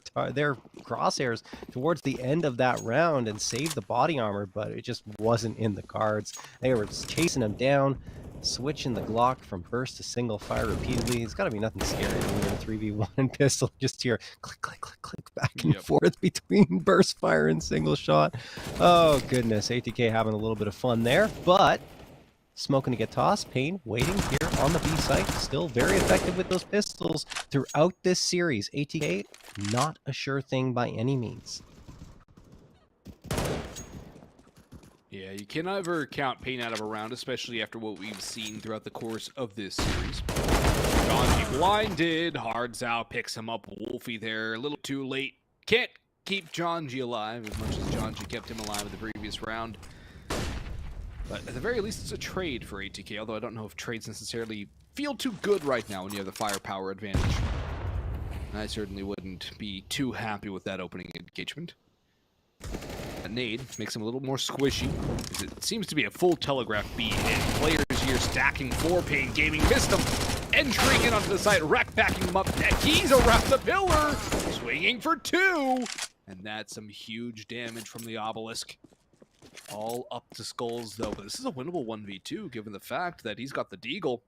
crosshairs towards the end of that round and save the body armor, but it just wasn't in the cards. They were just chasing them down. Switching the Glock from burst to single fire repeatedly. It's got to be nothing scary when you're in a 3v1 pistol. Just hear click, click, click, click back and forth between burst fire and single shot. Oh, goodness. ATK having a little bit of fun there, but smoking to get tossed. Pain waiting here on the B site. Still very effective with those pistols throughout this series. ATK, not a sure thing by any means. Yeah, you can never count Pain out of a round, especially after what we've seen throughout the course of this series. John G blinded. Hardzao picks him up. Wolfie there, a little too late. Can't keep John G alive as much as John G kept him alive in the previous round. But at the very least, it's a trade for ATK, although I don't know if trades necessarily feel too good right now when you have the firepower advantage. I certainly wouldn't be too happy with that opening engagement. A nade makes him a little more squishy, because it seems to be a full telegraph B hit. Players here stacking for Pain Gaming, missed him, entering in onto the site, Wreck backing him up, he's around the pillar, swinging for 2, and that's some huge damage from the obelisk. All up to Skulls though, but this is a winnable 1v2 given the fact that he's got the deagle,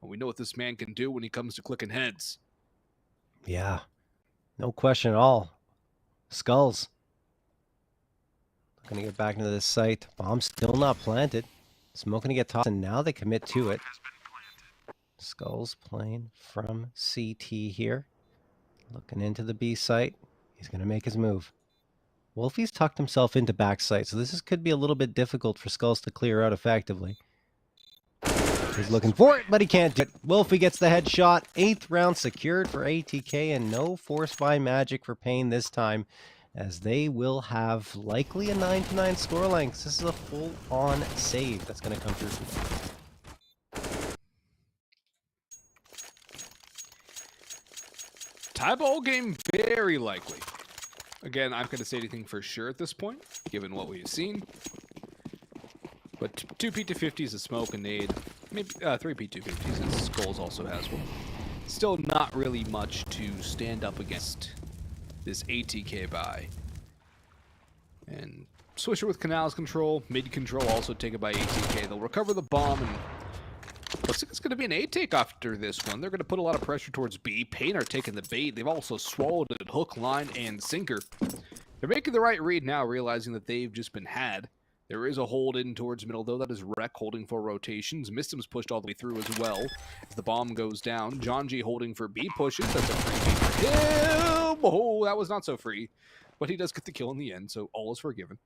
and we know what this man can do when he comes to clicking heads. Yeah, no question at all. Skulls. Gonna get back into this site. Bomb still not planted. Smoking to get tossed, and now they commit to it. Skulls playing from CT here. Looking into the B site. He's gonna make his move. Wolfie's tucked himself into back site, so could be a little bit difficult for Skulls to clear out effectively. He's looking for it, but he can't do it. Wolfie gets the headshot. 8th round secured for ATK, and no force by magic for Pain this time, as they will have likely a 9-9 scoreline. This is a full-on save that's going to come through for them. Tie ball game, very likely. Again, I'm not going to say anything for sure at this point, given what we've seen. But 2 P250s, a smoke, a nade, maybe 3 P250s, and Skulls also has one. Still not really much to stand up against this ATK buy. And Swisher with Canals control, mid control also taken by ATK. They'll recover the bomb, and looks like it's going to be an A take after this one. They're going to put a lot of pressure towards B. Pain are taking the bait. They've also swallowed it hook, line, and sinker. They're making the right read now, realizing that they've just been had. There is a hold in towards middle, though. That is Rek holding for rotations. Mistim's pushed all the way through as well as the bomb goes down. Janji holding for B pushes. That's a free B for him. Oh, that was not so free. But he does get the kill in the end, so all is forgiven.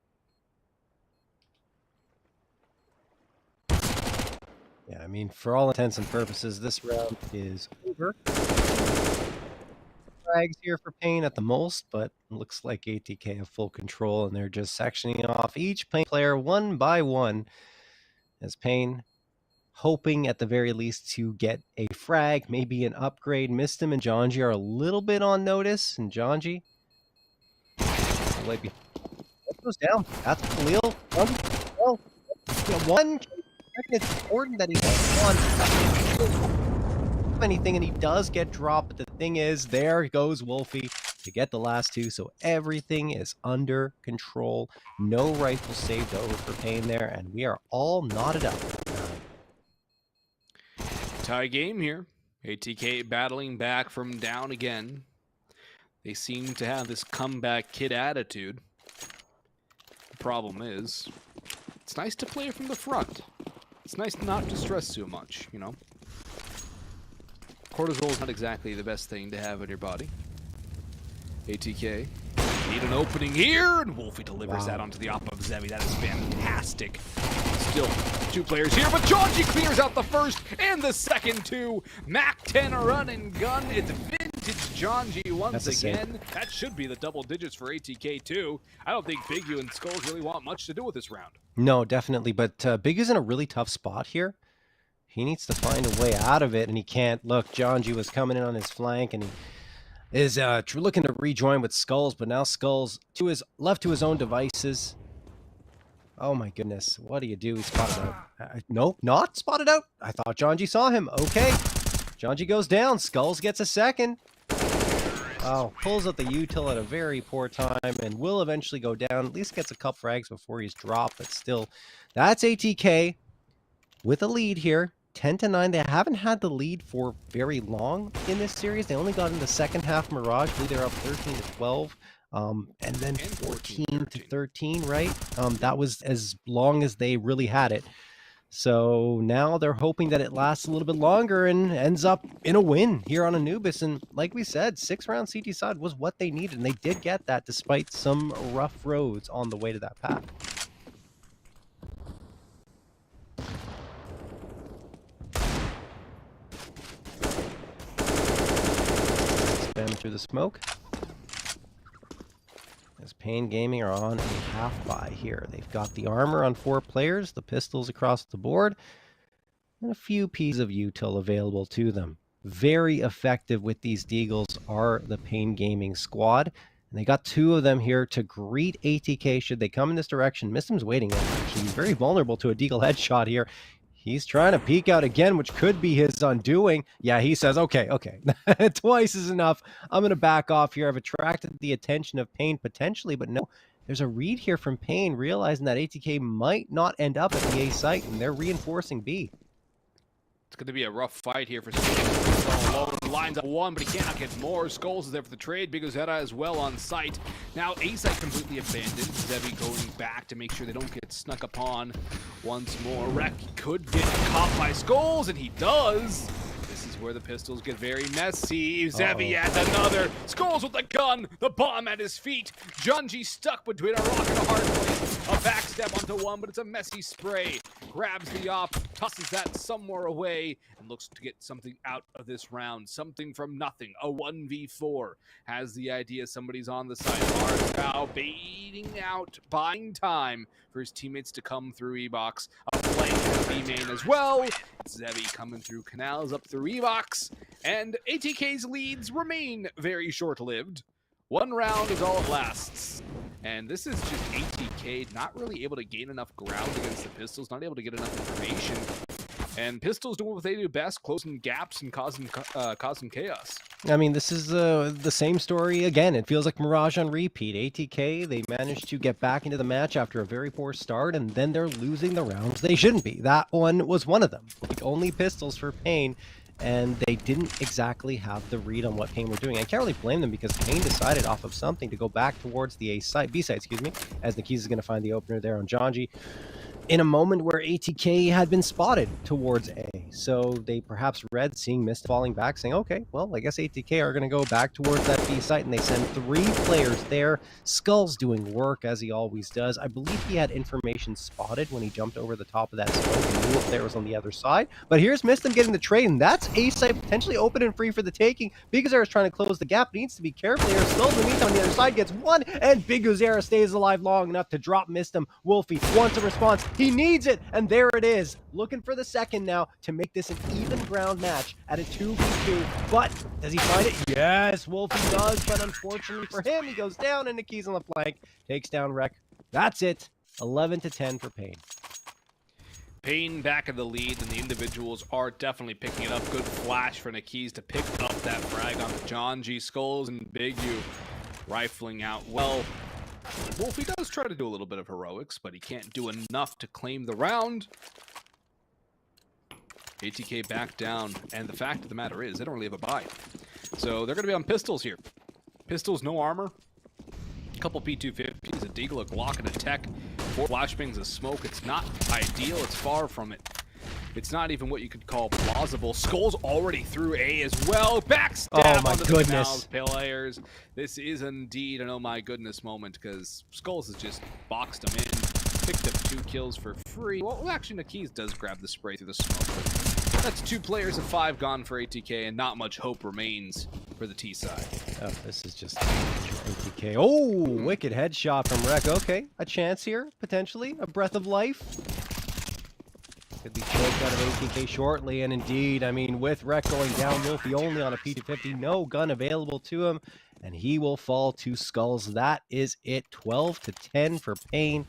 Yeah, I mean, for all intents and purposes, this round is over. Frags here for Pain at the most, but it looks like ATK have full control, and they're just sectioning off each player one by one. As Pain hoping at the very least to get a frag, maybe an upgrade. Mistim and Janji are a little bit on notice, and Janji that goes down. That's Khalil. One. It's important that he does one anything, and he does get dropped. But the thing is, there goes Wolfie to get the last two, so everything is under control. No rifle saved over for Pain there, and we are all knotted up. Tie game here. ATK battling back from down again. They seem to have this comeback kid attitude. The problem is, it's nice to play from the front. It's nice not to stress too much, you know. Cortisol is not exactly the best thing to have in your body. ATK need an opening here, and Wolfie delivers that onto the op of Zevi. That is fantastic. Still 2 players here, but Janji clears out the first and the second 2. Mac 10 run and gun. It's vintage Janji once again. That should be the double digits for ATK too. I don't think Big U and Skulls really want much to do with this round. No, definitely, but Big is in a really tough spot here. He needs to find a way out of it, and he can't. Look, Janji was coming in on his flank, and he is looking to rejoin with Skulls, but now Skulls left to his own devices. Oh my goodness, what do you do? He spotted out. Nope, not spotted out. I thought Janji saw him. Okay, Janji goes down. Skulls gets a second. Oh, pulls out the util at a very poor time and will eventually go down. At least gets a couple frags before he's dropped, but still, that's ATK with a lead here. 10-9. They haven't had the lead for very long in this series. They only got in the second half Mirage. I believe they're up 13-12. And then 14-13, right? That was as long as they really had it. So now they're hoping that it lasts a little bit longer and ends up in a win here on Anubis. And like we said, 6-round CT side was what they needed, and they did get that despite some rough roads on the way to that path. Spam through the smoke. As Pain Gaming are on a half buy here. They've got the armor on 4 players, the pistols across the board, and a few pieces of util available to them. Very effective with these deagles are the Pain Gaming squad. And they got 2 of them here to greet ATK should they come in this direction. Mistim's waiting. Actually, he's very vulnerable to a deagle headshot here. He's trying to peek out again, which could be his undoing. Yeah, he says, okay. Twice is enough. I'm going to back off here. I've attracted the attention of Pain potentially, but no. There's a read here from Pain, realizing that ATK might not end up at the A site, and they're reinforcing B. It's going to be a rough fight here for Skulls. Alone lines up 1, but he cannot get more. Skulls is there for the trade. Big Ozetta as well on site. Now A site completely abandoned. Zevi going back to make sure they don't get snuck upon once more. Rek could get caught by Skulls, and he does. This is where the pistols get very messy. Zevi adds another. Skulls with the gun. The bomb at his feet. Janji stuck between a rock and a hard place. A backstep onto 1, but it's a messy spray. Grabs the op, tosses that somewhere away, and looks to get something out of this round. Something from nothing. A 1v4. Has the idea somebody's on the side. Markow baiting out, buying time for his teammates to come through E-Box. A flank in B-main as well. Zevi coming through canals up through E-Box. And ATK's leads remain very short-lived. One round is all it lasts. And this is just ATK not really able to gain enough ground against the Pistols, not able to get enough information. And Pistols doing what they do best, closing gaps and causing chaos. I mean, this is the same story again. It feels like Mirage on repeat. ATK, they managed to get back into the match after a very poor start, and then they're losing the rounds they shouldn't be. That one was one of them. Like, only Pistols for Pain, and they didn't exactly have the read on what Pain were doing. I can't really blame them because Pain decided off of something to go back towards the B side, excuse me, as Nikis is going to find the opener there on Janji, in a moment where ATK had been spotted towards A. So they perhaps read, seeing Mist falling back, saying, okay, well, I guess ATK are going to go back towards that B site, and they send 3 players there. Skull's doing work, as he always does. I believe he had information spotted when he jumped over the top of that smoke and knew if there was on the other side. But here's Mistim getting the trade, and that's A site potentially open and free for the taking. Big Guzera is trying to close the gap, but he needs to be careful here. Skull, in the meantime, on the other side gets one, and Big Guzera stays alive long enough to drop Mistim. Wolfie wants a response. He needs it, and there it is. Looking for the second now to make this an even ground match at a 2v2. But does he find it? Yes, Wolfie does, but unfortunately for him, he goes down, and Nikis on the flank takes down Rek. That's it. 11-10 for Pain. Pain back in the lead, and the individuals are definitely picking it up. Good flash for Nikis to pick up that frag on the Janji. Skulls and Big U rifling out well. Wolfie does try to do a little bit of heroics, but he can't do enough to claim the round. ATK back down, and the fact of the matter is, they don't really have a buy. So they're going to be on Pistols here. Pistols, no armor. A couple P250s, a Deagle, a Glock, and a Tech. 4 flashbangs of smoke. It's not ideal. It's far from it. It's not even what you could call plausible. Skull's already through A as well. Backstab onto the Canals players. This is indeed an oh my goodness moment, because Skulls has just boxed him in. Picked up 2 kills for free. Well, actually, Nikis does grab the spray through the smoke. But that's 2 players of 5 gone for ATK, and not much hope remains for the T side. Oh, this is just ATK. Oh, wicked headshot from Rek. Okay, a chance here, potentially. A breath of life. Could be choked out of ATK shortly, and indeed, I mean, with Rek going down, Wolfie only on a P250, no gun available to him, and he will fall to Skulls. That is it, 12-10 for Pain.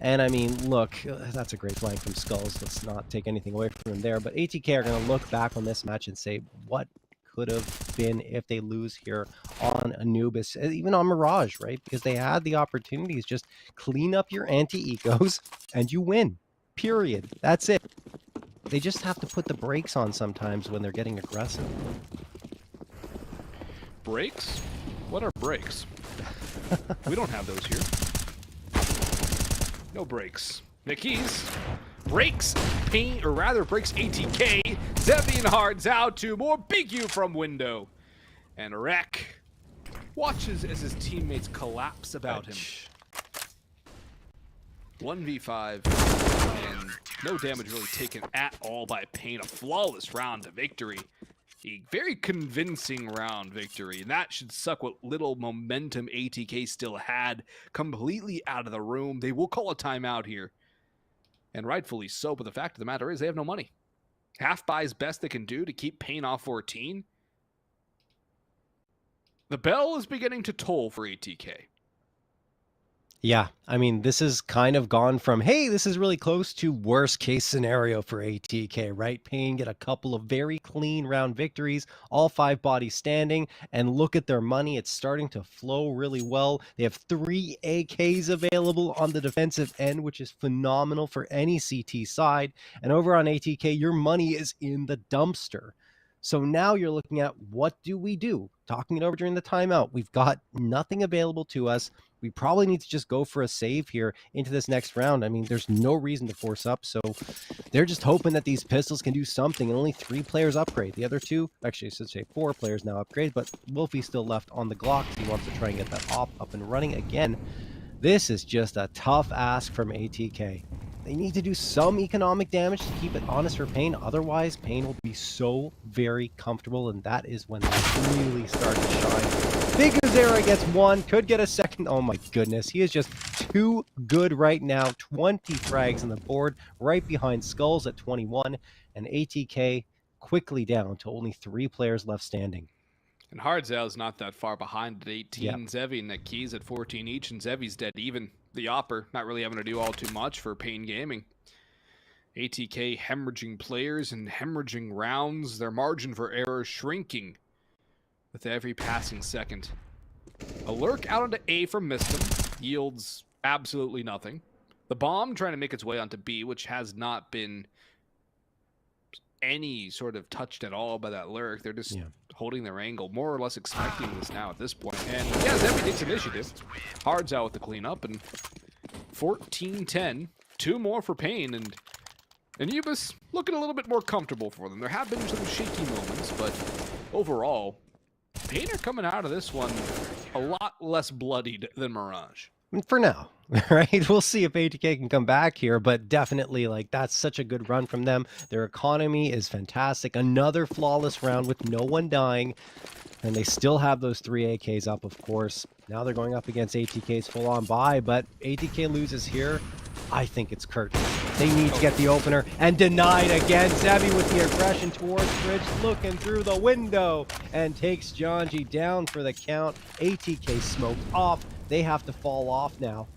And I mean, look, that's a great flank from Skulls. Let's not take anything away from him there, but ATK are going to look back on this match and say, what could have been if they lose here on Anubis, even on Mirage, right? Because they had the opportunities. Just clean up your anti-ecos, and you win. Period. That's it. They just have to put the brakes on sometimes when they're getting aggressive. Brakes? What are brakes? We don't have those here. No brakes. Nikis breaks Pain, or rather breaks ATK. Zevian Hards out to more Big U from window. And Rek watches as his teammates collapse about him. 1v5, and no damage really taken at all by Pain. A flawless round to victory. A very convincing round victory, and that should suck what little momentum ATK still had completely out of the room. They will call a timeout here, and rightfully so, but the fact of the matter is they have no money. Half buy is best they can do to keep Pain off 14. The bell is beginning to toll for ATK. Yeah, I mean, this has kind of gone from, hey, this is really close, to worst case scenario for ATK, right? Pain get a couple of very clean round victories, all 5 bodies standing, and look at their money. It's starting to flow really well. They have 3 AKs available on the defensive end, which is phenomenal for any CT side. And over on ATK, your money is in the dumpster. So now you're looking at, what do we do? Talking it over during the timeout. We've got nothing available to us. We probably need to just go for a save here into this next round. I mean, there's no reason to force up, so they're just hoping that these Pistols can do something, and only 3 players upgrade. The other 2, actually, I should say 4 players now upgrade, but Wolfie's still left on the Glock. He wants to try and get that op up and running again. This is just a tough ask from ATK. They need to do some economic damage to keep it honest for Pain. Otherwise, Pain will be so very comfortable, and that is when they really start to shine. Big Guzera gets 1, could get a second. Oh my goodness, he is just too good right now. 20 frags on the board, right behind Skulls at 21, and ATK quickly down to only 3 players left standing. And Hardzell's not that far behind at 18. Yep. Zevi and Nikki's at 14 each, and Zevi's dead even. The Opper not really having to do all too much for Pain Gaming. ATK hemorrhaging players and hemorrhaging rounds. Their margin for error shrinking with every passing second. A lurk out onto A from Mistum yields absolutely nothing. The bomb trying to make its way onto B, which has not been any sort of touched at all by that lurk. They're just holding their angle, more or less expecting this now at this point. And yeah, Zevi takes initiative. Hard's out with the cleanup, and 14-10. 2 more for Pain, and Anubis looking a little bit more comfortable for them. There have been some shaky moments, but overall, Pain are coming out of this one a lot less bloodied than Mirage. For now, right? We'll see if ATK can come back here, but definitely, like, that's such a good run from them. Their economy is fantastic. Another flawless round with no one dying, and they still have those 3 AKs up, of course. Now they're going up against ATK's full-on buy, but ATK loses here. I think it's Kurt. They need to get the opener, and denied again. Zevi with the aggression towards Bridge, looking through the window, and takes Janji down for the count. ATK smoked off. They have to fall off now.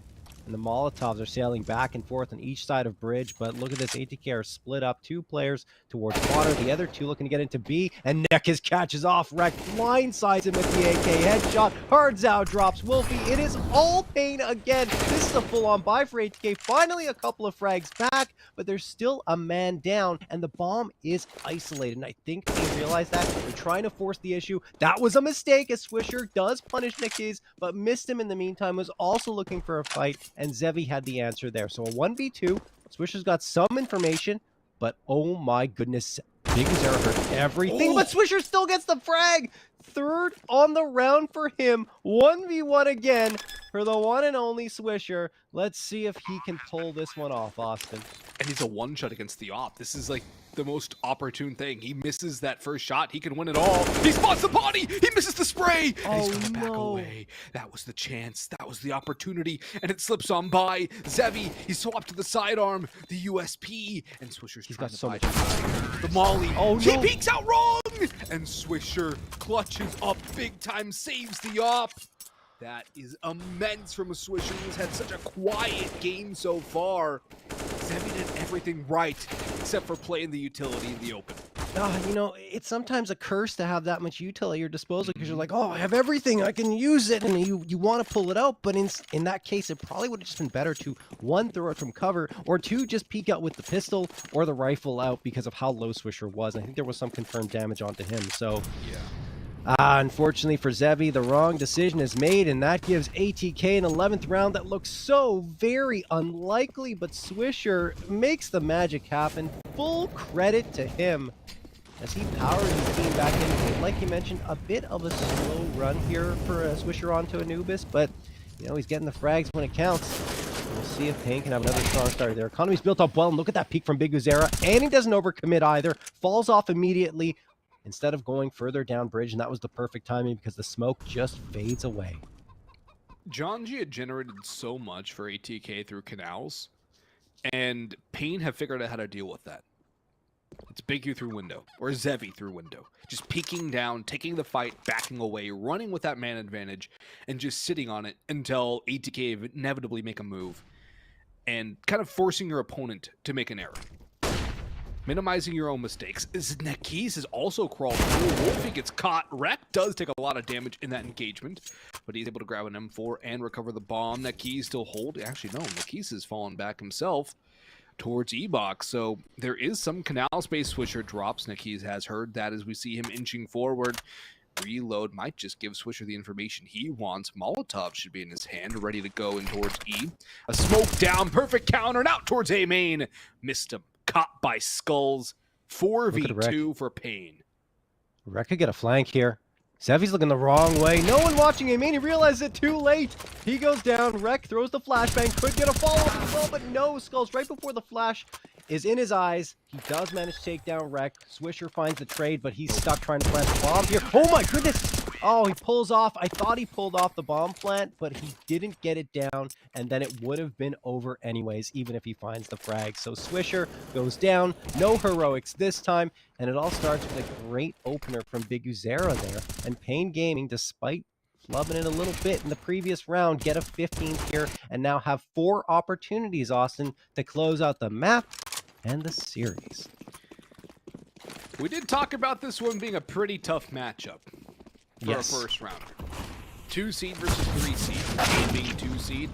And the Molotovs are sailing back and forth on each side of Bridge, but look at this, ATK are split up, 2 players towards water, the other 2 looking to get into B, and Nekis catches off, Wreck blindsides him with the AK headshot, Hardzao drops Wolfie, it is all Pain again. This is a full-on buy for ATK, finally a couple of frags back, but there's still a man down, and the bomb is isolated, and I think they realize that. They're trying to force the issue. That was a mistake, as Swisher does punish Nekis, but missed him in the meantime, was also looking for a fight, and Zevi had the answer there. So a 1v2. Swisher's got some information, but oh my goodness, Big Zera heard everything, but Swisher still gets the frag. 3rd on the round for him. 1v1 again for the one and only Swisher. Let's see if he can pull this one off, Austin. And he's a one-shot against the op. This is like the most opportune thing. He misses that first shot. He can win it all. He spots the body. He misses the spray. And he's gonna back away. That was the chance. That was the opportunity. And it slips on by. Zevi, he's swapped to the sidearm. The USP. And Swisher's He's trying got to so buy much. the Molly. Oh, He no. peeks out wrong. And Swisher clutches up big time. Saves the op. That is immense from a Swisher who's had such a quiet game so far. Zevi did everything right, except for playing the utility in the open. You know, it's sometimes a curse to have that much util at your disposal because you're like, oh, I have everything, I can use it, and you want to pull it out, but in that case, it probably would have just been better to, 1, throw it from cover, or 2, just peek out with the pistol or the rifle out because of how low Swisher was. I think there was some confirmed damage onto him, so... Yeah. Unfortunately for Zevi, the wrong decision is made, and that gives ATK an 11th round that looks so very unlikely, but Swisher makes the magic happen. Full credit to him as he powers his team back in. Like you mentioned, a bit of a slow run here for Swisher onto Anubis, but you know, he's getting the frags when it counts. We'll see if Pain can have another strong start. Their economy's built up well, and look at that peak from Big Uzera, and he doesn't overcommit either. Falls off immediately instead of going further down Bridge, and that was the perfect timing because the smoke just fades away. Janji had generated so much for ATK through canals, and Pain have figured out how to deal with that. It's Big U through window, or Zevi through window. Just peeking down, taking the fight, backing away, running with that man advantage, and just sitting on it until ATK inevitably make a move, and kind of forcing your opponent to make an error. Minimizing your own mistakes. Nekis has also crawled through. Wolfie gets caught. Rek does take a lot of damage in that engagement, but he's able to grab an M4 and recover the bomb. Nekis still hold. Actually, no, Nekis has fallen back himself towards E-Box, so there is some canal space. Swisher drops. Nekis has heard that as we see him inching forward. Reload might just give Swisher the information he wants. Molotov should be in his hand, ready to go in towards E. A smoke down, perfect counter, and out towards A main. Missed him. Caught by Skulls. 4v2 for Pain. Rek could get a flank here. Zevi's looking the wrong way. No one watching him. He realized it too late. He goes down. Rek throws the flashbang. Could get a follow-up as well, but no. Skulls right before the flash is in his eyes. He does manage to take down Rek. Swisher finds the trade, but he's stuck trying to plant the bomb here. Oh my goodness! Oh, he pulls off. I thought he pulled off the bomb plant, but he didn't get it down, and then it would have been over anyways, even if he finds the frag. So Swisher goes down. No heroics this time, and it all starts with a great opener from Big Uzera there. And Pain Gaming, despite flubbing it a little bit in the previous round, get a 15th here, and now have 4 opportunities, Austin, to close out the map and the series. We did talk about this one being a pretty tough matchup for a first round. 2 seed versus 3 seed. Pain being 2 seed.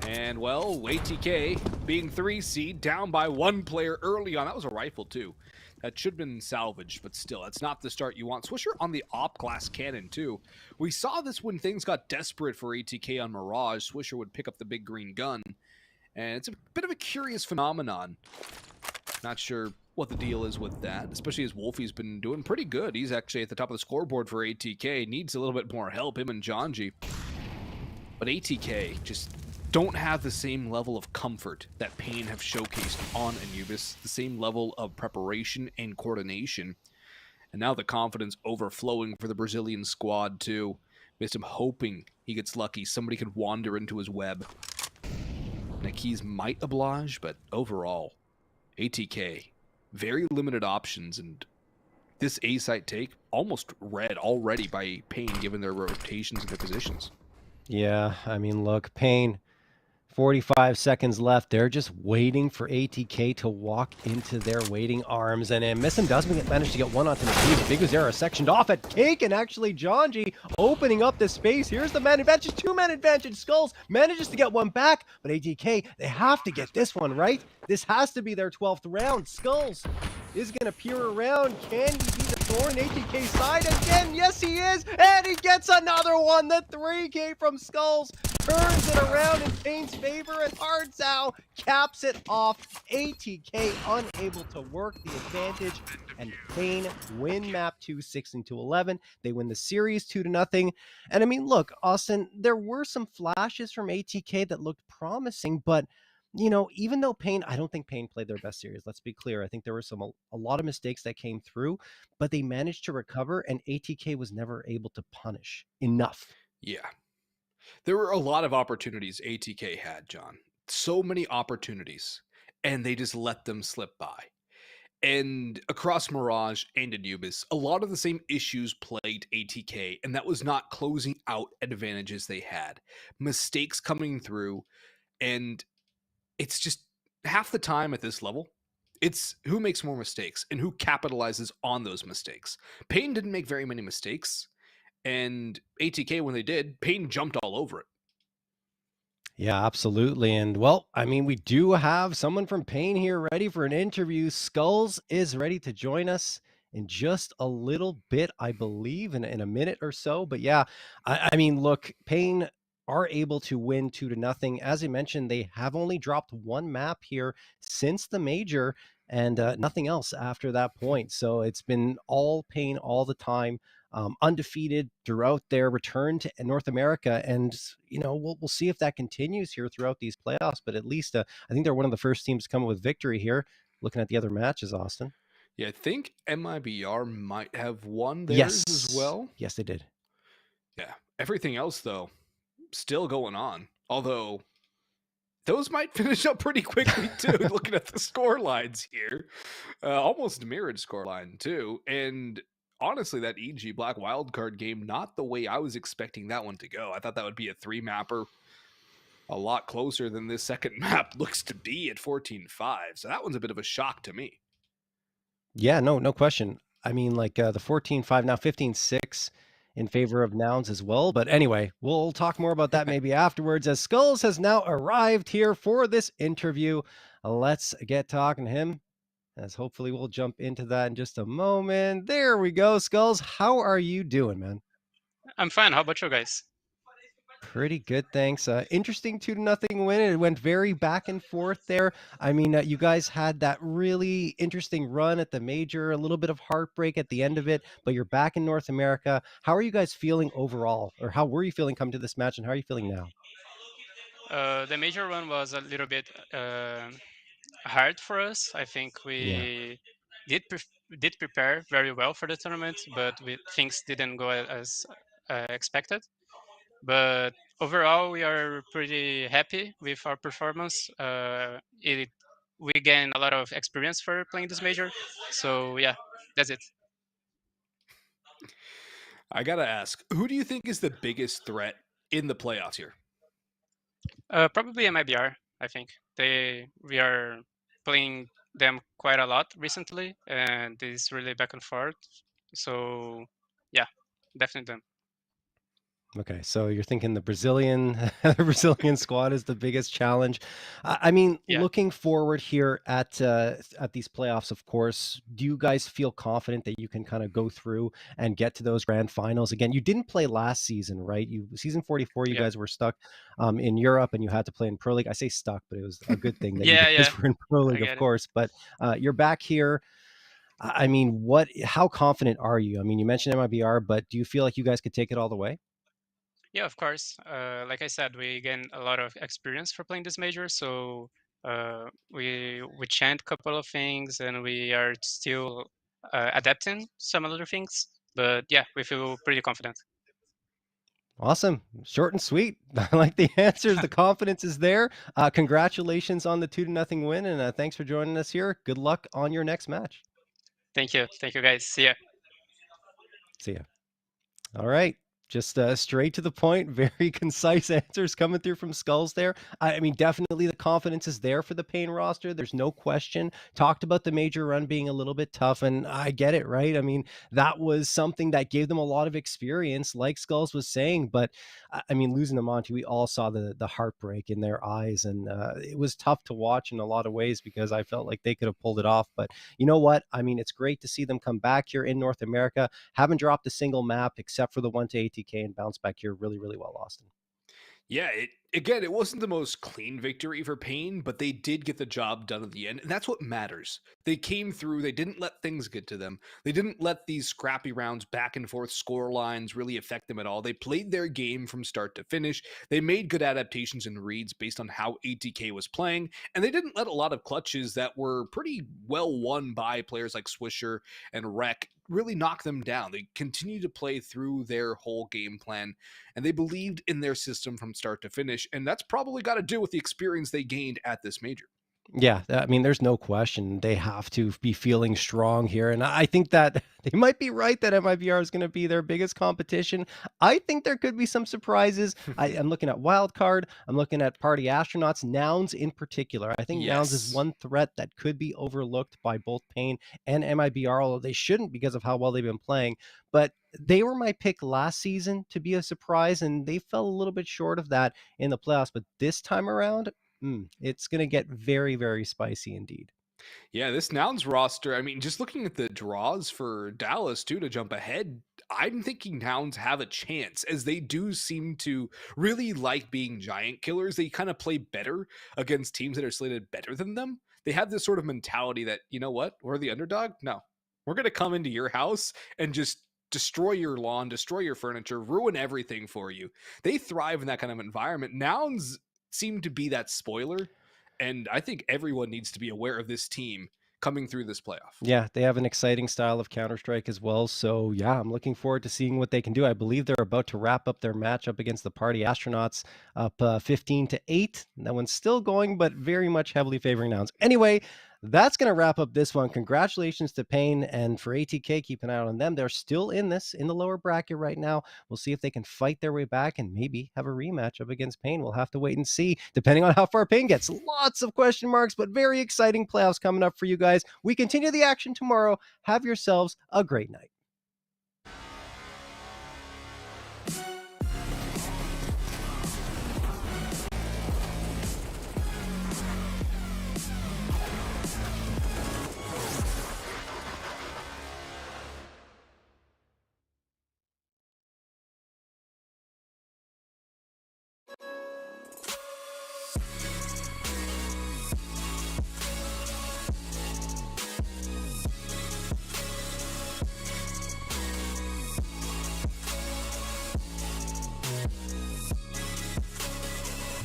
And, well, ATK being 3 seed, down by 1 player early on. That was a rifle, too. That should have been salvaged, but still, that's not the start you want. Swisher on the op class cannon, too. We saw this when things got desperate for ATK on Mirage. Swisher would pick up the big green gun. And it's a bit of a curious phenomenon. Not sure what the deal is with that, especially as Wolfie's been doing pretty good. He's actually at the top of the scoreboard for ATK. Needs a little bit more help, him and Janji. But ATK just don't have the same level of comfort that Pain have showcased on Anubis, the same level of preparation and coordination. And now the confidence overflowing for the Brazilian squad too. Makes him hoping he gets lucky. Somebody could wander into his web. Nikis might oblige, but overall, ATK, very limited options, and this A site take almost read already by Pain given their rotations and their positions. Yeah, I mean, look, Pain, 45 seconds left. They're just waiting for ATK to walk into their waiting arms. And Missum does manage to get one onto Nikis. Big Uzera sectioned off at Cake, and actually Janji opening up the space. Here's the man advantage, 2-man advantage. Skulls manages to get one back, but ATK, they have to get this one, right? This has to be their 12th round. Skulls is going to peer around. Can he be the thorn ATK side again? Yes, he is. And he gets another one. The 3K from Skulls turns it around in Pain's favor, and Hardzao caps it off. ATK unable to work the advantage, and Pain win map 2, 16-11. They win the series 2-0. And I mean, look, Austin, there were some flashes from ATK that looked promising, but you know, even though Pain, I don't think Pain played their best series. Let's be clear. I think there were a lot of mistakes that came through, but they managed to recover, and ATK was never able to punish enough. Yeah. There were a lot of opportunities ATK had, John. So many opportunities, and they just let them slip by. And across Mirage and Anubis, a lot of the same issues plagued ATK, and that was not closing out advantages they had. Mistakes coming through, and it's just half the time at this level, it's who makes more mistakes and who capitalizes on those mistakes. Pain didn't make very many mistakes, and ATK, when they did, Pain jumped all over it. Yeah, absolutely. And well, I mean, we do have someone from Pain here ready for an interview. Skulls is ready to join us in just a little bit, I believe, in a minute or so. But yeah, I mean, look, Pain are able to win 2-0. As I mentioned, they have only dropped 1 map here since the major, and nothing else after that point. So it's been all Pain all the time. Undefeated throughout their return to North America, and you know we'll see if that continues here throughout these playoffs. But at least I think they're one of the first teams to come up with victory here. Looking at the other matches, Austin. Yeah, I think MIBR might have won theirs as well. Yes, they did. Yeah, everything else though, still going on. Although those might finish up pretty quickly too. Looking at the score lines here, almost Mirage score line too, and honestly, that EG Black Wildcard game, not the way I was expecting that one to go. I thought that would be a 3-mapper, a lot closer than this second map looks to be at 14-5. So that one's a bit of a shock to me. Yeah, no question. I mean, like the 14-5, now 15-6 in favor of Nouns as well. But anyway, we'll talk more about that maybe afterwards, as Skulls has now arrived here for this interview. Let's get talking to him, as hopefully we'll jump into that in just a moment. There we go. Skulls, how are you doing, man? I'm fine. How about you guys? Pretty good, thanks. Interesting 2-0 win. It went very back and forth there. I mean, you guys had that really interesting run at the major, a little bit of heartbreak at the end of it, but you're back in North America. How are you guys feeling overall, or how were you feeling coming to this match, and how are you feeling now? The major one was a little bit hard for us. I think Yeah. we did prepare very well for the tournament, but things didn't go as expected. But overall, we are pretty happy with our performance. We gain a lot of experience for playing this major. So yeah, that's it. I gotta ask, who do you think is the biggest threat in the playoffs here? Probably MIBR. I think we are playing them quite a lot recently, and it's really back and forth. So yeah, definitely them. Okay, so you're thinking the Brazilian the Brazilian squad is the biggest challenge. I mean, Yeah. looking forward here at these playoffs, of course, do you guys feel confident that you can kind of go through and get to those grand finals again? You didn't play last season, right? You season 44, you Yeah. guys were stuck in Europe and you had to play in Pro League. I say stuck, but it was a good thing that you Yeah, guys yeah. were in Pro I League, of get it. course. But you're back here. I mean, how confident are you? I mean, you mentioned MIBR, but do you feel like you guys could take it all the way? Yeah, of course. Like I said, we gain a lot of experience for playing this major, so we changed a couple of things, and we are still adapting some other things. But yeah, we feel pretty confident. Awesome. Short and sweet. I like the answers. The confidence is there. Congratulations on the 2-0 win. And thanks for joining us here. Good luck on your next match. Thank you. Thank you, guys. See ya. See ya. All right. Just straight to the point, very concise answers coming through from Skulls there. I mean, definitely the confidence is there for the Pain roster. There's no question. Talked about the major run being a little bit tough, and I get it, right? I mean, that was something that gave them a lot of experience, like Skulls was saying. But I mean, losing to Monty, we all saw the heartbreak in their eyes, and it was tough to watch in a lot of ways because I felt like they could have pulled it off. But you know what? I mean, it's great to see them come back here in North America. Haven't dropped a single map except for the one to ATK and bounce back here really, really well, Austin. Yeah, it wasn't the most clean victory for Pain, but they did get the job done at the end, and that's what matters. They came through, they didn't let things get to them. They didn't let these scrappy rounds, back and forth score lines really affect them at all. They played their game from start to finish. They made good adaptations and reads based on how ATK was playing, and they didn't let a lot of clutches that were pretty well won by players like Swisher and Rec really knock them down. They continued to play through their whole game plan, and they believed in their system from start to finish, and that's probably got to do with the experience they gained at this major. Yeah, I mean, there's no question they have to be feeling strong here. And I think that they might be right that MIBR is going to be their biggest competition. I think there could be some surprises. I'm looking at Wildcard. I'm looking at Party Astronauts, Nouns in particular. I think Nouns is Yes. one threat that could be overlooked by both Pain and MIBR, although they shouldn't because of how well they've been playing. But they were my pick last season to be a surprise, and they fell a little bit short of that in the playoffs. But this time around, it's going to get very, very spicy indeed. Yeah, this Nouns roster, I mean, just looking at the draws for Dallas too to jump ahead, I'm thinking Nouns have a chance as they do seem to really like being giant killers. They kind of play better against teams that are slated better than them. They have this sort of mentality that, you know what, we're the underdog. No, we're going to come into your house and just destroy your lawn, destroy your furniture, ruin everything for you. They thrive in that kind of environment. Nouns seem to be that spoiler, and I think everyone needs to be aware of this team coming through this playoff. Yeah, they have an exciting style of Counter-Strike as well. So, yeah, I'm looking forward to seeing what they can do. I believe they're about to wrap up their matchup against the Party Astronauts up 15-8. That one's still going, but very much heavily favoring Nouns. Anyway, that's going to wrap up this one. Congratulations to Pain, and for ATK, keep an eye out on them. They're still in the lower bracket right now. We'll see if they can fight their way back and maybe have a rematch up against Pain. We'll have to wait and see, depending on how far Pain gets. Lots of question marks, but very exciting playoffs coming up for you guys. We continue the action tomorrow. Have yourselves a great night.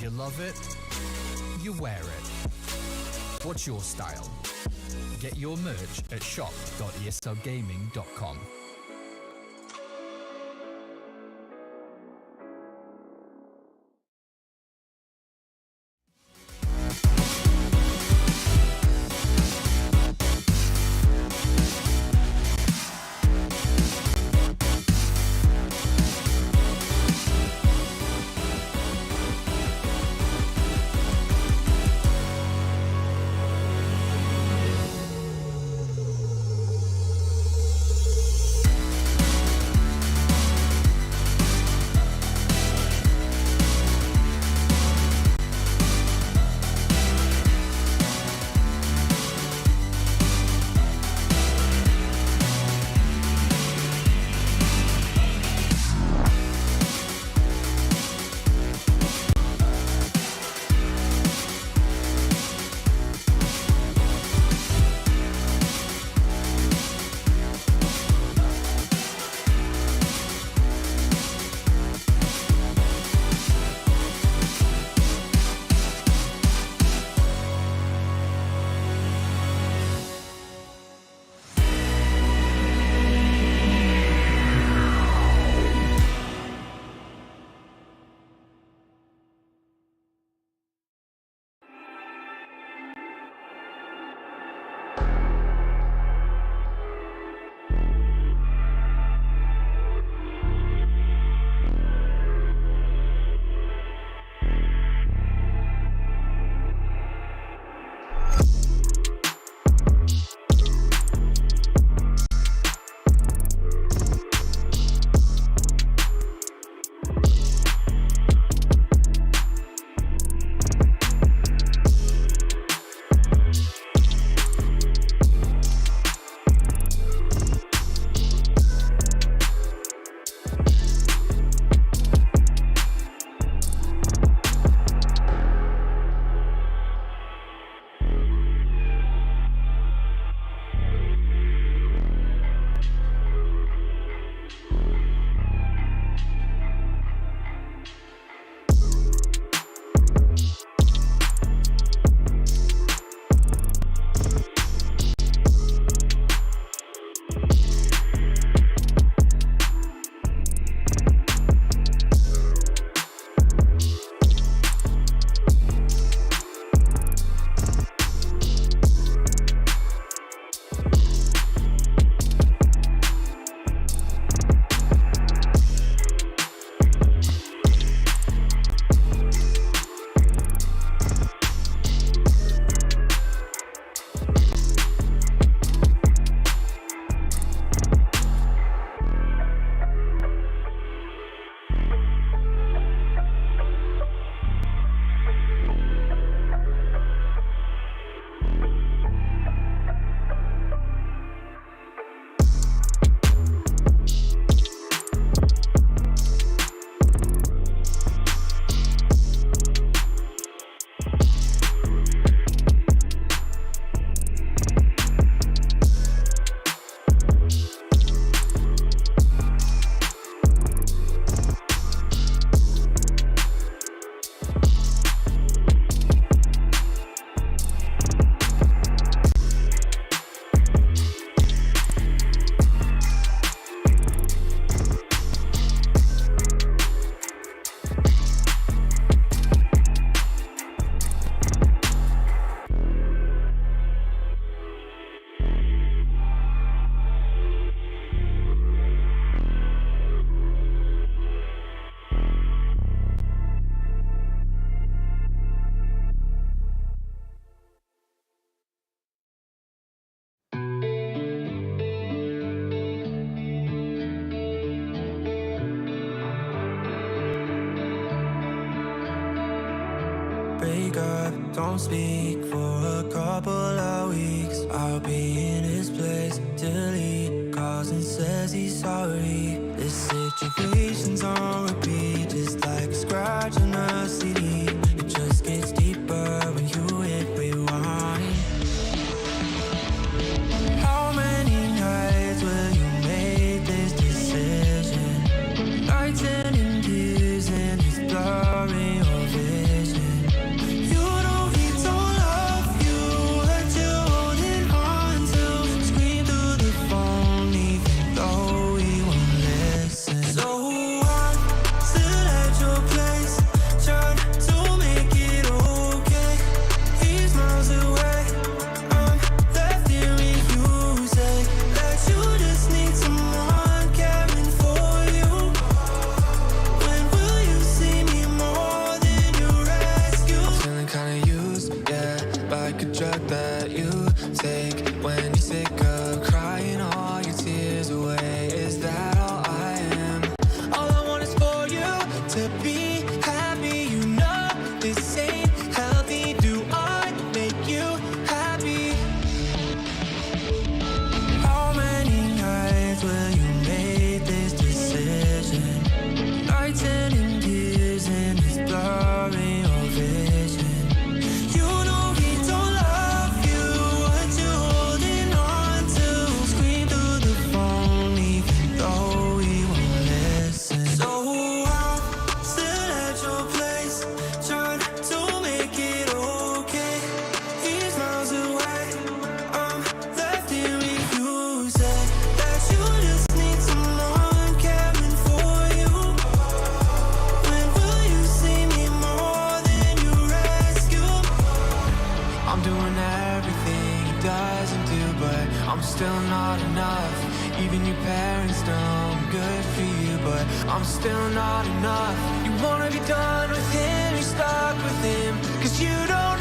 You love it, you wear it. What's your style? Get your merch at shop.eslgaming.com. don't speak for a couple of weeks. I'll be in his place till he calls and says he's sorry. This situation's on repeat, just like a scratch on a CD. It just gets deeper when you hit rewind. How many nights will you make this decision? Nights ending tears and it's blurring your vision. You know he don't love you, but you're holding on to. Scream through the phone even though he won't listen. So I'm still at your place, trying to make it okay. He's miles away, I'm left here with you. Say that you just need someone caring for you. When will you see me more than your rescue? I'm feeling kinda used, yeah, like a drug that you take when you're sick of crying all your tears away. Is that all I am? All I want is for you to be happy. You know this ain't healthy. Do I make you happy? How many nights will you make this decision? Nights ending tears and it's blurring your vision. You know he don't love you, what you holding on to. Scream through the phone even though he won't listen. So I'm still at your place, trying to make it okay. He's miles away, I'm left here with you. Say that you just need someone caring for you. When will you see me more than you rescue? I'm doing everything he doesn't do, but I'm still not enough. Even your parents know I'm good for you, but I'm still not enough. You wanna be done with him, you're stuck with him, 'cause you don't